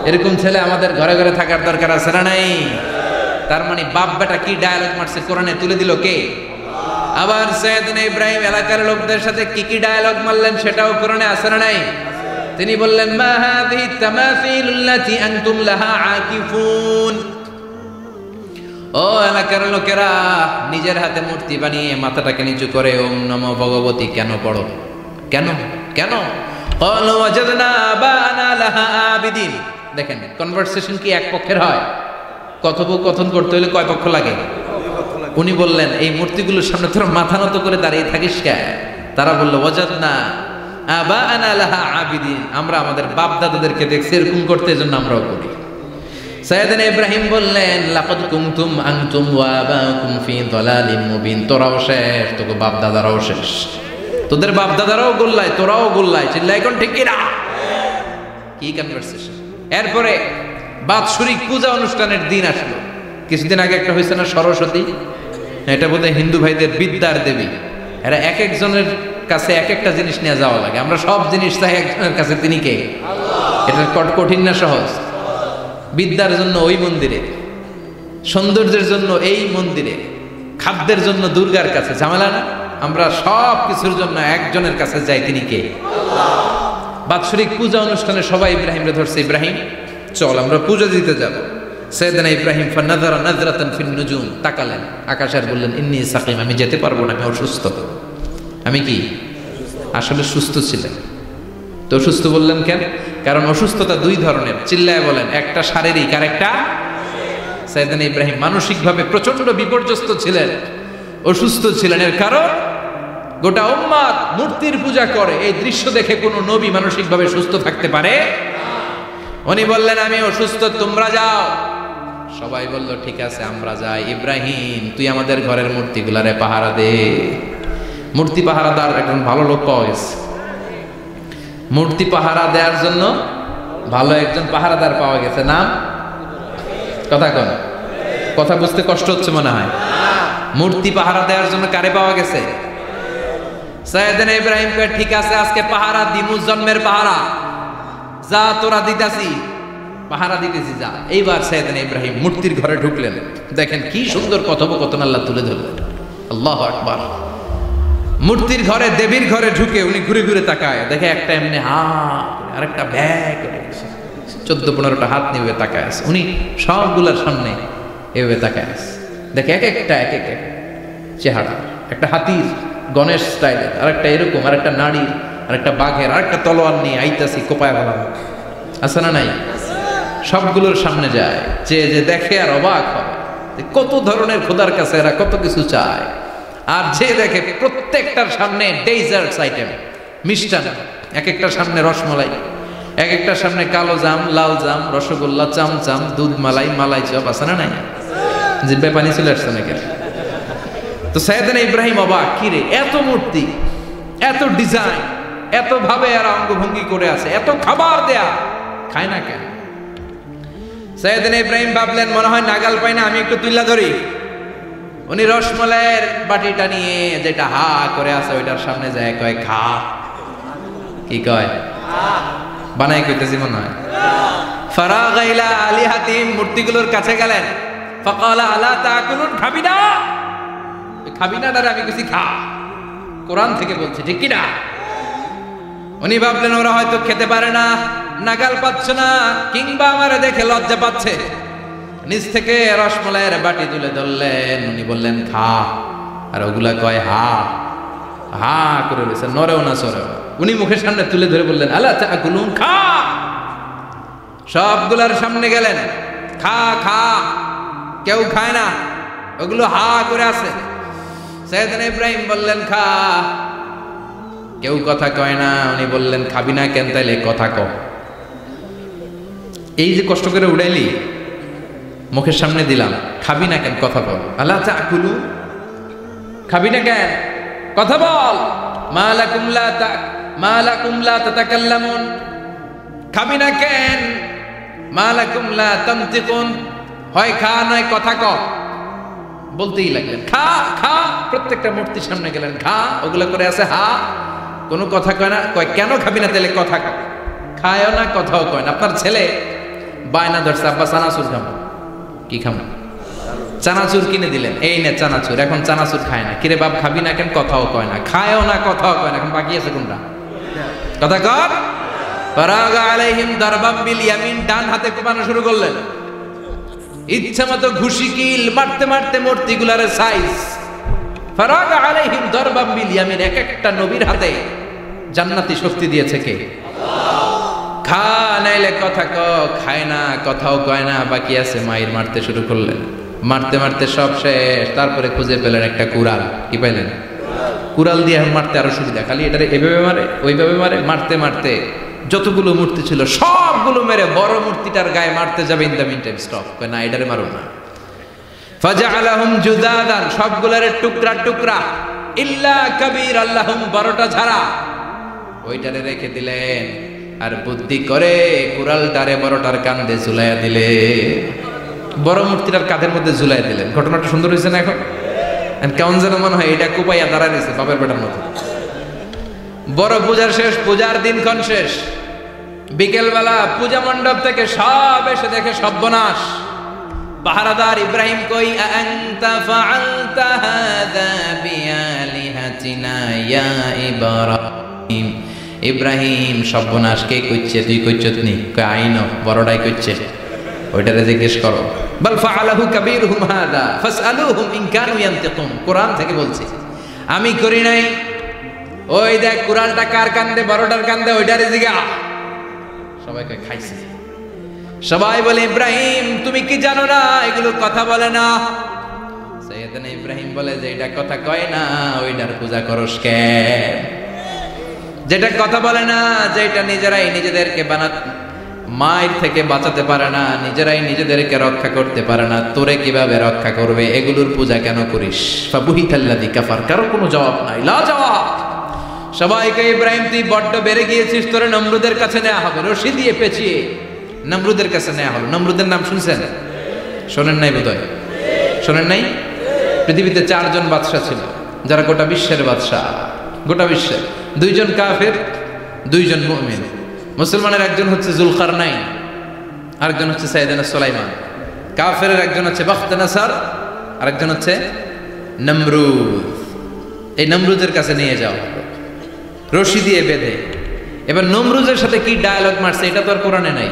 এরকম ছেলে আমাদের ঘরে ঘরে থাকার দরকার আছে না নাই? তার মানে বাপ বেটা কি ডায়ালগ মারছে কোরআনে তুলে দিল কে? আবার সৈয়দনা ইব্রাহিম এলাকার লোকদের সাথে কি ডায়ালগ মারলেন সেটাও কোরআনে আছে না নাই? তিনি বললেন মা হাযিহি তামাসিলুল্লাতী আনতুম লাহা আকিফুন। ও এলাকার লোকেরা, নিজের হাতে মূর্তি বানিয়ে মাথাটাকে নিচু করে ওম নমো ভগবতী কেন পড়ো? কেন কেন? ক্বালু ওয়াজাদনা আবানা লাহা আবিদিন। দেখেন কনভারসেশন কি এক পক্ষের হয়? কথোপকথন করতে হলে কয় পক্ষ লাগে? উনি বললেন এই মূর্তিগুলোর সামনে তোরা মাথা নত করে দাঁড়িয়ে থাকিস কেন? তারা বলল ওয়াজাদনা আবানা লাহা আবিদিন, আমরা আমাদের বাপ দাদাদেরকে দেখছি এরকম করতে, এজন্য আমরাও করি। সাইয়েদনা ইব্রাহিম বললেন লাকাদ কুনতুম আনতুম ওয়া আবাকুম ফি দালালিন মুবিন। তোরাও শেষ, তোকে বাপ দাদারাও শেষ, তোদের বাপ দাদারাও গোল্লায়, তোরাও গোল্লায়। চিল্লাই কোন ঠিক কিনা? কি কনভারসেশন! এরপরে বাৎসরিক পূজা অনুষ্ঠানের দিন আসলো। কিছুদিন আগে একটা হয়েছে না সরস্বতী, এটা বোধহয় হিন্দু ভাইদের বিদ্যার দেবী। এরা এক একজনের কাছে এক একটা জিনিস নিয়ে যাওয়া লাগে। আমরা সব জিনিস চাই একজনের কাছে, তিনি কে? এটা কঠিন না সহজ? বিদ্যার জন্য ওই মন্দিরে, সৌন্দর্যের জন্য এই মন্দিরে, খাদ্যের জন্য দুর্গার কাছে, ঝামেলা না? আমরা সব কিছুর জন্য একজনের কাছে যাই, তিনি কে? বাৎসরিক পূজা অনুষ্ঠানে সবাই ইব্রাহিমরে ধরছে, ইব্রাহিম চল আমরা পূজা দিতে যাব। সাইয়েদনা ইব্রাহিম ফানাযারা নাযরাতান ফিন নুজুম, তাকালেন আকাশে আর বললেন ইন্নী সাকিম, আমি যেতে পারবো না, আমি অসুস্থ। আমি কি আসলে সুস্থ ছিলেন? তো অসুস্থ বললেন কেন? কারণ অসুস্থতা দুই ধরনের, চিল্লায় বলেন। একটা শারীরিক আর একটা। সাইয়েদনা ইব্রাহিম মানসিকভাবে প্রচন্ড বিপর্যস্ত ছিলেন, অসুস্থ ছিলেন। এর কারণ গোটা উম্মাত মূর্তির পূজা করে, এই দৃশ্য দেখে কোনো নবী মানসিকভাবে সুস্থ থাকতে পারে? উনি বললেন আমি অসুস্থ, তোমরা যাও। সবাই বলল ঠিক আছে আমরা যাই। ইব্রাহিম তুই আমাদের ঘরের মূর্তিগুলারে পাহারা দে। মূর্তি পাহারাদার একজন ভালো লোক পাওয়া গেছে। মূর্তি পাহারা দেওয়ার জন্য ভালো একজন পাহারাদার পাওয়া গেছে। নাম? কথা কন, কথা বুঝতে কষ্ট হচ্ছে মনে হয়। মূর্তি পাহারা দেওয়ার জন্য কারে পাওয়া গেছে? সাইয়েদনা ইব্রাহিম কয় ঠিক আছে আজকে পাহারা দিমু, জন্মের পাহারা। যা তোরা দিতাছি, পাহারা দিতেছি যা। এইবার সাইয়েদনা ইব্রাহিম মূর্তির ঘরে ঢুকলেন। দেখেন কি সুন্দর কথোপকথন আল্লাহ তুলে ধরলেন। আল্লাহু আকবার। মূর্তির ঘরে, দেবীর ঘরে ঢুকে উনি ঘুরে ঘুরে তাকায়, দেখে একটা এমনি আরেকটা ব্যাগ করে 14-15টা হাত নিয়ে তাকায় আছে। উনি সবগুলার সামনে এভাবে তাকায় আছে, দেখে এক একটা এক এক চেহারা। একটা হাতির গণেশ স্টাইলের, আরেকটা এরকম, আরেকটা নারীর, আরেকটা বাঘের, আরেকটা তলোয়ার নিয়ে আইতাছি কোপায় ভালো আছে না নাই? সবগুলোর সামনে যায়, যে দেখে আর অবাক হয় কত ধরনের খোদার কাছে এরা কত কিছু চায়। আর যে দেখে প্রত্যেকটার সামনে ডেজার্টস আইটেম, মিষ্টান্ন, এক একটার সামনে রসমালাই, এক একটার সামনে কালো জাম, লাল জাম, রসগোল্লা, চামচাম, দুধ মালাই, মালাই চপ আছে না নাই? জিব্বে পানি চলে আসছে নাকি? তো সাইয়েদনা ইব্রাহিম অবাক, কি রে এত মূর্তি, এত ডিজাইন, এত ভাবে আর অঙ্গভঙ্গি করে আছে, এত খাবার দেয়া, খায় না কেন? সাইয়েদনা ইব্রাহিম ভাবলেন মনে হয় নাগাল পাই না, আমি একটু তুইলা ধরি। উনি রসমালাইয়ের বাটিটা নিয়ে যেটা হা করে আছে ওইটার সামনে যায়, কয় খা। কি কয়? বানাই কইতেছি মনে হয়। ফারাগা ইলা আলিহাতিম, মূর্তিগুলোর কাছে গেলেন। ফাকালা আলা তাকুলুন, খাবি না? খাবি না দাঁড়া, আমি কিছু খা, কোরআন থেকে বলছি, ঠিক কি না? উনি ভাবলেন ওরা হয়তো খেতে পারে না, নাগাল পাচ্ছে না, কিংবা আমারে দেখে লজ্জা পাচ্ছে। নিচ থেকে রসমালাইয়ের বাটি তুলে ধরলেন। উনি বললেন খা, আর ওগুলা কয় হা হা করে রয়েছে, নরেও না সরেও। উনি মুখের সামনে তুলে ধরে বললেন আলা তাকুলুন, খা। সবগুলার সামনে গেলেন, খা খা। কেউ খায় না, ওগুলো হা করে আছে। সাইয়েদনা ইব্রাহিম বললেন খা, কেউ কথা কয় না। উনি বললেন খাবি না কেন? তাইলে কথা ক। এই যে কষ্ট করে উড়াইলি, মুখের সামনে দিলাম, খাবি না কেন? কথা বল। আলা তাকুলু, খাবি না কেন? কথা বল। মা লাকুম লা তাতাকাল্লামুন, খাবি না কেন? মা লাকুম লা তানতিকুন, হয় খা নয় কথা ক। বলতেই লাগলেন খা খা। প্রত্যেকটা মূর্তির সামনে গেলেন, খা। ওগুলো করে আছে হা, কোনো কথা কয় না। কয় কেন খাবি না? তাহলে কথা ক। খায়ও না, কথাও কয় না। আপনার ছেলে বায়না ধরছে, আব্বা চানাচুর খাবো। কি খাবো? চানাচুর কিনে দিলেন, এই নে চানাচুর। এখন চানাচুর খায় না। কিরে বাপ খাবি না কেন? কথাও কয় না, খায়ও না, কথাও কয় না। এখন বাকি আছে কোনটা? কথা কর। ফারাগা আলাইহিম দারবাম বিল ইয়ামিন, ডান হাতে কোপানো শুরু করলেন। ইচ্ছা মতো ঘুষি কিল মারতে মারতে মূর্তিগুলার সাইজ। ফারাগা আলাইহিম দারবাম বিল ইয়ামিন, এক একটা নবীর হাতে জান্নাতি শক্তি দিয়েছে কে? খা নাইলে কথা ক, খায় না, কথাও কয় না, বাকি আছে মায়ের। মারতে শুরু করলেন, মারতে মারতে সব শেষ। তারপরে খুঁজে পেলেন একটা কুড়াল। কি পাইলেন? কুড়াল দিয়ে মারতে আরো সুবিধা, খালি এটারে এভাবে মারে ওইভাবে মারে। মারতে মারতে যতগুলো মূর্তি ছিল সবগুলো মেরে বড় মূর্তিটার গায়ে মারতে যাবে, in the meantime stop, কয় না এটারে মারো না। ফাজআলাহুম জুদাদান, সবগুলারে টুকরা টুকরা, ইল্লা কাবীর আল্লাহুম, বড়টা ছাড়া ওইটারে রেখে দিলেন। আর বুদ্ধি করে কুড়ালটারে বড়টার কাঁধে ঝুলাইয়া দিলে, বড় মূর্তিটার কাঁধের মধ্যে ঝুলাইয়া দিলেন। ঘটনাটা সুন্দর হয়েছে না? এখন কেমন যেন মনে হয় এটা কোপাইয়া দাঁড়ায় রয়েছে বাপের বেটার মতো। বড় পূজার শেষ, পূজার দিনক্ষণ শেষ। বিকেলবেলা পূজা মণ্ডপ থেকে সব এসে দেখে সর্বনাশ। পাহারাদার ইব্রাহিম কই, আনতা ফাআলতা হাযা বিআলিহাতিনা ইয়া ইব্রাহিম। ইব্রাহিম সর্বনাশ কে কইছে? তুই কইছত নি? কই আইনো, বড়টাই কইছে, ওইটারে জিজ্ঞেস করো। বাল ফাআলাহু কাবীরুহুম হাযা ফাসআলুহুম ইন কানু ইয়ানতিকুন। কোরআন থেকে বলছি, আমি করি নাই। ওই দেখ কুড়ালটা কার কান্দে? বড়টার কান্দে, ওইটারে জিগা। সবাই কই খাইছে। সবাই বলে ইব্রাহিম তুমি কি জানো না এগুলো কথা বলে না? সাইয়েদনা ইব্রাহিম বলে যে এটা কথা কয় না, ওইটার পূজা করস কেন? যেটা কথা বলে না, যেটা নিজেরাই নিজেদেরকে মায়ের থেকে বাঁচাতে পারে না, নিজেরাই নিজেদেরকে রক্ষা করতে পারে না, তোরে কিভাবে রক্ষা করবে? এগুলোর পূজা কেন করিস? ফাবুহিতাল্লাযী কাফার, কারো কোনো জবাব নাই, লা জবাব। সবাইকে ইব্রাহিম তুই বড্ড বেড়ে গিয়েছিস, তোরে নমরুদের কাছে নেওয়া হবে, রশি দিয়ে পেঁচিয়ে নমরুদের কাছে নেওয়া হলো। নমরুদের নাম শুনছেন? শোনেন নাই বোধহয়? শোনেন নাই? পৃথিবীতে 4 জন বাদশা ছিল, যারা গোটা বিশ্বের বাদশা। গোটা বিশ্বের 2 জন কাফের, 2 জন মুমিন। মুসলমানের একজন হচ্ছে যুলকারনাইন, আরেকজন হচ্ছে সাইয়েদনা সুলাইমান। কাফেরের একজন হচ্ছে বাখতানাসার, আরেকজন হচ্ছে নমরুদ। এই নমরুদের কাছে নিয়ে যাও রশি দিয়ে বেঁধে। এবার নমরুদের সাথে কি ডায়ালগ মারছে এটা তো আর কোরআনে নাই।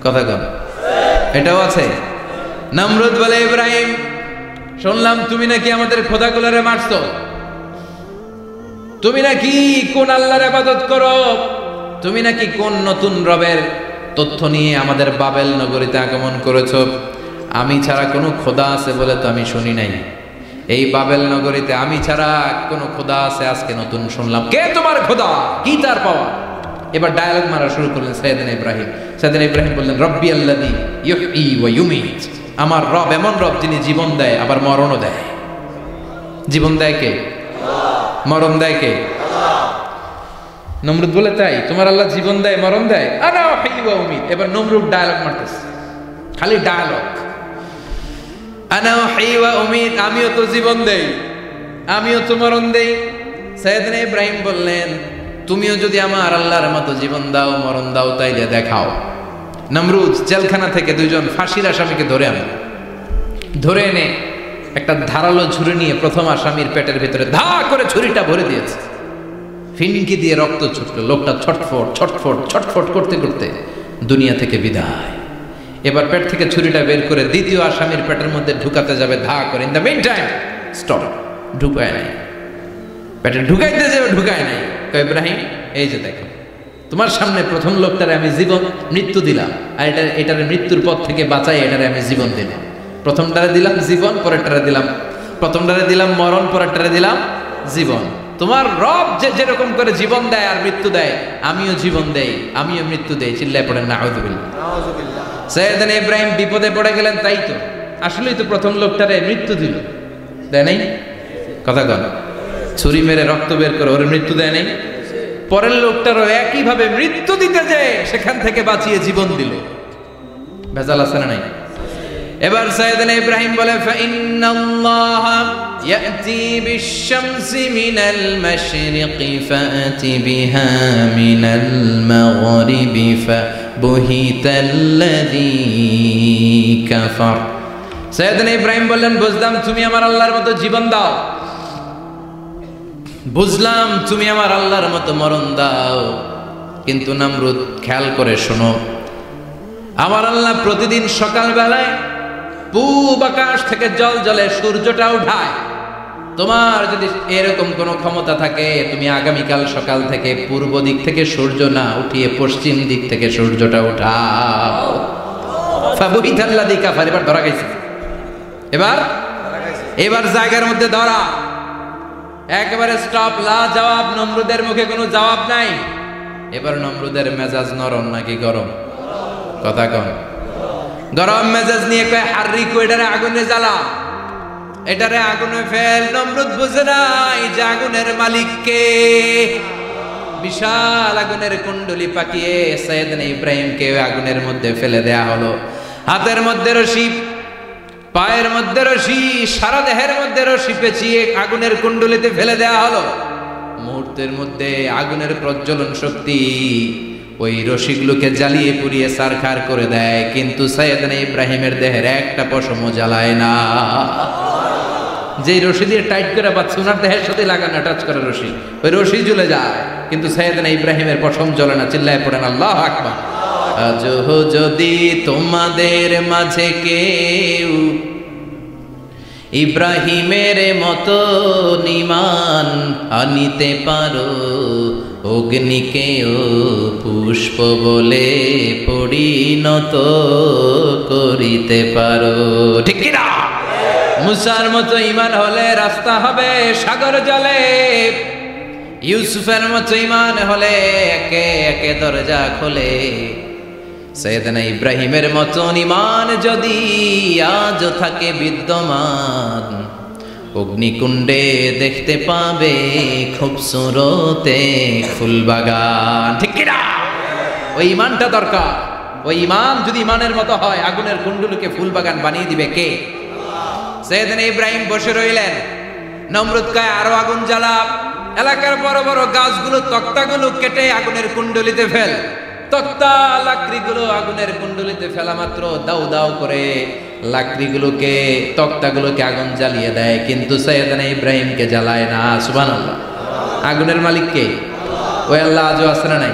কথা কন, এটাও আছে। নমরুদ বলে, ইব্রাহিম শুনলাম তুমি নাকি আমাদের খোদাগুলোরে মারছো, তুমি নাকি কোন আল্লাহর ইবাদত করো, তুমি নাকি কোন নতুন রবের তথ্য নিয়ে আমাদের বাবেল নগরীতে আগমন করেছো। আমি ছাড়া কোনো খোদা আছে বলে তো আমি শুনি নাই। এই বাবেল নগরীতে আমি ছাড়া কোনো খোদা আছে আজকে নতুন শুনলাম। কে তোমার খোদা? কি তার পাওয়া? এবার ডায়ালগ মারা শুরু করলেন সাইয়েদনা ইব্রাহিম। সাইয়েদনা ইব্রাহিম বললেন, রব্বি আল্লাযী ইউহয়ী ওয়া ইউমীত, আমার রব এমন রব যিনি জীবন দেয় আবার মরণও দেয়। জীবন দেয় কে? মরণ দেয় কে? নমরুদ বলে, তাই তোমার আল্লাহ জীবন দেয় মরণ দেয়? আনা উহয়ী ওয়া উমীত। এবার নমরুদ ডায়ালগ মারতেছে, খালি ডায়ালগ। আনা উহয়ী ওয়া উমীত, আমিও তো জীবন দেই, আমিও তো মরণ দেই। সাইয়েদনা ইব্রাহিম বললেন, তুমিও যদি আমার আল্লাহর মতো জীবন দাও মরণ দাও তাইলে দেখাও। নমরুদ জেলখানা থেকে 2 জন ফাঁসির আসামিকে ধরে আনে। ধরে এনে একটা ধারালো ছুরি নিয়ে প্রথম আসামির পেটের ভিতরে ধা করে ছুরিটা ভরে দিয়েছে। ফিনকি দিয়ে রক্ত ছুটলো। লোকটা ছটফট ছটফট ছটফট করতে করতে দুনিয়া থেকে বিদায়। এবার পেট থেকে ছুরিটা বের করে দ্বিতীয় আসামির পেটের মধ্যে ঢুকাতে যাবে ধা করে। In the meantime stop, ঢুকায় নাই। পেটে ঢুকাইতে যাবে, ঢুকায় নাই। কয়, ইব্রাহিম এই যে দেখো, তোমার সামনে প্রথম লোকটারে আমি জীবন মৃত্যু দিলাম, আর এটারে মৃত্যুর পথ থেকে বাঁচাই এটারে আমি জীবন দিলাম। প্রথমটারে দিলাম জীবন, পরেরটারে দিলাম, প্রথমটারে দিলাম মরণ, পরেরটারে দিলাম জীবন। তোমার রব যেরকম করে জীবন দেয় আর মৃত্যু দেয়, আমিও জীবন দেই, আমিও মৃত্যু দেই। চিল্লায় পড়েন নাউযুবিল্লাহ। সাইয়েদনা ইব্রাহিম বিপদে পড়ে গেলেন। তাই তো, আসলেই তো প্রথম লোকটারে মৃত্যু দিল, দেয় নাই? কথা কন, ছুরি মেরে রক্ত বের করে ওর মৃত্যু দেয় নাই? পরের লোকটারও একইভাবে মৃত্যু দিতে যে সেখান থেকে বাঁচিয়ে জীবন দিল। ভেজাল আছে না নাই? এবার সাইয়েদনা ইব্রাহিম বলে, ফাইন্নাল্লাহা ইয়াতি বিশ-শামসি মিনাল মাশরিকি ফাআতি বিহা মিনাল মাগরিবি ফাবুহিতাল্লাযী কাফার। সাইয়েদনা ইব্রাহিম বললেন, বুঝলাম তুমি আমার আল্লাহর মতো জীবন দাও, বুঝলাম তুমি আমার আল্লাহর মতো মরণ দাও, কিন্তু নমরুদ খেয়াল করে শোনো, আমার আল্লাহ প্রতিদিন সকালবেলায় পূব আকাশ থেকে জল জলে সূর্যটা উঠায়। তোমার যদি এরকম কোনো ক্ষমতা থাকে, তুমি আগামীকাল সকাল থেকে পূর্ব দিক থেকে সূর্য না উঠিয়ে পশ্চিম দিক থেকে সূর্যটা উঠাও। ফাবুহিতাল্লাযী কাফার। এবার ধরা গেছে, এবার জায়গার মধ্যে ধরা, একেবারে স্টপ, লা জবাব। নমরুদের মুখে কোনো জবাব নাই। এবার নমরুদের মেজাজ নরম নাকি গরম? কথা কন। গরম মেজাজ নিয়ে কয় হাররিকু, এটারে আগুনে জ্বালা, এটারে আগুনে ফেল। নমরুদ বুঝে নাই যে আগুনের মালিক কে। বিশাল আগুনের কুণ্ডলি পাকিয়ে সাইয়েদনা ইব্রাহিমকে আগুনের মধ্যে ফেলে দেয়া হলো। হাতের মধ্যে রশি, পায়ের মধ্যে রশি, সারা দেহের মধ্যে রশি পেঁচিয়ে আগুনের কুণ্ডলিতে ফেলে দেয়া হলো। মুহূর্তের মধ্যে আগুনের প্রজ্বলন শক্তি ওই রশিগুলোকে জ্বালিয়ে পুড়িয়ে সারখার করে দেয়, কিন্তু সাইয়েদনা ইব্রাহিমের দেহের একটা পশমও জ্বালায় না। যে রশি দিয়ে টাইট করে পাচ্ছে, ওনার দেহের সাথে লাগানো টাচ করে রশি, ওই রশি জ্বলে যায়, কিন্তু সাইয়েদনা ইব্রাহিমের পশম জ্বলে না। চিল্লায় পড়েন আল্লাহু আকবার। আজহ যদি তোমাদের মাঝে কেউ ইব্রাহিমের মতো ঈমান আনিতে পারো, অগ্নিকেও পুষ্প বলে পরিণত করিতে পারো। ঠিক কি না? মুসার মতো ঈমান হলে রাস্তা হবে সাগর জলে, ইউসুফের মতো ঈমান হলে একে একে দরজা খোলে। সাইয়েদনা ইব্রাহিমের মতন ঈমান যদি আজ থাকে বিদ্যমান, অগ্নিকুণ্ডে দেখতে পাবে খুবসুরতে ফুলবাগান। ঠিক কি না? ওই ঈমানটা দরকার। ওই ঈমান যদি ঈমানের মতো হয়, আগুনের কুণ্ডলকে ফুলবাগান বানিয়ে দিবে কে? সাইয়েদনা ইব্রাহিম বসে রইলেন। নমরুদ কয় আরো আগুন জ্বালা, এলাকার বড় বড় গাছগুলো, তক্তাগুলো কেটে আগুনের কুণ্ডলিতে ফেল। তক্তা লাকড়িগুলো আগুনের কুণ্ডলিতে ফেলা মাত্র দাউ দাউ করে লাকড়িগুলোকে, তক্তাগুলোকে আগুন জ্বালিয়ে দেয়, কিন্তু সাইয়েদনা ইব্রাহিমকে জ্বালায় না। সুবহানাল্লাহ। আগুনের মালিক কে? ওই আল্লাহ আজও আছে না নাই?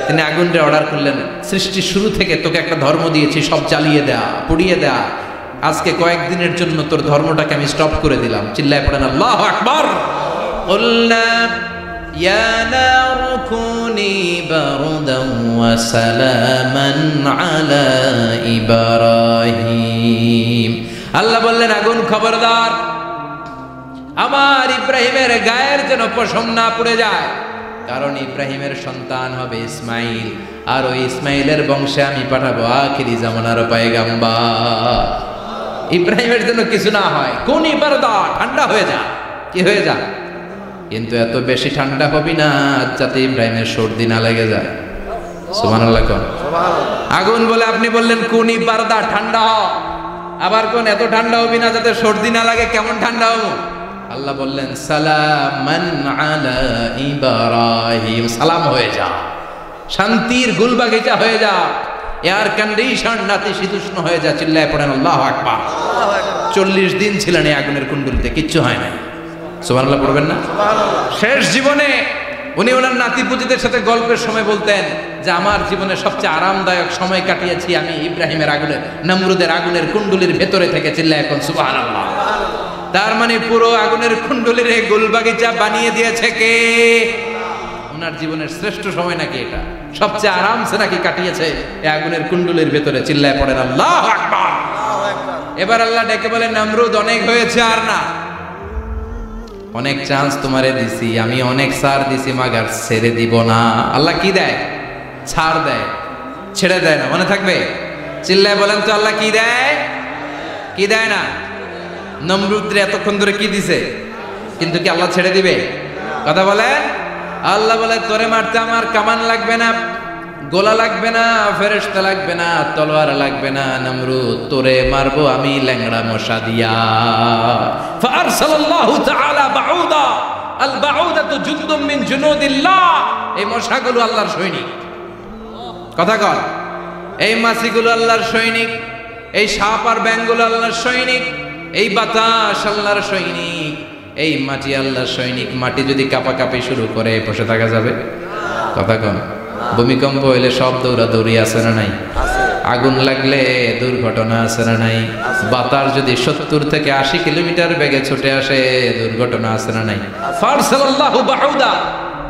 তিনি আগুনরে অর্ডার করলেন, সৃষ্টির শুরু থেকে তোকে একটা ধর্ম দিয়েছি, সব জ্বালিয়ে দেয়া, পুড়িয়ে দেয়া, আজকে কয়েকদিনের জন্য তোর ধর্মটাকে আমি স্টপ করে দিলাম। চিল্লায় পড়েন আল্লাহু আকবার। কুল্লা ইয়া নারু কুনি বারদান ওয়া সালামান আলা ইব্রাহিম। আল্লাহ বললেন, আগুন খবরদার, আমার ইব্রাহিমের গায়ের যেন পশম না পুড়ে যায়, কারণ ইব্রাহিমের সন্তান হবে ইসমাইল, আর ওই ইসমাইলের বংশে আমি পাঠাবো আখিরি জামানার পয়গাম্বার। ইব্রাহিমের জন্য কিছু না হয়, কোন ইবারদা, ঠান্ডা হয়ে যা। কি হয়ে যা? কিন্তু এত বেশি ঠান্ডা হবি না যাতে ইব্রাহিমের সর্দি না লেগে যায়। সুবহানাল্লাহ। কোন আগুন বলে আপনি বললেন কোন ইবারদা, ঠান্ডা হ, আবার কোন এত ঠান্ডা হবি না যাতে সর্দি না লাগে। কেমন ঠান্ডা হবো? আল্লাহ বললেন সালামান আলা ইব্রাহিম, সালাম হয়ে যা, শান্তির গুলবাগিচা হয়ে যা, এয়ার কন্ডিশন নাতিশীতোষ্ণ হয়ে যা। চিল্লায় পড়েন আল্লাহু আকবার। 40 দিন ছিলেন এই আগুনের কুণ্ডলিতে, কিচ্ছু হয় না। সুবহানাল্লাহ পড়বেন না? শেষ জীবনে উনি ওনার নাতিপুতিদের সাথে গল্পের সময় বলতেন যে আমার জীবনে সবচেয়ে আরামদায়ক সময় কাটিয়েছি আমি ইব্রাহিমের আগুনের, নমরুদের আগুনের কুণ্ডলির ভেতরে থেকে। চিল্লায় এখন সুবহানাল্লাহ। তার মানে পুরো আগুনের কুণ্ডলির গুলবাগিচা বানিয়ে দিয়েছে কে? ওনার জীবনের শ্রেষ্ঠ সময় নাকি এটা, সবচেয়ে আরামসে নাকি কাটিয়েছে এই আগুনের কুণ্ডলির ভেতরে। চিল্লায় পড়েন আল্লাহু আকবার। এবার আল্লাহ ডেকে বলেন, নমরুদ অনেক হয়েছে, আর না, অনেক চান্স তোমারে দিছি আমি, অনেক ছাড় দিছি, মাগার ছেড়ে দিব না। আল্লাহ কি দেয়? ছাড় দেয়, ছেড়ে দেয় না। মনে থাকবে? চিল্লায় বলেন তো আল্লাহ কি দেয়? কি দেয় না? নমরুদরে এতক্ষণ ধরে কি দিছে, কিন্তু কি আল্লাহ ছেড়ে দিবে? কথা বলেন। আল্লাহ বলে, তোরে মারতে আমার কামান লাগবে না, গোলা লাগবে না, ফেরেশতা লাগবে না, তলোয়ার লাগবে না, নমরুদ তোরে মারবো আমি ল্যাংড়া মশা দিয়া। ফারসালাল্লাহু তাআলা বাউদা, আল বাউদাতু জুনদুম মিন জুনুদিল্লাহ। এই মশাগুলো আল্লাহর সৈনিক। কথা কর। এই মাছিগুলো আল্লাহর সৈনিক, এই সাপ আর ব্যাঙগুলো আল্লাহর সৈনিক, এই বাতাস আল্লাহর সৈনিক, এই মাটি আল্লাহর সৈনিক। মাটি যদি কাঁপাকাঁপি শুরু করে বসে থাকা যাবে? কথা কন। ভূমিকম্প হইলে সব দৌড়াদৌড়ি আছে না নাই? আগুন লাগলে দুর্ঘটনা আছে না নাই? বাতাস যদি 70 থেকে 80 কিলোমিটার বেগে ছুটে আসে দুর্ঘটনা আছে না নাই? ফারসালাল্লাহু বাউদা,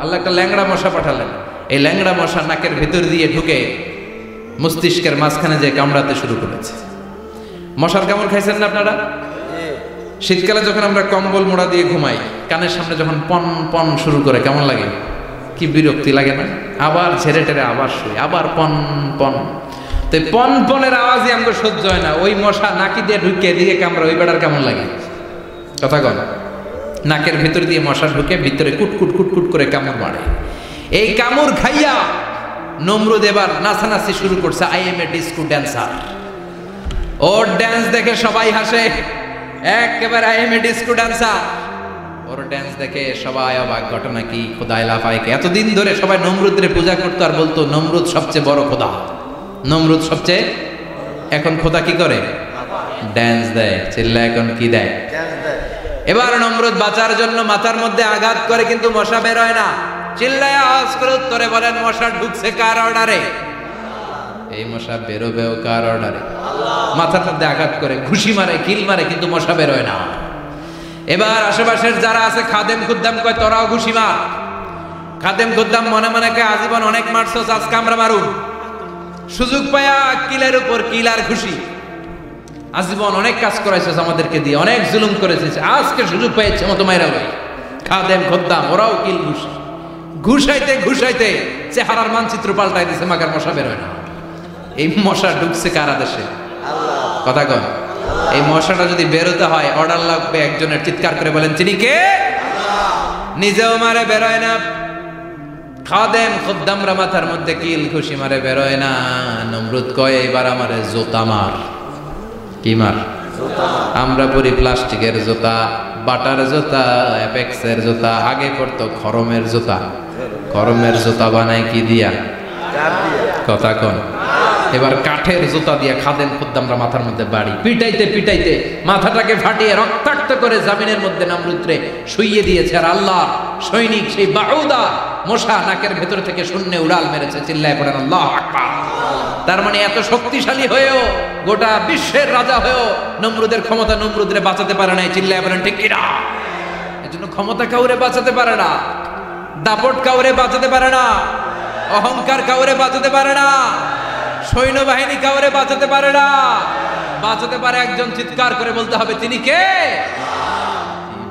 আল্লাহ একটা ল্যাংড়া মশা পাঠালেন। এই ল্যাংড়া মশা নাকের ভিতর দিয়ে ঢুকে মস্তিষ্কের মাঝখানে যে কামড়াতে শুরু করেছে। মশার কামড় খাইছেন না আপনারা? শীতকালে যখন আমরা কম্বল মোড়া দিয়ে ঘুমাই, কানের সামনে যখন পন পন শুরু করে কেমন লাগে? কি বিরক্তি লাগে না? আবার ঝেড়ে টেরে আবার শুই, আবার পন পন। তো পন পনের আওয়াজই আমাকে সহ্য হয় না। ওই মশা নাকি দিয়ে ঢুকে দিয়ে কামড়া, ওই বেড়ার কেমন লাগে? কথা কন। নাকের ভিতর দিয়ে মশা ঢুকে ভিতরে কুটকুট কুটকুট করে কামড় মারে। এই কামড় খাইয়া নমরুদ এবার নাচানাচি শুরু করছে। I M A disco dancer. Or dance দেখে সবাই হাসে, একেবারে I M A disco dancer. Or dance দেখে সবাই অবাক। ঘটনা কি? খোদাই লাফাইকে এতদিন ধরে সবাই নমরুদের পূজা করতো আর বলতো নমরুদ সবচেয়ে বড় খোদা, নমরুদ সবচেয়ে। এখন খোদা কি করে? ড্যান্স দেয়। চিল্লা এখন কি দেয়? এবার নমরুদ বাঁচার জন্য মাথার মধ্যে আঘাত করে, কিন্তু মশা বের হয় না। চিল্লায় আওয়াজ করে উত্তরে বলেন, মশা ঢুকছে কার অর্ডারে? এই মশা বেরোবেও কার অর্ডারে? মাথার মধ্যে আঘাত করে ঘুষি মারে, কিল মারে, কিন্তু মশা বের হয় না। এবার আশেপাশের যারা আছে খাদেম খুদ্দাম কয় তোরাও ঘুষি মার। খাদেম খুদ্দাম মনে মনে কয় আজীবন অনেক মারছস, আজকে আমরা মারুম। সুযোগ পায়া কিলের উপর কিল আর ঘুষি। আজীবন অনেক কাজ করাইছস আমাদেরকে দিয়ে, অনেক জুলুম করেছিস, আজকে সুযোগ পাইছে মতো মাইরা লই। খাদেম খুদ্দাম ওরাও কিল ঘুষি। ঘুষাইতে ঘুষাইতে চেহারার মানচিত্র পাল্টাই দিছে, মাগার মশা বের হয় না। এই মশা ঢুকছে কার আদেশে? কথা কন। এই মশাটা যদি বেরোতে হয় অর্ডার লাগবে একজনের। চিৎকার করে বলেন তিনি কে? নিজেও মারে বেরোয় না, খাদেম খুদ্দামরা মাথার মধ্যে কিল খুশি মারে বেরোয় না। নমরুদ কয় এবার আমারে জুতা মার। কি মার? আমরা পরি প্লাস্টিকের জুতা, বাটার জুতা, অ্যাপেক্সের জুতা। আগে পড়তো খরমের জুতা। খরমের জুতা বানায় কি দিয়া? কথা কন। এবার কাঠের জুতা দিয়া খাদেম খুদ্দামরা মাথার মধ্যে বাড়ি। পিটাইতে পিটাইতে মাথাটাকে ফাটিয়ে রক্তাক্ত করে জামিনের মধ্যে নমরুদরে শুইয়ে দিয়েছে। আর আল্লাহ সৈনিক সেই বাউদা মশা নাকের ভেতর থেকে শূন্যে উড়াল মেরেছে। চিল্লায় পড়েন আল্লাহু আকবার। তার মানে এত শক্তিশালী হয়েও, গোটা বিশ্বের রাজা হয়েও নমরুদের ক্ষমতা নমরুদরে বাঁচাতে পারে নাই। চিল্লায় বলেন ঠিক কিনা? এজন্য ক্ষমতা কাউরে বাঁচাতে পারে না, দাপট কাউরে বাঁচাতে পারে না, অহংকার কাউরে বাঁচাতে পারে না, সৈন্যবাহিনী কাউরে বাঁচাতে পারে না। বাঁচাতে পারে একজন। চিৎকার করে বলতে হবে তিনি কে?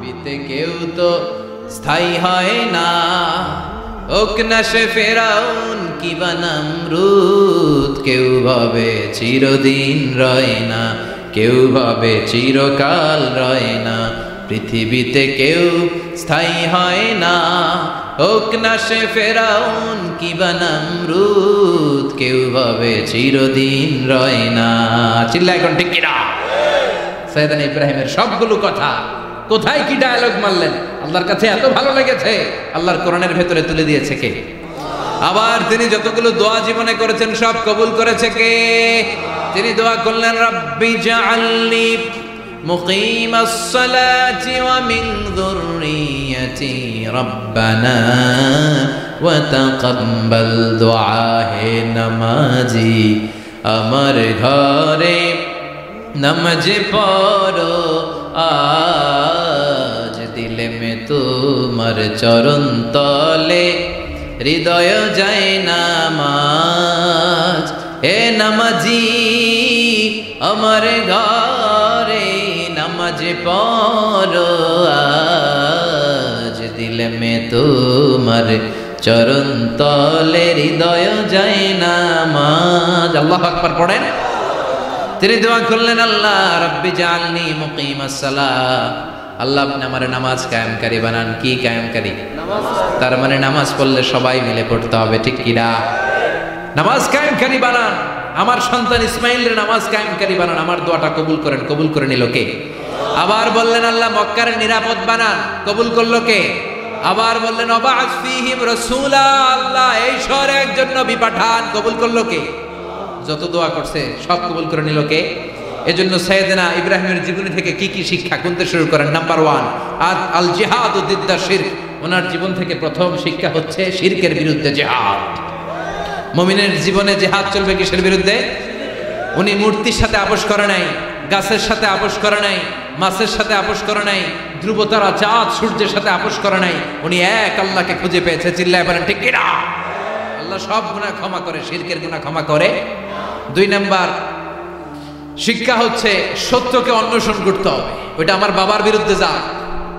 পৃথিবীতে কেউ তো স্থায়ী হয় না, হোক না সে ফেরাউন কিবা নমরুদ। কেউ ভাবে চিরদিন রয় না, কেউ ভাবে চিরকাল রয় না। পৃথিবীতে কেউ স্থায়ী হয় না, হোক না সে ফেরাউন কিবা নমরুদ। কেউ ভাবে চিরদিন রয় না। চিল্লা এখন ঠিক কিনা? সৈয়দনা ইব্রাহিমের সবগুলো কথা কোথায় কি ডায়ালগ মারলেন, আল্লাহর কাছে এত ভালো লেগেছে, আল্লাহর কোরআনের ভেতরে তুলে দিয়েছে কে? আবার তিনি যতগুলো দোয়া জীবনে করেছেন সব কবুল করেছে কে? তিনি দোয়া করলেন রাব্বি জাআলনি মুকিমাস সালাতি ওয়া মিন যুররিয়্যাতি রাব্বানা ওয়া তাকাব্বাল দুআ। হে নামাজি আমার ঘরে নামাজ পড়ো আজ, দিলে মে তোমার চরণ তলে হৃদয় যায় নামাজ। হে নামাজি আমার ঘরে নামাজ পড়ো আজ, দিলে মে তোমার চরণ তলে হৃদয় যায় নামাজ। আল্লাহু আকবার পড়েন। তিনি দোয়া করলেন আল্লাহ রাব্বি জাআলনি মুকিমাস সালাহ। আল্লাহ আপনি আমার নামাজ কায়েমকারী বানান। কি কায়েমকারী? তার মানে নামাজ পড়লে সবাই মিলে পড়তে হবে, ঠিক কিনা? নামাজ কায়েমকারী বানান। আমার সন্তান ইসমাইলের নামাজ কায়েমকারী বানান। আমার দোয়াটা কবুল করেন। কবুল করে নিল কে? আবার বললেন আল্লাহ মক্কার নিরাপদ বানান। কবুল করলো কে? আবার বললেন ওয়াবা'আস ফীহিম রাসূলা। আল্লাহ এই শহরে একজন নবী পাঠান। কবুল করলো কে? যত দোয়া করছে সব কবুল করে নিল কে? এজন্য সাইয়েদনা ইব্রাহিমের জীবনী থেকে কি কি শিক্ষা কোনতে শুরু করেন? নাম্বার 1 আল জিহাদু দিদ্দা শিরক। ওনার জীবন থেকে প্রথম শিক্ষা হচ্ছে শিরকের বিরুদ্ধে জিহাদ। মুমিনের জীবনে জিহাদ চলবে কিসের বিরুদ্ধে? উনি মূর্তির সাথে আপোষ করে নাই, গাছের সাথে আপোষ করে নাই, মাছের সাথে আপোষ করে নাই, ধ্রুবতারা চাঁদ সূর্যের সাথে আপোষ করে নাই। উনি এক আল্লাহকে খুঁজে পেয়েছে। চিল্লায় বলেন ঠিক কিনা? আল্লাহ সব গুনাহ ক্ষমা করে, শিরকের গুনাহ ক্ষমা করে। 2 নাম্বার শিক্ষা হচ্ছে সত্যকে অন্বেষণ করতে হবে। ওইটা আমার বাবার বিরুদ্ধে যাক,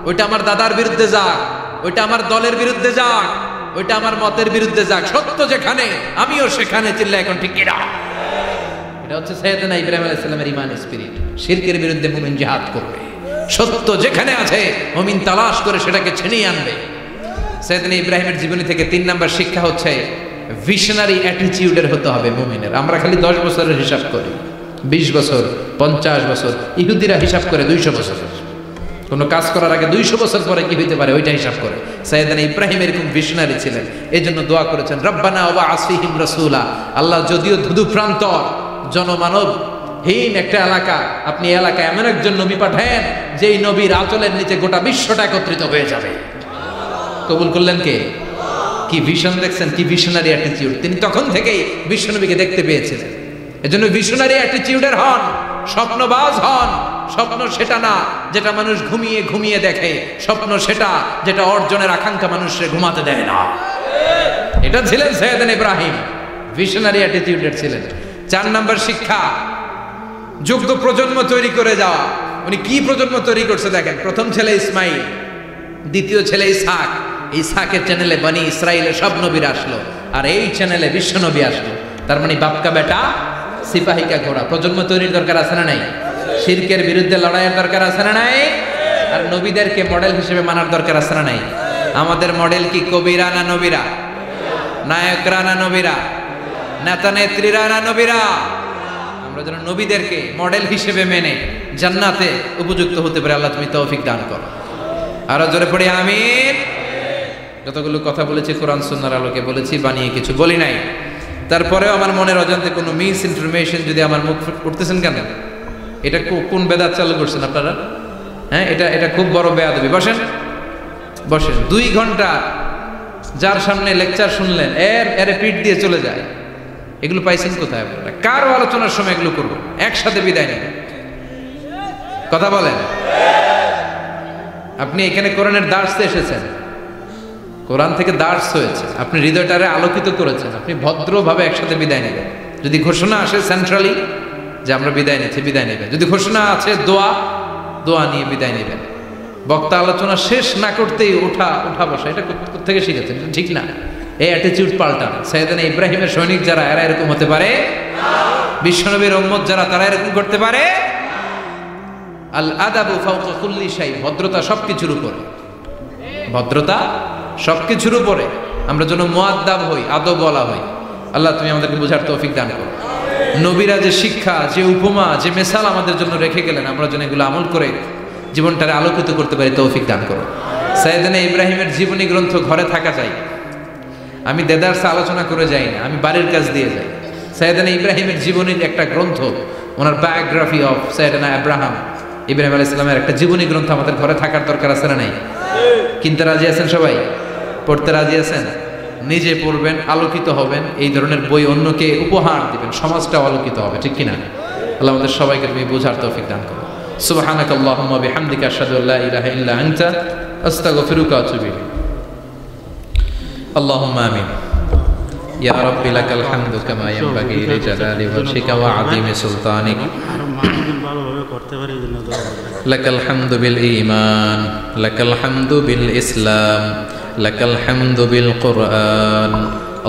ওইটা আমার দাদার বিরুদ্ধে যাক, ওইটা আমার দলের বিরুদ্ধে যাক, ওইটা আমার মতের বিরুদ্ধে যাক, সত্য যেখানে আমিও সেখানে। চিল্লায় এখন ঠিক কিনা? এটা হচ্ছে সাইয়েদনা ইব্রাহিম আলাইহিস সালামের ঈমান স্পিরিট। শিরকের বিরুদ্ধে মুমিন জিহাদ করবে, সত্য যেখানে আছে মুমিন তালাশ করে সেটাকে ছিনিয়ে আনবে। সাইয়েদনা ইব্রাহিমের জীবনী থেকে 3 নাম্বার শিক্ষা হচ্ছে ভিশনারি অ্যাটিটিউডের হতে হবে মুমিনের। আমরা খালি 10 বছরের হিসাব করি, 20 বছর, 50 বছর। ইহুদিরা হিসাব করে 200 বছর। কোনো কাজ করার আগে 200 বছর পরে কি হইতে পারে ওইটা হিসাব করে। সাইয়েদনা ইব্রাহিম এরকম ভিশনারি ছিলেন, এই জন্য দোয়া করেছেন রব্বানা ওয়া আসফিহিম রাসূলা। আল্লাহ যদিও ধুধু প্রান্তর জনমানব হীন একটা এলাকা, আপনি এলাকায় এমন একজন নবী পাঠান যেই নবীর আঁচলের নিচে গোটা বিশ্বটা একত্রিত হয়ে যাবে। কবুল করলেন কে? কি ভিশন দেখছেন, কি ভিশনারি অ্যাটিটিউড। তিনি তখন থেকেই বিশ্বনবীকে দেখতে পেয়েছিলেন। এজন্য ভিশনারি অ্যাটিটিউডের হন, স্বপ্নবাজ হন। স্বপ্ন সেটা না যেটা মানুষ ঘুমিয়ে ঘুমিয়ে দেখে, স্বপ্ন সেটা যেটা অর্জনের আকাঙ্ক্ষা মানুষকে ঘুমাতে দেয় না। এটা ছিলেন সাইয়েদনা ইব্রাহিম, ভিশনারি অ্যাটিটিউডের ছিলেন। 4 নাম্বার শিক্ষা যোগ্য প্রজন্ম তৈরি করে যাওয়া। উনি কি প্রজন্ম তৈরি করছে দেখেন। প্রথম ছেলে ইসমাইল, দ্বিতীয় ছেলে ইসহাক। ইসহাকের চ্যানেলে বনি ইসরাইলের সব নবীরা আসলো, আর এই চ্যানেলে বিশ্ব নবী আসলো। তার মানে বাপকা বেটা সিপাহিকা ঘোড়া। প্রজন্ম তৈরির দরকার আছে না নাই? শিরকের বিরুদ্ধে লড়াইয়ের দরকার আছে না নাই? আর নবীদেরকে মডেল হিসেবে মানার দরকার আছে না নাই? আমাদের মডেল কি কবিরা না নবীরা? নায়করা না নবীরা? নেতা নেত্রীরা না নবীরা? আমরা যেন নবীদেরকে মডেল হিসেবে মেনে জান্নাতে উপযুক্ত হতে পারে। আল্লাহ তুমি তৌফিক দান করো। আরো জোরে পড়ি আমিন। যতগুলো কথা বলেছি কোরআন সুন্নাহর আলোকে বলেছি, বানিয়ে কিছু বলি নাই। তারপরেও আমার মনের অজান্তে কোনো মিস ইনফরমেশন যদি আমার মুখ উঠতেছেন কেন? এটা কোন বেদাত চালু করছেন আপনারা? হ্যাঁ, এটা খুব বড় বেয়াদবি। বসেন বসেন। 2 ঘন্টা যার সামনে লেকচার শুনলেন, এর পিঠ দিয়ে চলে যায়। এগুলো পাইছেন কোথায় আপনারা? কারো আলোচনার সময় এগুলো করবেন, একসাথে বিদায় নেবেন। কথা বলেন। আপনি এখানে কোরআনের দার্সে এসেছেন, কোরআন থেকে দার্স হয়েছে, আপনি হৃদয়টারে আলোকিত করেছেন, আপনি ভদ্রভাবে একসাথে বিদায় নেবেন। যদি ঘোষণা আসে সেন্ট্রালি যে আমরা বিদায় নিচ্ছি, বিদায় নেবেন। যদি ঘোষণা আছে দোয়া নিয়ে বিদায় নেবেন। বক্তা আলোচনা শেষ না করতেই উঠা বসা, এটা কোথেকে শিখেছেন? ঠিক না। এই অ্যাটিটিউড পাল্টান। সাইয়েদনা ইব্রাহিমের সৈনিক যারা, এরা এরকম হতে পারে? বিশ্বনবীর উম্মত যারা, তারা এরকম করতে পারে? আল আদাবু ফাওকা কুল্লি শাই। ভদ্রতা সবকিছুর উপরে, ভদ্রতা সবকিছুর উপরে। আমরা যেন মুআদ্দাব হই, আদব বলা হই। আল্লাহ তুমি আমাদেরকে বোঝার তৌফিক দান করো। নবীরা যে শিক্ষা, যে উপমা, যে মেসাল আমাদের জন্য রেখে গেলেন, আমরা যেন এগুলো আমল করে জীবনটারে আলোকিত করতে পারি, তৌফিক দান করো। সাইয়েদনা ইব্রাহিমের জীবনী গ্রন্থ ঘরে থাকা চাই। আমি দেদারসে আলোচনা করে যাই না, আমি বাড়ির কাজ দিয়ে যাই। সাইয়েদনা ইব্রাহিমের জীবনীর একটা গ্রন্থ, ওনার বায়োগ্রাফি অফ সাইয়েদনা ইব্রাহিম আলাইহিস সালামের একটা জীবনী গ্রন্থ আমাদের ঘরে থাকার দরকার আছে না নাই? কিনতে রাজি আছেন সবাই? পড়তে রাজি আছেন? নিজে পড়বেন, আলোকিত হবেন, এই ধরনের বই অন্যকে উপহার দিবেন, সমাজটাও আলোকিত হবে। ঠিক কিনা? আল্লাহ আমাদের সবাইকে তুমি বোঝার তৌফিক দান করো। সুবহানাকাল্লাহুম্মা ওয়া বিহামদিকা আশহাদু আল্লা ইলাহা ইল্লা আনতা আস্তাগফিরুকা ওয়া আতুবু ইলাইক। আল্লাহুম্মা আমিন। ইয়া রাব্বি লাকাল হামদু কামা ইয়ানবাগি লিজালালি ওয়াজহিকা ওয়া আযীমি সুলতানিক। লাকাল হামদু বিল ঈমান, লাকাল হামদু বিল ইসলাম, লাকাল হামদু বিল কুরআন।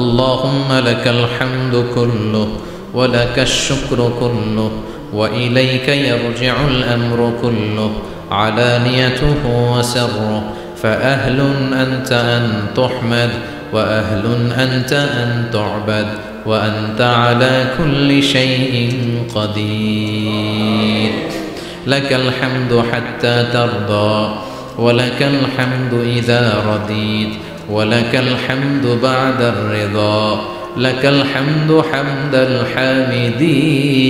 আল্লাহুম্মা লাকাল হামদু কুল্লুহু ওয়া লাকাশ শুকরু কুল্লুহু ওয়া ইলাইকা ইয়ারজিউল আমরু কুল্লুহু আলানিয়াতুহু ওয়া সিররুহু ফাআহলুন আনতা আন তুহমাদ ওয়া আহলুন আনতা আন তু'বাদ ওয়া আনতা আলা কুল্লি শাইইন কাদির। লাকাল হামদু হাত্তা তারদা ওয়া লাকাল হামদু ইযা রাদিত ওয়া লাকাল হামদু বা'দার রিদা। লাকাল হামদু হামদাল হামিদিন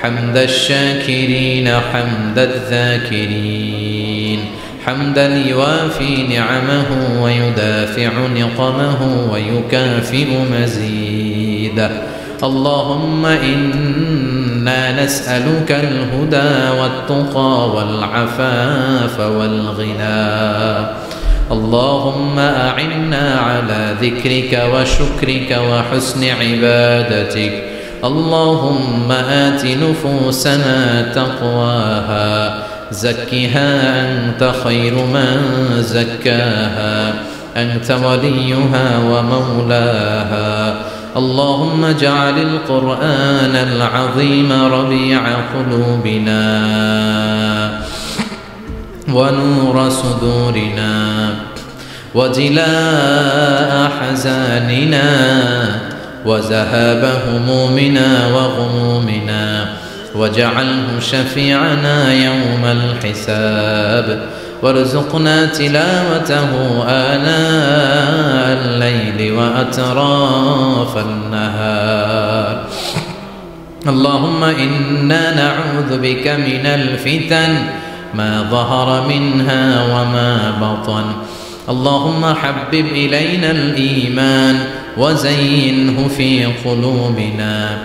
হামদাশ শাকিরিন হামদায যাকিরিন حمدا يوافي نعمه ويدافع نقمه ويكافئ مزيده. اللهم إنا نسألك الهدى والتقى والعفاف والغنى. اللهم أعنا على ذكرك وشكرك وحسن عبادتك. اللهم آت نفوسنا تقواها زكها أنت خير من زكاها أنت وليها ومولاها. اللهم اجعل القرآن العظيم ربيع قلوبنا ونور صدورنا وجلاء حزاننا وذهاب همومنا وغمومنا، واجعله شفيعنا يوم الحساب، وارزقنا تلاوته آناء الليل وأطراف النهار. اللهم إنا نعوذ بك من الفتن ما ظهر منها وما بطن. اللهم حبب إلينا الإيمان وزينه في قلوبنا،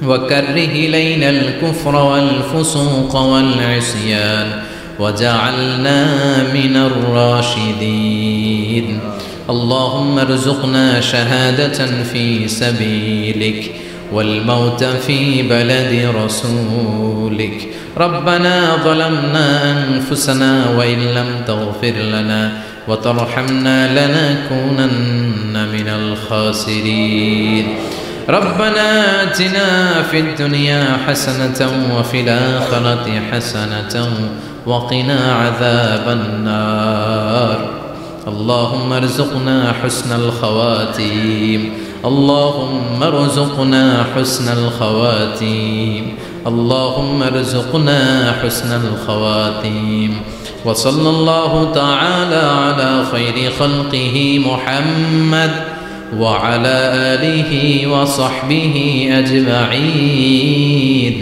وكره إلينا الكفر والفسوق والعصيان، وجعلنا من الراشدين. اللهم ارزقنا شهادة في سبيلك والموت في بلد رسولك. ربنا ظلمنا أنفسنا وإن لم تغفر لنا وترحمنا لنكونن من الخاسرين. ربنا آتنا في الدنيا حسنة وفي الآخرة حسنة وقنا عذاب النار. اللهم ارزقنا حسن الخواتيم. اللهم ارزقنا حسن الخواتيم. اللهم ارزقنا حسن الخواتيم. وصلى الله تعالى على خير خلقه محمد وعلى آله وصحبه أجمعين،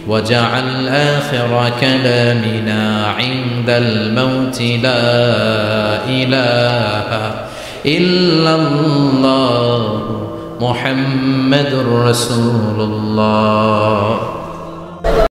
وجعل آخر كلامنا عند الموت لا إله إلا الله محمد رسول الله.